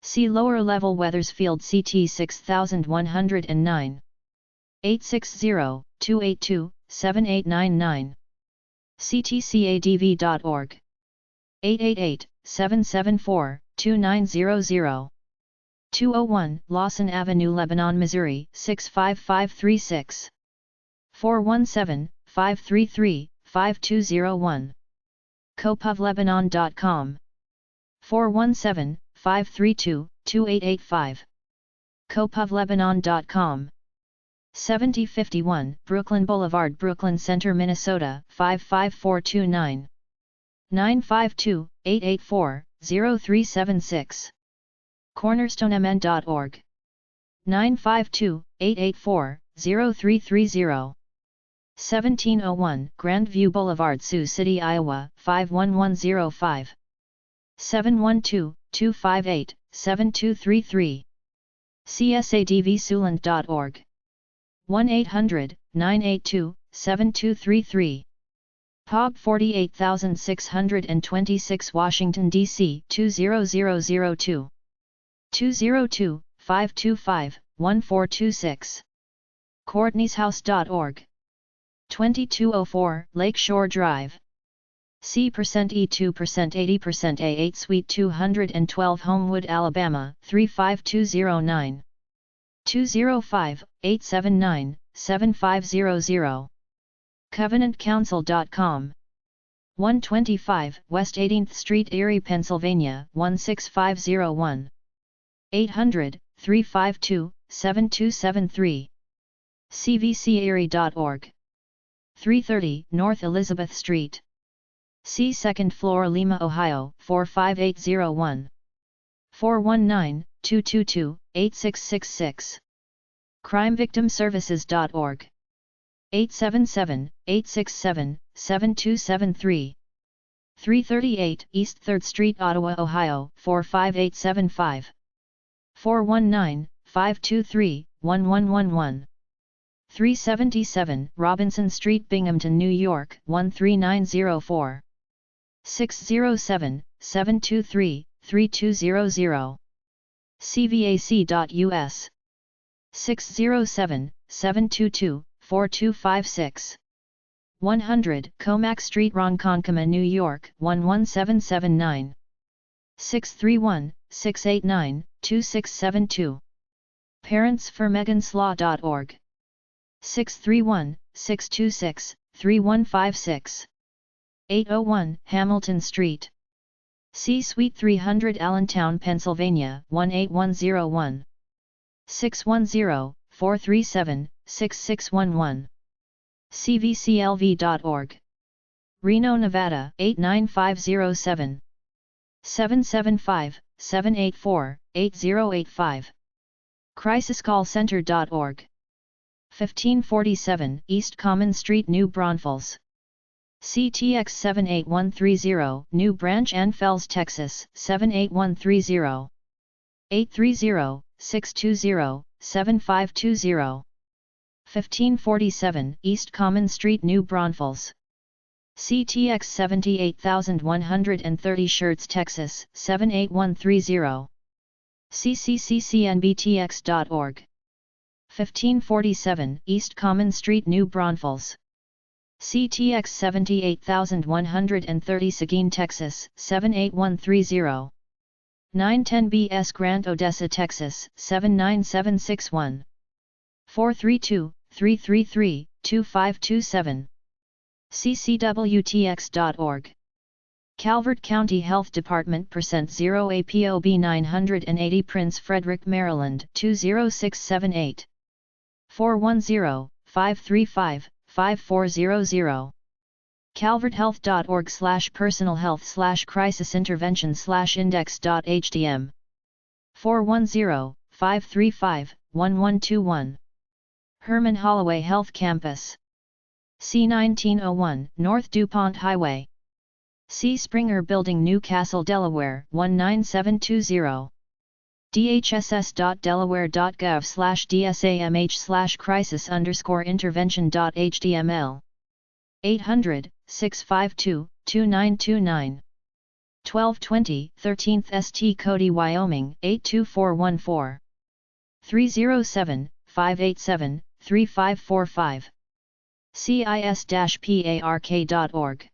See lower level Weathersfield, CT 6109. 860-282-7899. ctcadv.org. 888-774-2900. 201 Lawson Avenue, Lebanon, Missouri 65536. 417-533-5201. copuvlebanon.com. 417-532-2885. copuvlebanon.com. 7051 Brooklyn Boulevard, Brooklyn Center, Minnesota 55429. 952-884-0376. cornerstonemn.org. 952-884-0330. 1701 Grandview Boulevard, Sioux City, Iowa 51105. 712-258-7233. csadvsuland.org. 1-800-982-7233. POB 48626, Washington, D.C. 20002. 202-525-1426. Courtney'sHouse.org. 2204 Lakeshore Drive. C%E2% 80% A8 Suite 212 Homewood, Alabama 35209. 205-879-7500. CovenantCouncil.com. 125 West 18th Street, Erie, Pennsylvania 16501. 800-352-7273. cvcerie.org. 330 North Elizabeth Street, C. 2nd floor, Lima, Ohio 45801. 419-222-8666. CrimeVictimServices.org. 877-867-7273. 338 East 3rd Street, Ottawa, Ohio 45875. 419-523-1111. 377 Robinson Street, Binghamton, New York 13904. 607-723-3200. cvac.us. 607-722-4256. 100 Comack Street, Ronkonkoma, New York 11779. 631-689-2672. parentsformeganslaw.org. 631-626-3156. 801 Hamilton Street, C. Suite 300, Allentown, Pennsylvania 18101. 610-437-6611. cvclv.org. Reno, Nevada 89507. 775-784-8085. Crisiscallcenter.org. 1547 East Common Street, New Braunfels. CTX 78130, New Branch, Ann Fels, Texas 78130. 830-620-7520. 1547 East Common Street, New Braunfels. CTX 78130, Schertz, Texas 78130. cccnbtx.org. 1547 East Common Street, New Braunfels. CTX 78130, Seguin, Texas 78130. 910 BS Grant, Odessa, Texas 79761. 432-333-2527. ccwtx.org. Calvert County Health Department %0 APOB 980, Prince Frederick, Maryland 20678. 410-535-5400. calverthealth.org/personalhealth/crisisintervention/index.htm. 410-535-1121. Herman Holloway Health Campus. C1901 North DuPont Highway. C. Springer Building, Newcastle, Delaware 19720. dhss.delaware.gov/dsamh/crisis_intervention.html. 800-652-2929. 1220 13th St. Cody, Wyoming 82414. 307-587-3545. cis-park.org.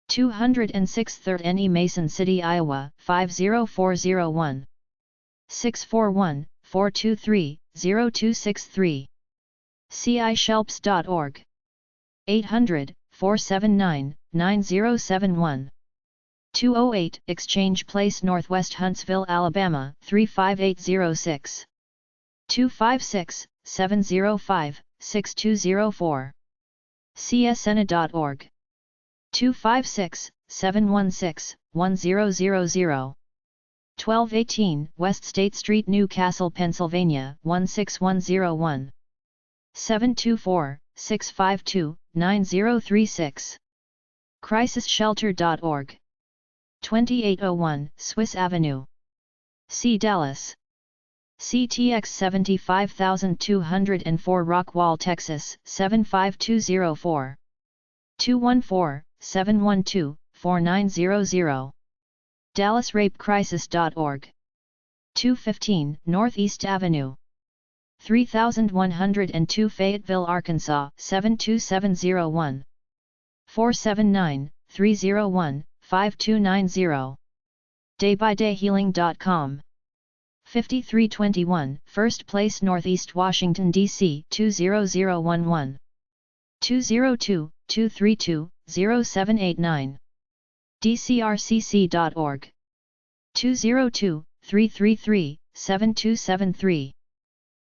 206 3rd NE Mason City, Iowa 50401. 641-423-0263. cishelps.org. 800-479-9071. 208 Exchange Place, Northwest Huntsville, Alabama 35806. 256-705-6204. csena.org. 256-716-1000. 1218 West State Street, Newcastle, Pennsylvania 16101. 724-652-9036. crisisshelter.org. 2801 Swiss Avenue, C. Dallas. CTX 75204, Rockwall, Texas 75204. 214-712-4900. DallasRapeCrisis.org. 215 Northeast Avenue, 3102 Fayetteville, Arkansas 72701. 479-301-5290. DayByDayHealing.com. 5321 First Place, Northeast Washington, D.C. 20011. 202-232-0789. DCRCC.org. 202-333-7273.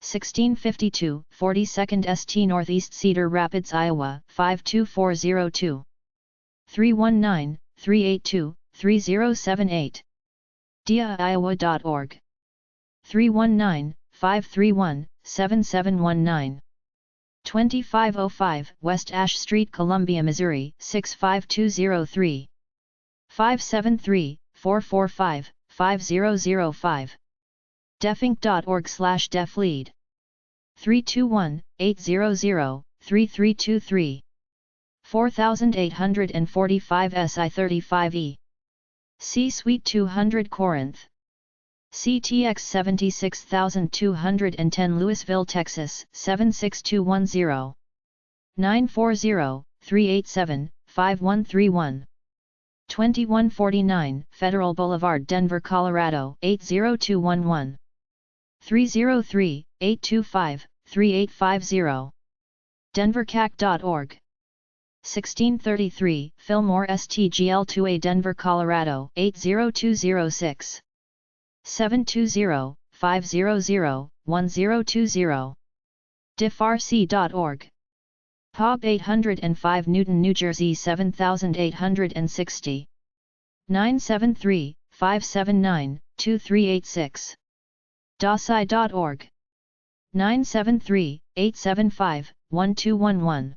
1652 42nd St. Northeast Cedar Rapids, Iowa 52402. 319-382-3078. diaiowa.org. 319-531-7719. 2505 West Ash Street, Columbia, Missouri 65203. 573-445-5005. definc.org/deflead. 321-800-3323. 4845 SI35E. C Suite 200 Corinth. CTX 76210, Louisville, Texas 76210. 940-387-5131. 2149 Federal Boulevard, Denver, Colorado 80211. 303-825-3850. denvercac.org. 1633 Fillmore STGL 2A, Denver, Colorado 80206. 720-500-1020. diffrc.org. epub 805 Newton, New Jersey 7860. 973-579-2386. dosci.org. 973-875-1211.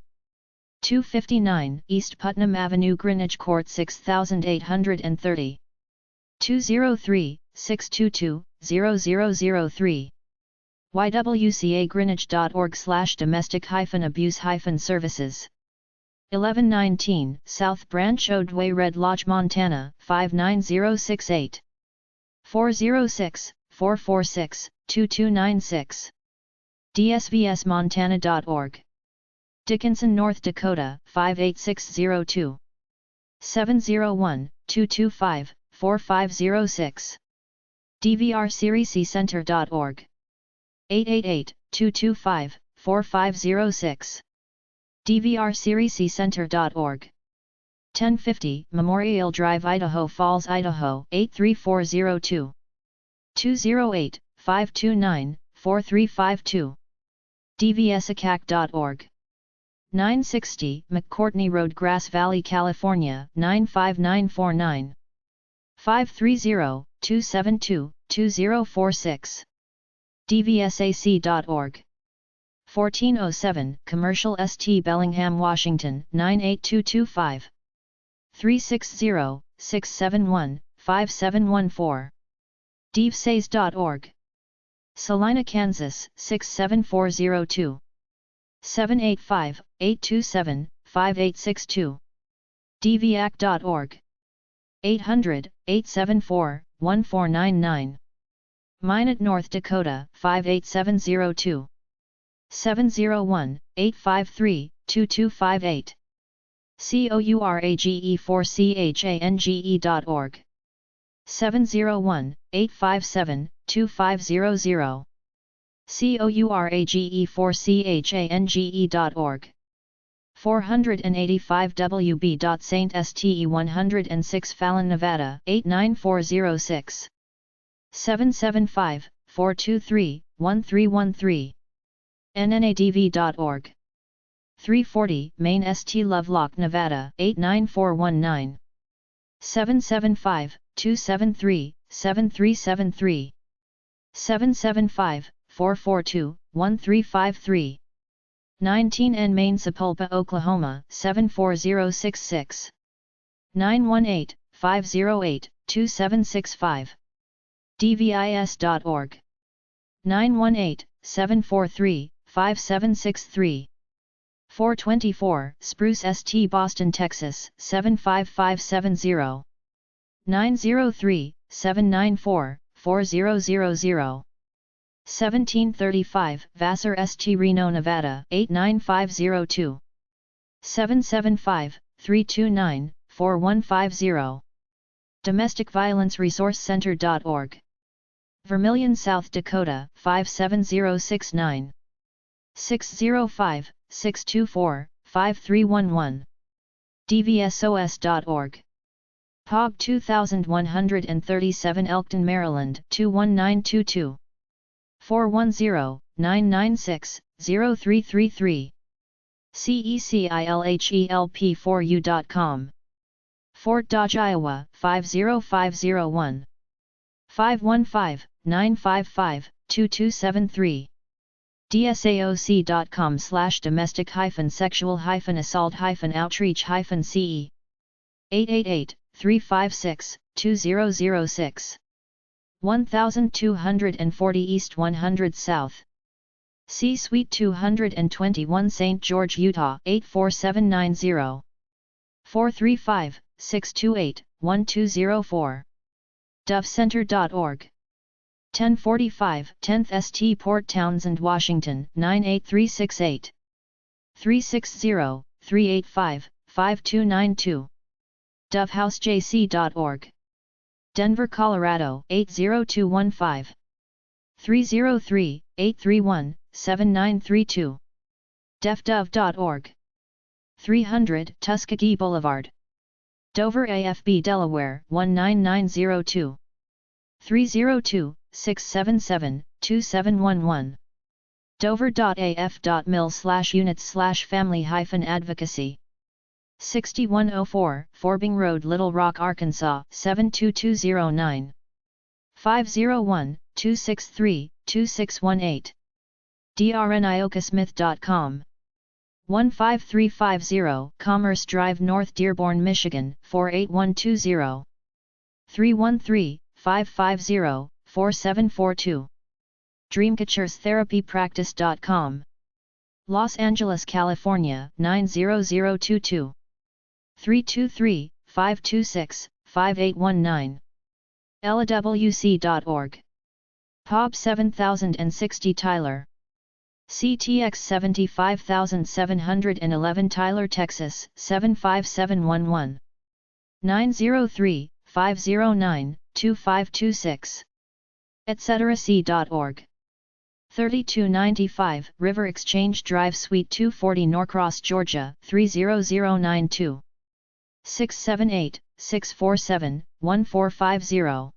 259 East Putnam Avenue, Greenwich Court 6830. 203-622-0003. ywcagreenwich.org/domestic-abuse-services. 1119 South Branch Odway, Red Lodge, Montana 59068. 406-446-2296. dsvsmontana.org. Dickinson, North Dakota 58602. 701-225-4506. dvrcenter.org. 888-225-4506. dvrcenter.org. 1050 Memorial Drive, Idaho Falls, Idaho 83402. 208-529-4352. dvsacac.org. 960 McCourtney Road, Grass Valley, California 95949. 530-272-2046. dvsac.org. 1407 Commercial St. Bellingham, Washington 98225. 360-671-5714. devsays.org. Salina, Kansas 67402. 785-827-5862. dvac.org. 800-874-1499. Minot, North Dakota 58702. 701-853-2258. courage4change.org. 701-857-2500. courage4change.org. 485 WB.St. 106 Fallon, Nevada 89406. 775-423-1313. nnadv.org. 340 Main St. Lovelock, Nevada 89419. 775-273-7373. 775-442-1353. 19N Main, Sapulpa, Oklahoma 74066. 918-508-2765. dvis.org. 918-743-5763. 424 Spruce St. Boston, Texas 75570. 903-794-4000. 1735 Vassar St. Reno, Nevada 89502. 775-329-4150. domesticviolenceresourcecenter.org. Vermilion, South Dakota 57069. 605-624-5311. dvsos.org. epub 2137 Elkton, Maryland 21922. 410-996-0333. cecilhelp4u.com. Fort Dodge, Iowa 50501. 515-955-2273. dsaoc.com/domestic-sexual-assault-outreach-ce. 888-356-2006. 1240 East 100 South. C Suite 221 St. George, Utah 84790. 435-628-1204. dovecenter.org. 1045 10th St. Port Townsend, Washington 98368. 360-385-5292. dovehousejc.org. Denver, Colorado 80215. 303-831-7932. defdove.org. 300 Tuskegee Boulevard, Dover, AFB, Delaware 19902. 302-677-2711. Dover.af.mil/units/family-advocacy 6104 Forbing Road, Little Rock, Arkansas 72209 501-263-2618 drniokasmith.com 15350 Commerce Drive, North Dearborn, Michigan 48120 313-550-4742 dreamcatcherstherapypractice.com Los Angeles, California 90022 323-526-5819 lawc.org POB 7060 Tyler CTX 75711 Tyler, Texas 75711 903-509-2526 etc.c.org 3295 River Exchange Drive, Suite 240, Norcross, Georgia 30092 678-647-1450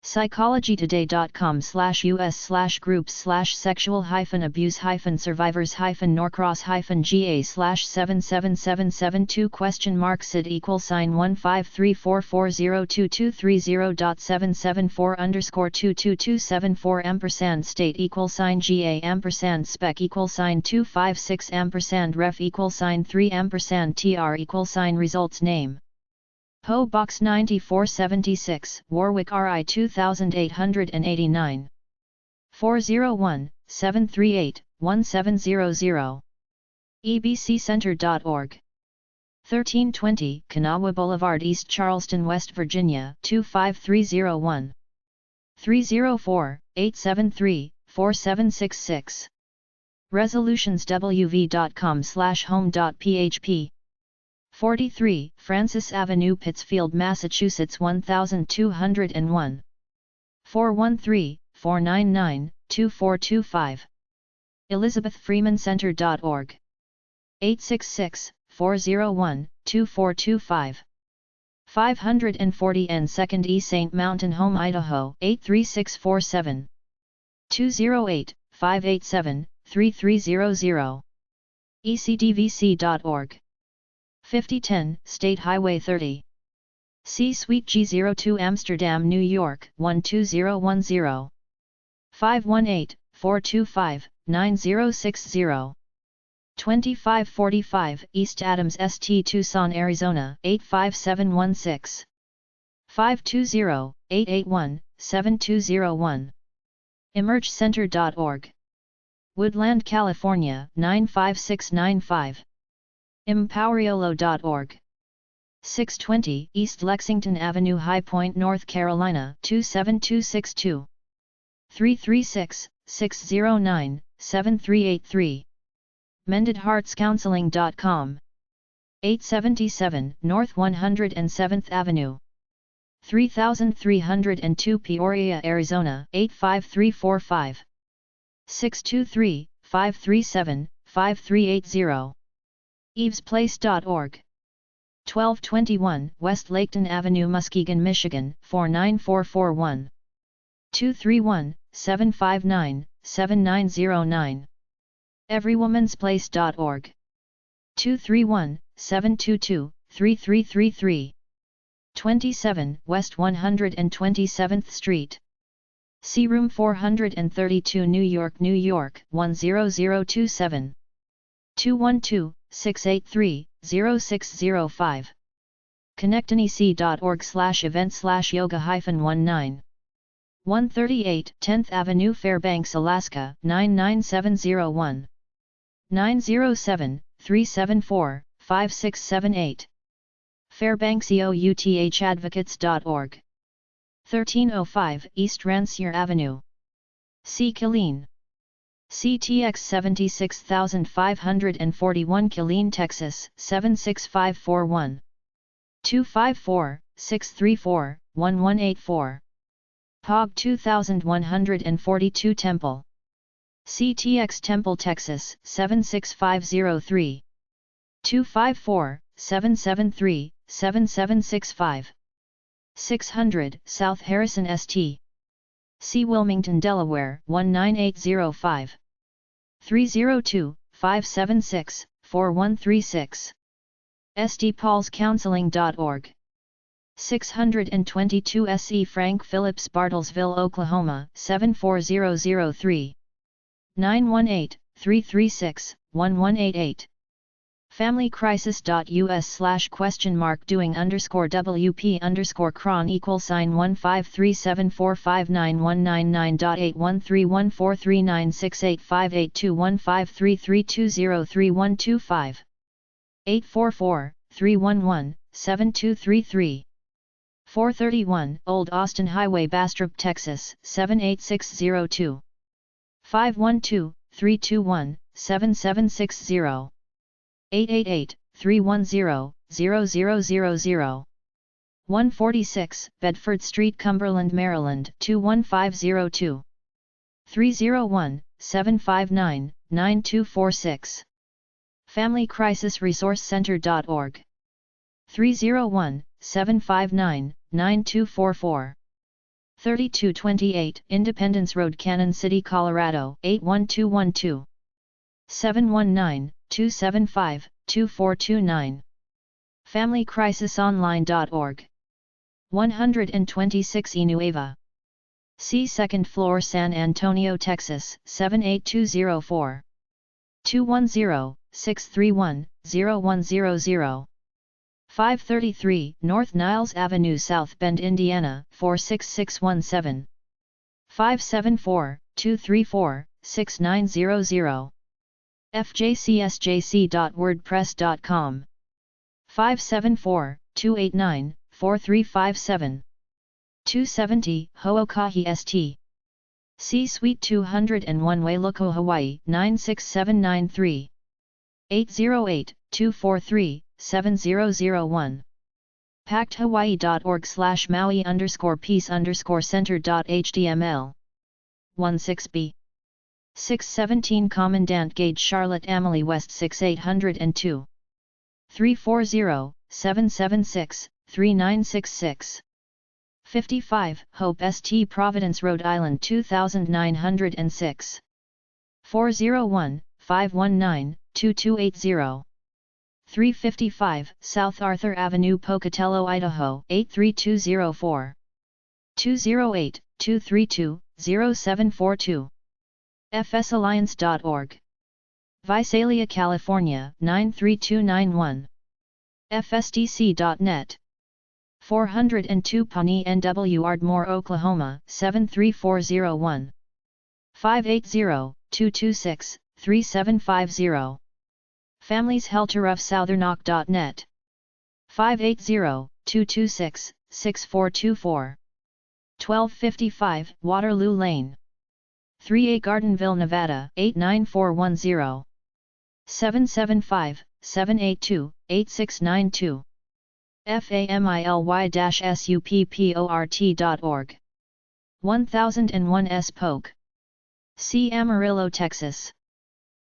psychology-today.com/us/groups/sexual-abuse-survivors-ga/77772 $15344022320.774_22274 state $ga $spec=256 $ref=3 results name PO Box 9476, Warwick RI 2889 401-738-1700 ebccenter.org 1320 Kanawha Boulevard, East Charleston, West Virginia 25301 304-873-4766 resolutionswv.com/home.php 43 Francis Avenue, Pittsfield, Massachusetts 1201 413-499-2425 elizabethfreemancenter.org 866-401-2425 540 N 2nd E St. Mountain Home, Idaho 83647 208-587-3300 ecdvc.org 5010 State Highway 30 C Suite G02 Amsterdam, New York 12010 518-425-9060 2545 East Adams St. Tucson, Arizona 85716 520-881-7201 emergecenter.org Woodland, California 95695 empoweriolo.org 620 East Lexington Avenue, High Point, North Carolina 27262 336-609-7383 mendedheartscounseling.com 877 North 107th Avenue 3302 Peoria, Arizona 85345 623-537-5380 evesplace.org 1221 West Laketon Avenue, Muskegon, Michigan 49441 231-759-7909 everywomansplace.org 231-722-3333 27 West 127th Street C Room 432 New York, New York 10027 212-683-0605 connectnec.org/event/yoga-19 138 10th Avenue, Fairbanks, Alaska 99701 907-374-5678 fairbanksouthdadvocates.org 1305 East Rancier Avenue C. Killeen CTX 76541 Killeen, Texas 76541 254-634-1184 POG 2142 Temple CTX Temple, Texas 76503 254-773-7765 600 South Harrison St. C. Wilmington, Delaware 19805 302-576-4136. sdpaulscounseling.org. 622 SE Frank Phillips Bartlesville, Oklahoma 74003. 918-336-1188. familycrisis.us/question mark doing_WP_cron =sign 153745919981314396855821533203125. 844-311-7233. 431 Old Austin Highway, Bastrop, Texas 78602. 512-321-7760. 888-310-0000. 146 Bedford Street, Cumberland, Maryland 21502. 301-759-9246. FamilyCrisisResourceCenter.org. 301-759-9244. 3228 Independence Road, Cannon City, Colorado 81212. 719-275-2429. FamilyCrisisOnline.org. 126 Nueva C. 2nd floor, San Antonio, Texas 78204. 210-631-0100. 533 North Niles Avenue, South Bend, Indiana 46617. 574-234-6900. fjcsjc.wordpress.com. 574-289-4357. 270 Ho'okahi St. C. Suite 201, Wailuku, Hawaii 96793. 808-243-7001. packedhawaii.org/maui_peace_center.html. 16b. 617 Commandant Gage, Charlotte Amalie West 6802. 340-776-3966. 55 Hope St. Providence, Rhode Island 2906. 401-519-2280. 355 South Arthur Avenue, Pocatello, Idaho 83204. 208-232-0742. fsalliance.org. Visalia, California 93291. fsdc.net. 402 Pawnee NW, Ardmore, Oklahoma 73401. 580-226-3750. familieshelteroughsouthernok.net. 580-226-6424. 1255 Waterloo Lane, 3A, Gardenville, Nevada 89410. 775-782-8692. family-support.org. 1001 S. Polk C. Amarillo, Texas.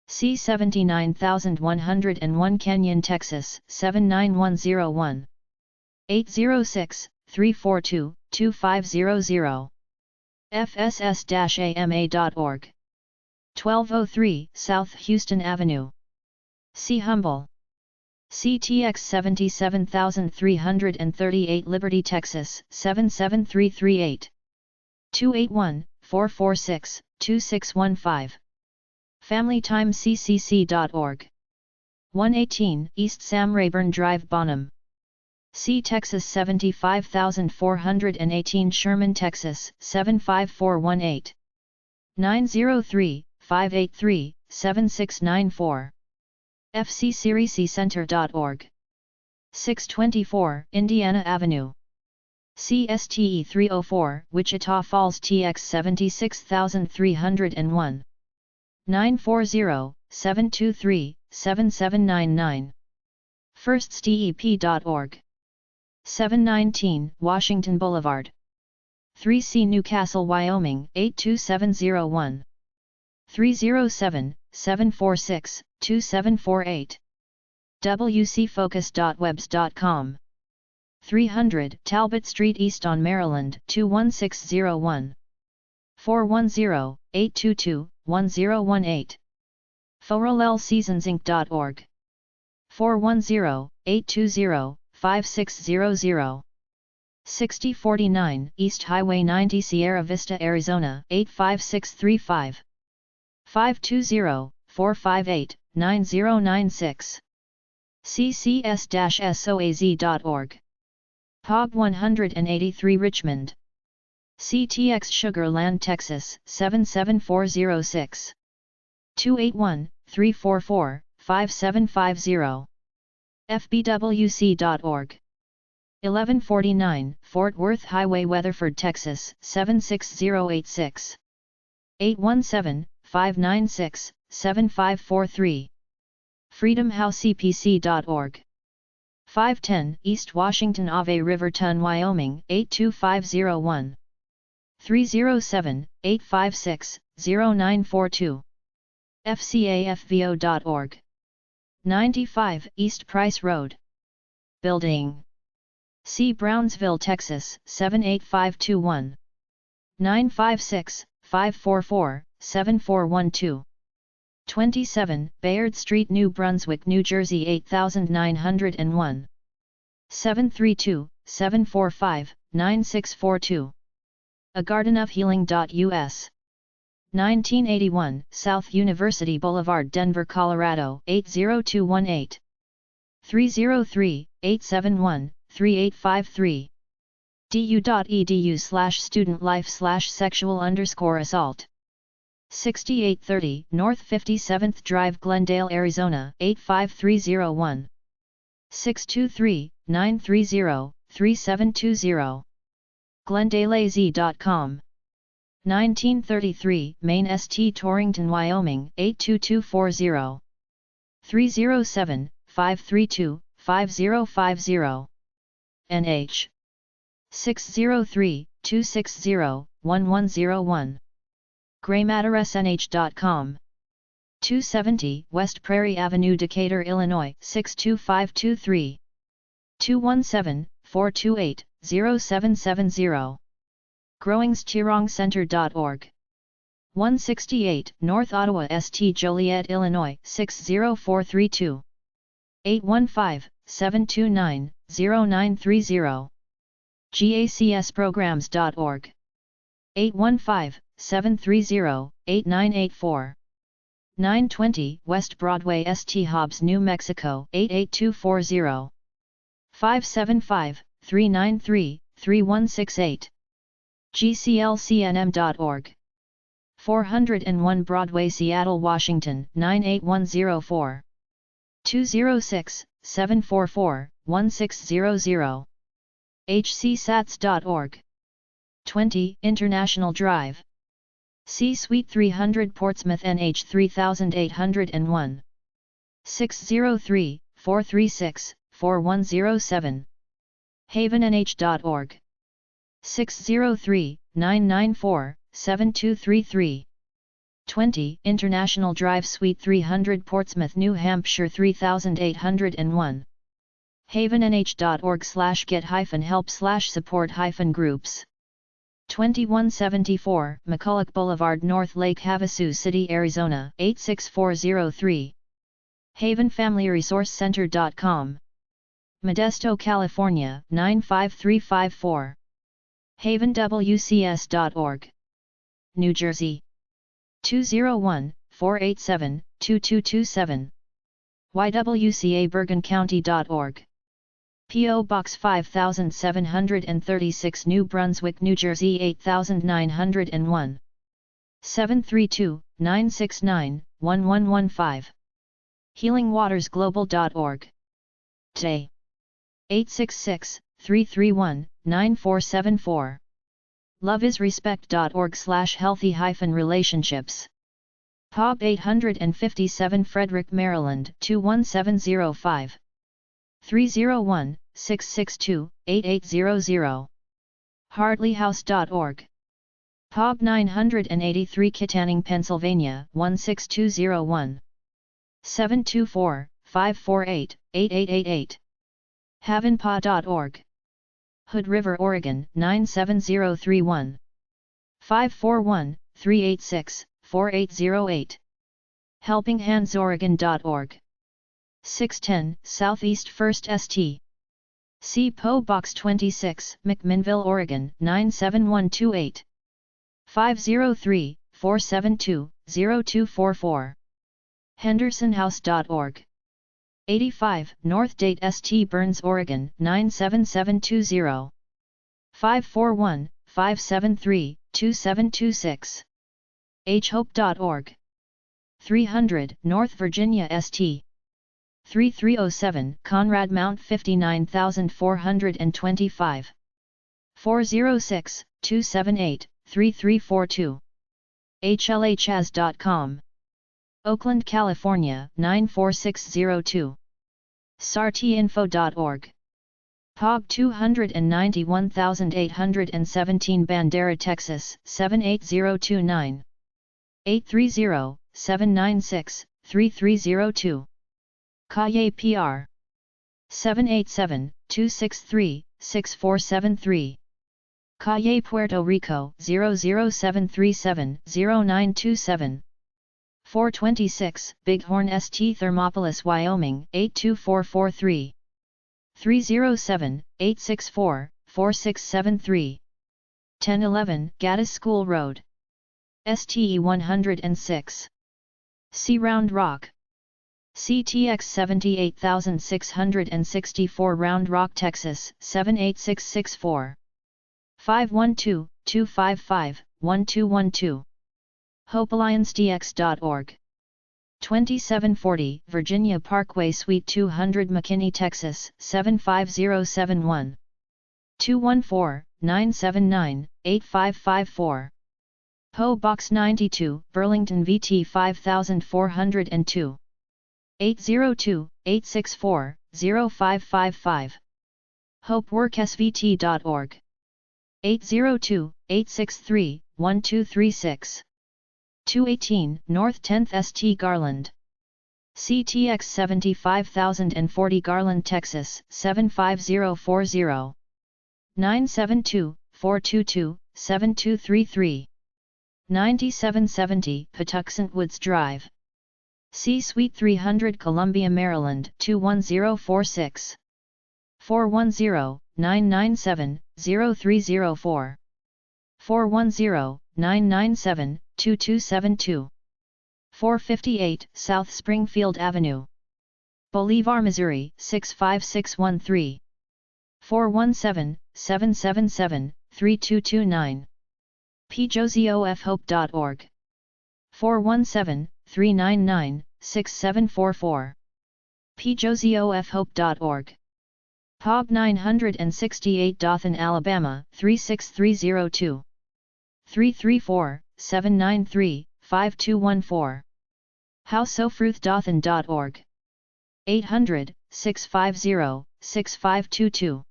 C. 79101 Kenyon, Texas 79101. 806-342-2500. fss-ama.org. 1203 South Houston Avenue, C. Humble. CTX 77338 Liberty, Texas 77338. 281-446-2615. FamilyTimeCCC.org. 118 East Sam Rayburn Drive, Bonham, C. Texas 75418 Sherman, Texas 75418. 903-583-7694. FCCRECCenter.org. 624 Indiana Avenue, CSTE 304 Wichita Falls, TX 76301. 940-723-7799. FirstStep.org. 719 Washington Boulevard, 3C, Newcastle, Wyoming 82701. 307-746-2748. wcfocus.webs.com. 300 Talbot Street East on Maryland 21601. 410-822-1018. forellseasonsinc.org. 410-820-5600. 6049 East Highway 90 Sierra Vista, Arizona 85635. 520-458-9096. ccs-soaz.org. POB 183 Richmond. CTX Sugar Land, Texas 77406. 281-344-5750. fbwc.org. 1149 Fort Worth Highway, Weatherford, Texas 76086. 817-596-7543. freedomhousepc.org. 510 East Washington Ave, Riverton, Wyoming 82501. 307-856-0942. fcafvo.org. 95 East Price Road. Building C. Brownsville, Texas 78521. 956-544-7412. 27 Bayard Street, New Brunswick, New Jersey 8901. 732-745-9642. agardenofhealing.us. 1981 South University Boulevard, Denver, Colorado 80218. 303-871-3853. du.edu/studentlife/sexual_assault. 6830 North 57th Drive, Glendale, Arizona 85301. 623-930-3720. glendaleaz.com. 1933 Main St. Torrington, Wyoming 82240. 307-532-5050. nh. 603-260-1101. graymattersnh.com. 270 West Prairie Avenue, Decatur, Illinois 62523. 217-428-0770. growingstironggcenter.org. 168 North Ottawa St. Joliet, Illinois 60432. 815-729-0930. gacsprograms.org. 815-730-8984. 920 West Broadway, St. Hobbs, New Mexico 88240. 575-393-3168. gclcnm.org. 401 Broadway, Seattle, Washington 98104. 206-744-1600. hcsats.org. 20 International Drive. C Suite 300, Portsmouth, NH 3801. 603-436-4107. havennh.org. 603-994-7233. 20 International Drive, Suite 300, Portsmouth, New Hampshire 3801. havennh.org/get-help/support-groups. 2174 McCulloch Boulevard, North Lake Havasu City, Arizona 86403. havenfamilyresourcecenter.com. Modesto, California 95354. havenwcs.org. New Jersey 201-487-2227. ywcabergencounty.org. P.O. Box 5736, New Brunswick, New Jersey 8901. 732-969-1115. healingwatersglobal.org. Today 866-331-9474. loveisrespect.org/healthy-relationships. POB 857 Frederick, Maryland 21705. 301-662-8800. hartleyhouse.org. POB 983 Kittanning, Pennsylvania 16201. 724-548-8888. havenpa.org. Hood River, Oregon 97031. 541-386-4808. helpinghandsoregon.org. 610 Southeast 1st St. C. P.O. Box 26, McMinnville, Oregon 97128. 503-472-0244. hendersonhouse.org. 85 North Date St. Burns, Oregon 97720. 541-573-2726. hope.org. 300 North Virginia St. 3307 Conrad Mount 59425. 406-278-3342. hlhas.com. Oakland, California 94602. sartinfo.org. POG 291817 Bandera, Texas 78029. 830-796-3302. Calle PR 787-263-6473. Calle Puerto Rico 00737-0927. 426 Bighorn St. Thermopolis, Wyoming 82443. 307-864-4673. 1011 Gaddis School Road. STE 106. C. Round Rock. CTX 78664 Round Rock, Texas 78664. 512-255-1212. HopeAllianceDX.org. 2740 Virginia Parkway, Suite 200 McKinney, Texas 75071. 214-979-8554. PO Box 92, Burlington, VT 5402. 802-864-0555. HopeWorkSVT.org. 802-863-1236. 218 North 10th St. Garland. CTX 75040 Garland, Texas 75040. 972-422-7233. 9770 Patuxent Woods Drive. C Suite 300 Columbia, Maryland 21046. 410-997-0304. 410-997-2272. 458 South Springfield Avenue, Bolivar, Missouri 65613. 417-777-3229. pjosieofhope.org. 417-399-6744. pjosieofhope.org. POG 968 Dothan, Alabama 36302. 334-793-5214. houseofruithdothan.org. 800-650-6522.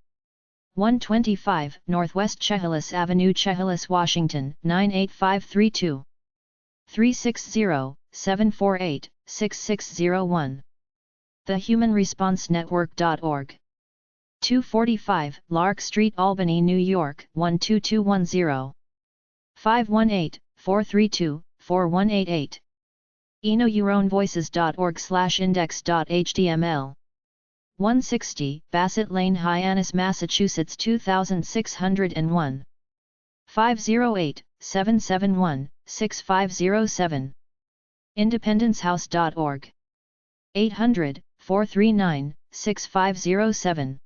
125 Northwest Chehalis Avenue, Chehalis, Washington 98532. 360-748-6601. thehumanresponsenetwork.org. 245 Lark Street, Albany, New York 12210. 518-432-4188. enoyourownvoices.org/index.html. 160 Bassett Lane, Hyannis, Massachusetts 2601. 508-771-6507. independencehouse.org. 800-439-6507.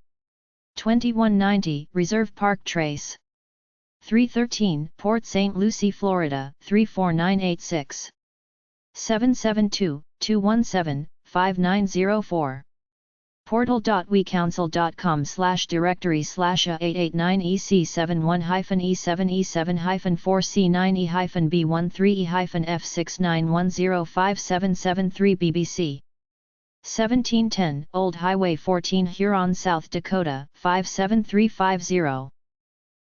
2190 Reserve Park Trace. 313 Port St. Lucie, Florida 34986. 772-217-5904. portal.wecancel.com/889EC7-1-E7E7-4C9E-B13E-F691057773 BBC. 1710 Old Highway 14, Huron, South Dakota 57350.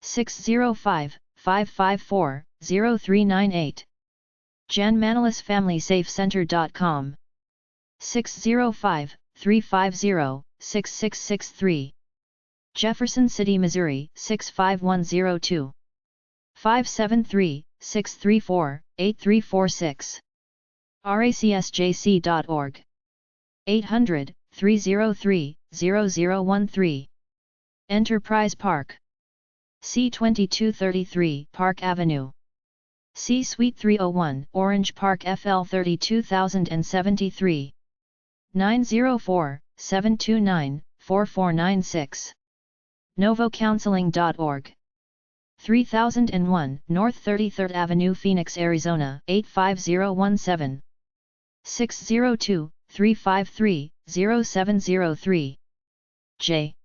605-554-0398. Jan Manilis FamilySafeCenter.com. 605-350-6663. Jefferson City, Missouri 65102. 573-634-8346. racsjc.org. 800-303-0013. Enterprise Park. C2233 Park Avenue. C Suite 301 Orange Park FL 32073. 904-729-4496. novocounseling.org. 3001 North 33rd Avenue Phoenix, Arizona 85017. 602-353-0703. J.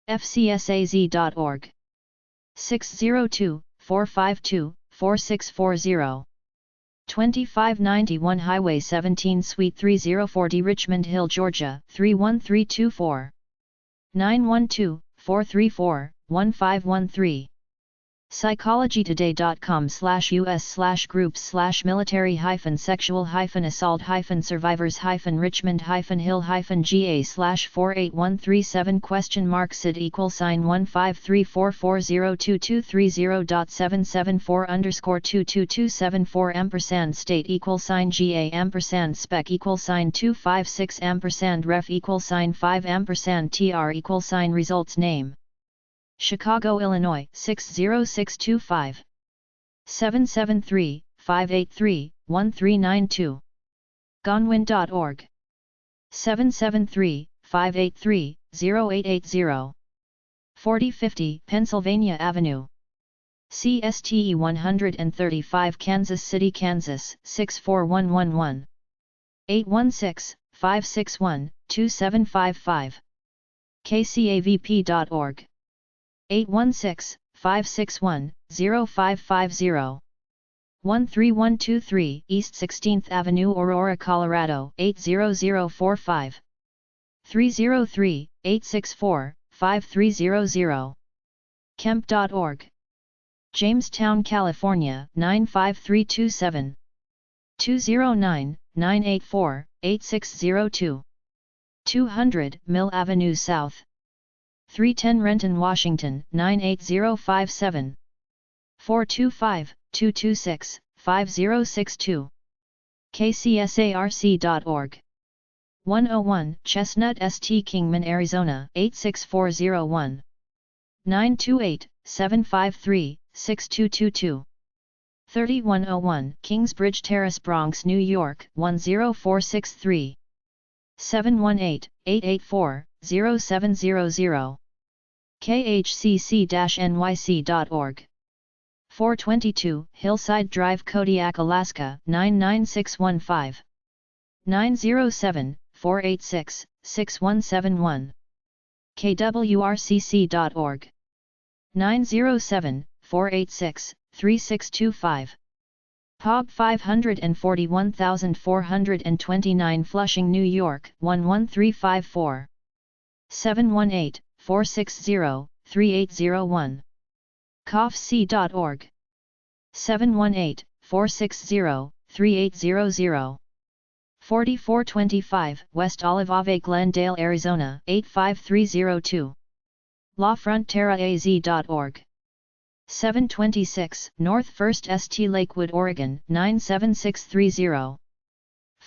fcsaz.org. 602-452-4640. 2591 Highway 17 Suite 304D Richmond Hill, Georgia 31324. 912-434-1513. psychology-today.com/us/groups/military-sexual-assault-Richmond-Hill-48137 SID =1534402230774 state =GA &spec =256 &ref =5 &tr results name. Chicago, Illinois 60625. 773-583-1392. Gonwin.org. 773-583-0880. 4050 Pennsylvania Avenue. CSTE 135 Kansas City, Kansas 64111. 816-561-2755. kcavp.org. 816-561-0550. 13123 East 16th Avenue, Aurora, Colorado 80045. 303-864-5300. Kemp.org. Jamestown, California 95327. 209-984-8602. 200 Mill Avenue South. 310 Renton, Washington 98057. 425-226-5062. kcsarc.org. 101 Chestnut St. Kingman, Arizona 86401. 928-753-6222. 3101 Kingsbridge Terrace, Bronx, New York 10463. 718-884-0700. khcc-nyc.org. 422 Hillside Drive, Kodiak, Alaska 99615. 907-486-6171. kwrcc.org. 907-486-3625. POB 541429 Flushing, New York 11354. 718-460-3801. COFC.org. 718-460-3800. 4425 West Olive Ave, Glendale, Arizona 85302. LaFronteraAZ.org. 726 North 1st St. Lakewood, Oregon 97630.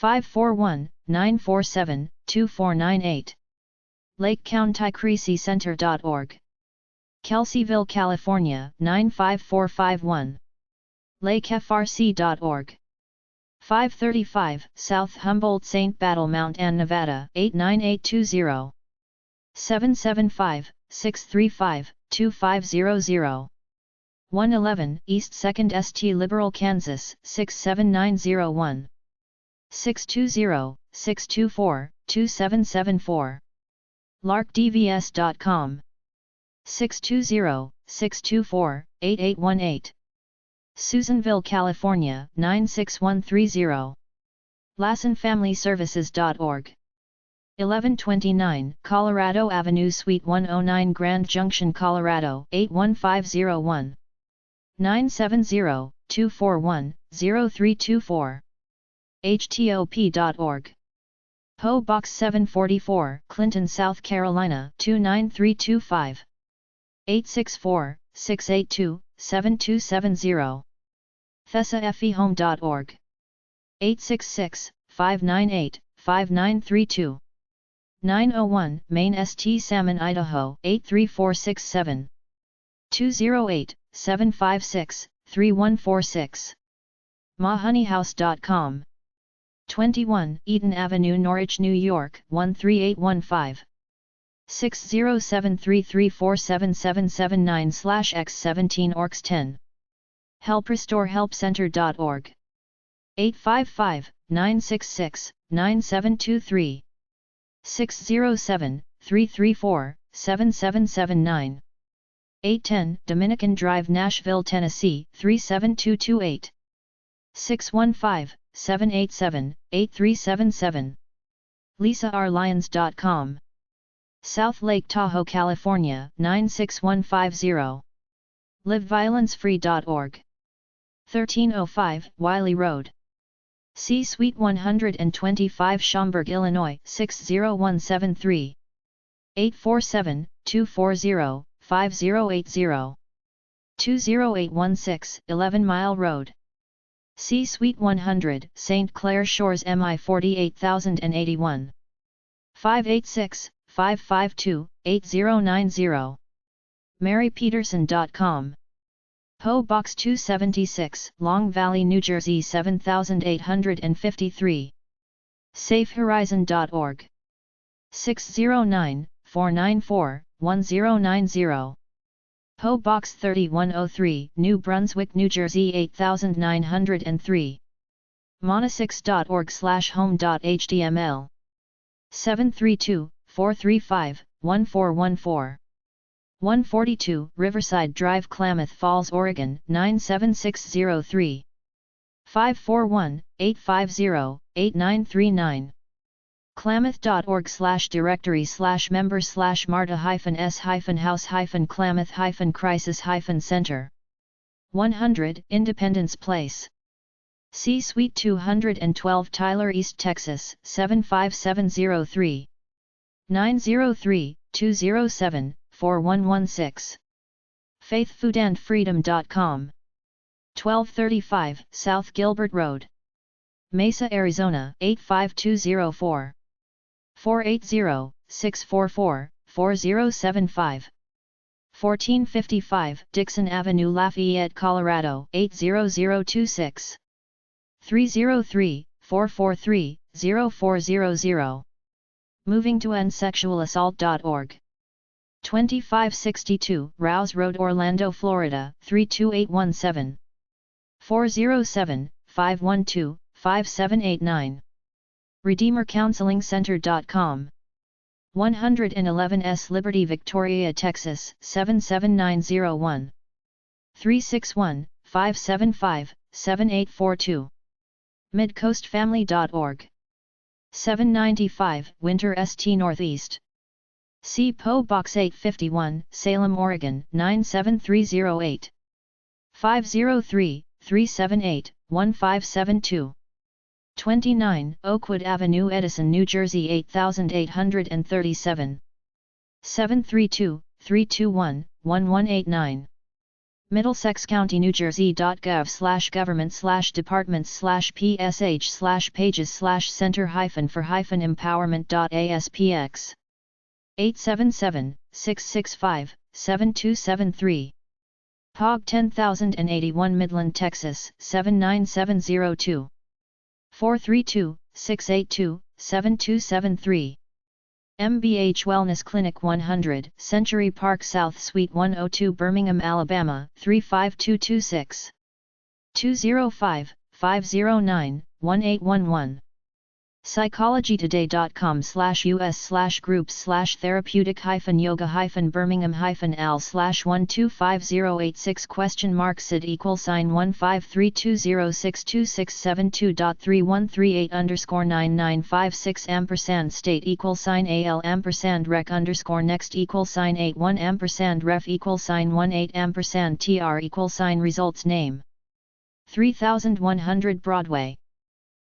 541-947-2498. LakeCountyCreasyCenter.org. Kelseyville, California 95451. LakeFRC.org. 535 South Humboldt St. Battle, Mount Ann, Nevada 89820. 775-635-2500. 111 East 2nd St. Liberal, Kansas 67901. 620-624-2774. larkdvs.com. 620-624-8818. Susanville, California 96130. LassenFamilyServices.org. 1129 Colorado Avenue, Suite 109, Grand Junction, Colorado 81501. 970-241-0324. htop.org. PO Box 744, Clinton, South Carolina 29325. 864-682-7270. thessafehome.org. 866-598-5932. 901 Maine St. Salmon, Idaho 83467. 208-756-3146. mahoneyhouse.com. 21 Eden Avenue, Norwich, New York 13815. 60733477779/X17 Orcs 10. HelpRestoreHelpCenter.org. 855-966-9723. 607-334-7779. 810 Dominican Drive, Nashville, Tennessee 37228. 615-787-8377. LisaRLyons.com. South Lake Tahoe, California 96150. LiveViolenceFree.org. 1305 Wiley Road, C Suite 125, Schaumburg, Illinois 60173. 847-240-5080. 20816 11 Mile Road, C Suite 100, St. Clair Shores, MI 48081. 586-552-8090. MaryPeterson.com. P.O. Box 276, Long Valley, New Jersey 7853. SafeHorizon.org. 609-494-1090. P.O. Box 3103, New Brunswick, New Jersey 8903. Monasix.org/home.html. 732-435-1414. 142 Riverside Drive, Klamath Falls, Oregon 97603. 541-850-8939. Klamath.org/directory/members/marta-s-house-Klamath-crisis-center. 100 Independence Place, C Suite 212, Tyler, East Texas 75703. 903-207-4116. FaithFoodAndFreedom.com. 1235 South Gilbert Road, Mesa, Arizona 85204. 480-644-4075. 1455 Dixon Avenue, Lafayette, Colorado 80026. 303-443-0400. MovingToEndSexualAssault.org. 2562 Rouse Road, Orlando, Florida 32817. 407-512-5789. RedeemerCounselingCenter.com. 111 S Liberty, Victoria, Texas 77901. 361-575-7842. MidCoastFamily.org. 795 Winter St. Northeast, C. P.O. Box 851, Salem, Oregon 97308. 503-378-1572. 29 Oakwood Avenue, Edison, New Jersey 8837. 732-321-1189. Middlesex County, New Jersey.gov/government/PSH/pages/center-for-empowerment.aspx. 877-665-7273. POG 10081, Midland, Texas 79702. 432-682-7273. MBH Wellness Clinic 100, Century Park South, Suite 102, Birmingham, Alabama 35226. 205-509-1811. Psychology-Today.com/US/groups/therapeutic-yoga-sid=15320626722.31388_99556 #state=AL_next=ref=1 8 #TR=results name 3100 Broadway,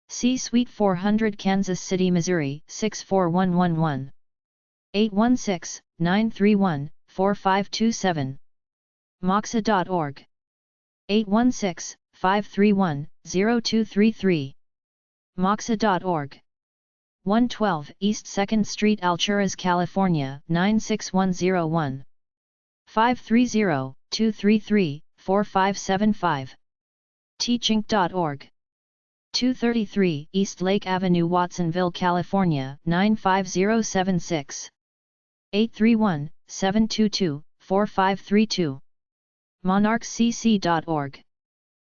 C Suite 400, Kansas City, Missouri 64111. 816-931-4527. Moxa.org. 816-531-0233. moxa.org. 112 East 2nd Street, Alturas, California 96101. 530-233-4575. teachink.org. 233 East Lake Avenue, Watsonville, California 95076. 831-722-4532. monarchcc.org.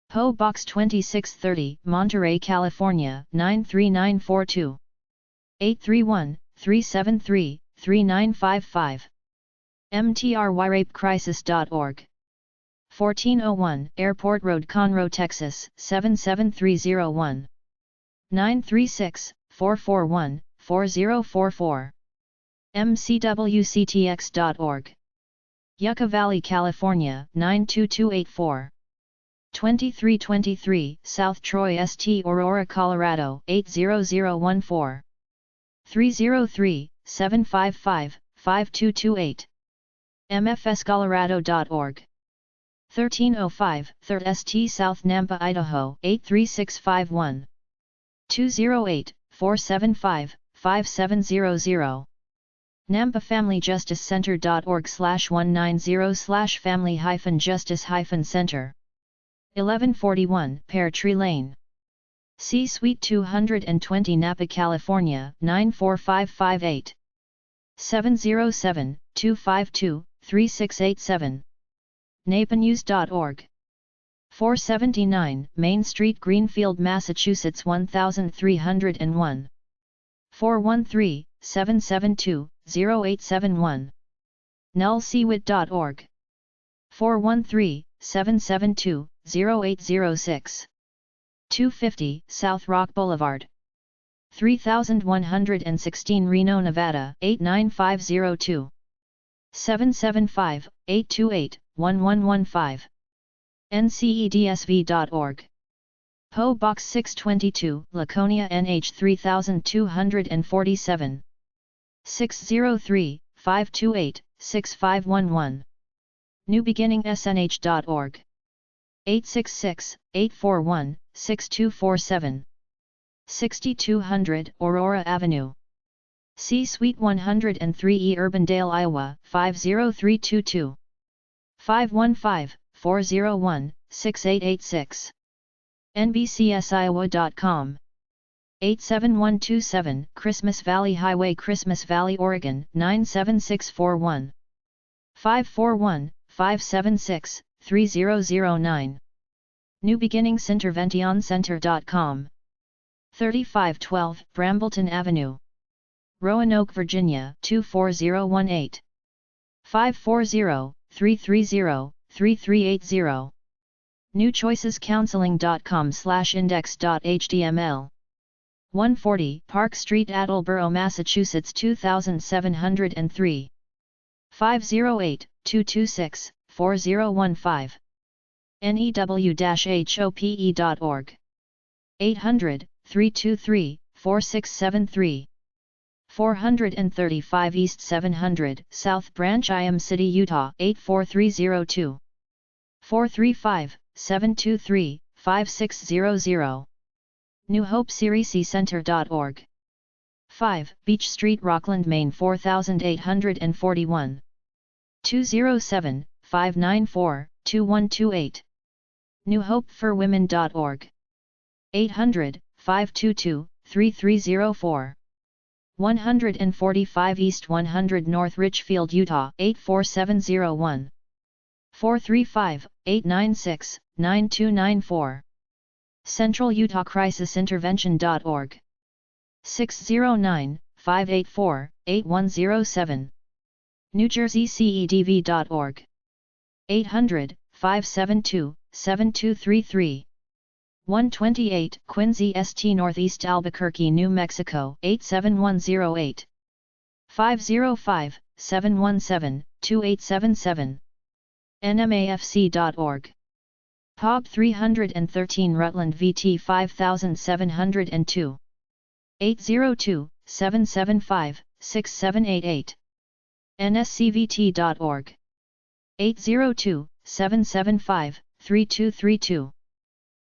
PO Box 2630, Monterey, California 93942. 831-373-3955. mtryrapecrisis.org. 1401 Airport Road, Conroe, Texas 77301. 936-441-4044. mcwctx.org. Yucca Valley, California 92284. 2323 South Troy St. Aurora, Colorado 80014. 303-755-5228. mfscolorado.org. 1305 3rd St. South Nampa, Idaho 83651. 208-475-5700. nampafamilyjustice-center.org/190/family-justice-center. 1141 Pear Tree Lane, C Suite 220, Napa, California 94558. 707-252-3687. napanews.org. 479 Main Street, Greenfield, Massachusetts 1301. 413-772-0871. nullseawit.org. 413-772-0806. 250 South Rock Boulevard, 3116 Reno, Nevada 89502. 775-828-1115. ncedsv.org. PO Box 622, Laconia, NH 3247. 603-528-6511. newbeginningsnh.org. 866-841-6247. 6200 Aurora Avenue, C Suite 103E, Urbandale, Iowa 50322. 515-401-6886. nbcsiowa.com. 87127 Christmas Valley Highway, Christmas Valley, Oregon 97641. 541-576-3009. newbeginningsinterventioncenter.com. 3512 Brambleton Avenue, Roanoke, Virginia 24018. 540-330-3380. newchoicescounseling.com/index.html. 140 Park Street, Attleboro, Massachusetts 2703. 508-226-4015. new-hope.org. 800-323-4673. 435 East 700 South Branch, IM City, Utah 84302. 435-723-5600. newhopecenter.org. 5 Beach Street, Rockland, Maine 4841. 207-594-2128. newhopeforwomen.org. 800-522-3304. 145 East 100 North Richfield, Utah 84701. 435-896-9294. centralutahcrisisintervention.org. 609-584-8107. newjerseycedv.org. 800-572-7233. 128 Quincy St. Northeast, Albuquerque, New Mexico 87108. 505-717-2877. nmafc.org. POB 313 Rutland, VT 5702. 802-775-6788. nscvt.org. 802-775-3232.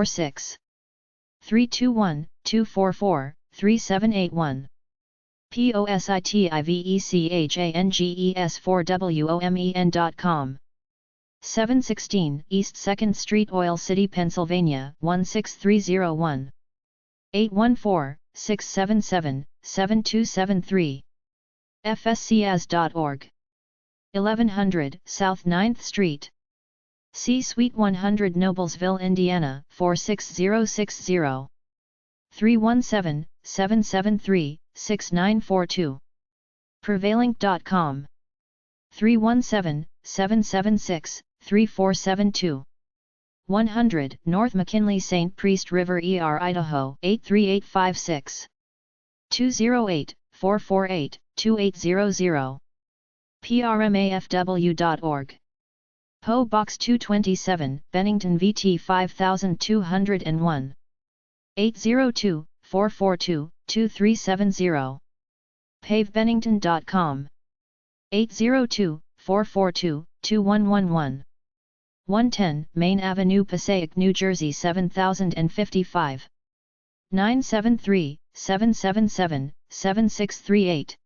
46 321 244 3781. POSITIVECHANGES4WOMEN.com. 716 East 2nd Street, Oil City, Pennsylvania 16301. 814-677-7273. FSCAS.org. 1100 South 9th Street, C Suite 100, Noblesville, Indiana 46060. 317-773-6942. Prevailink.com. 317-776-3472. 100 North McKinley, St. Priest River, ER, Idaho 83856. 208-448-2800. PRMAFW.org. PO Box 227, Bennington, VT 5201. 802-442-2370. pavebennington.com 802-442-2111. 110 Main Avenue, Passaic, New Jersey 7055. 973-777-7638.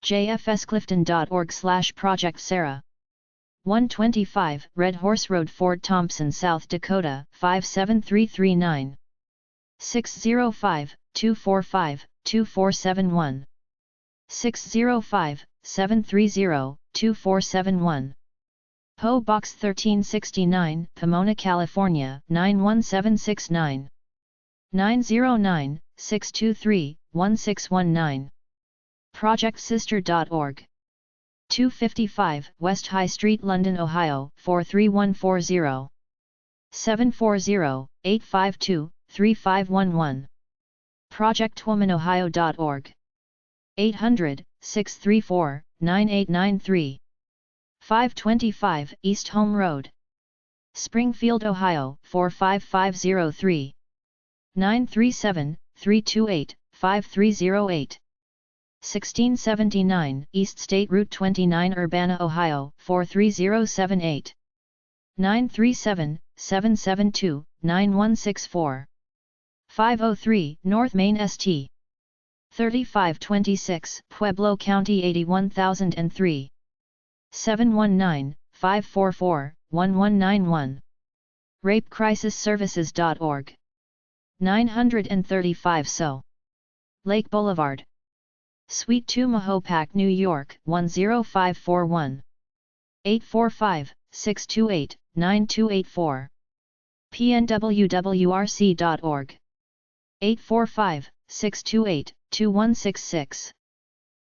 jfsclifton.org/Project Sarah. 125 Red Horse Road, Fort Thompson, South Dakota 57339. 605-245-2471. 605-730-2471. PO Box 1369, Pomona, California 91769. 909-623-1619. ProjectSister.org. 255 West High Street, London, Ohio 43140. 740-852-3511. ProjectWomanOhio.org. 800-634-9893. 525 East Home Road, Springfield, Ohio 45503. 937-328-5308. 1679 East State Route 29, Urbana, Ohio 43078. 937-772-9164. 503 North Main St. 3526 Pueblo County 81003. 719-544-1191. RapeCrisisServices.org. 935 So. Lake Boulevard, Suite 2, Mahopac, New York 10541. 845-628-9284. PNWWRC.org. 845-628-2166.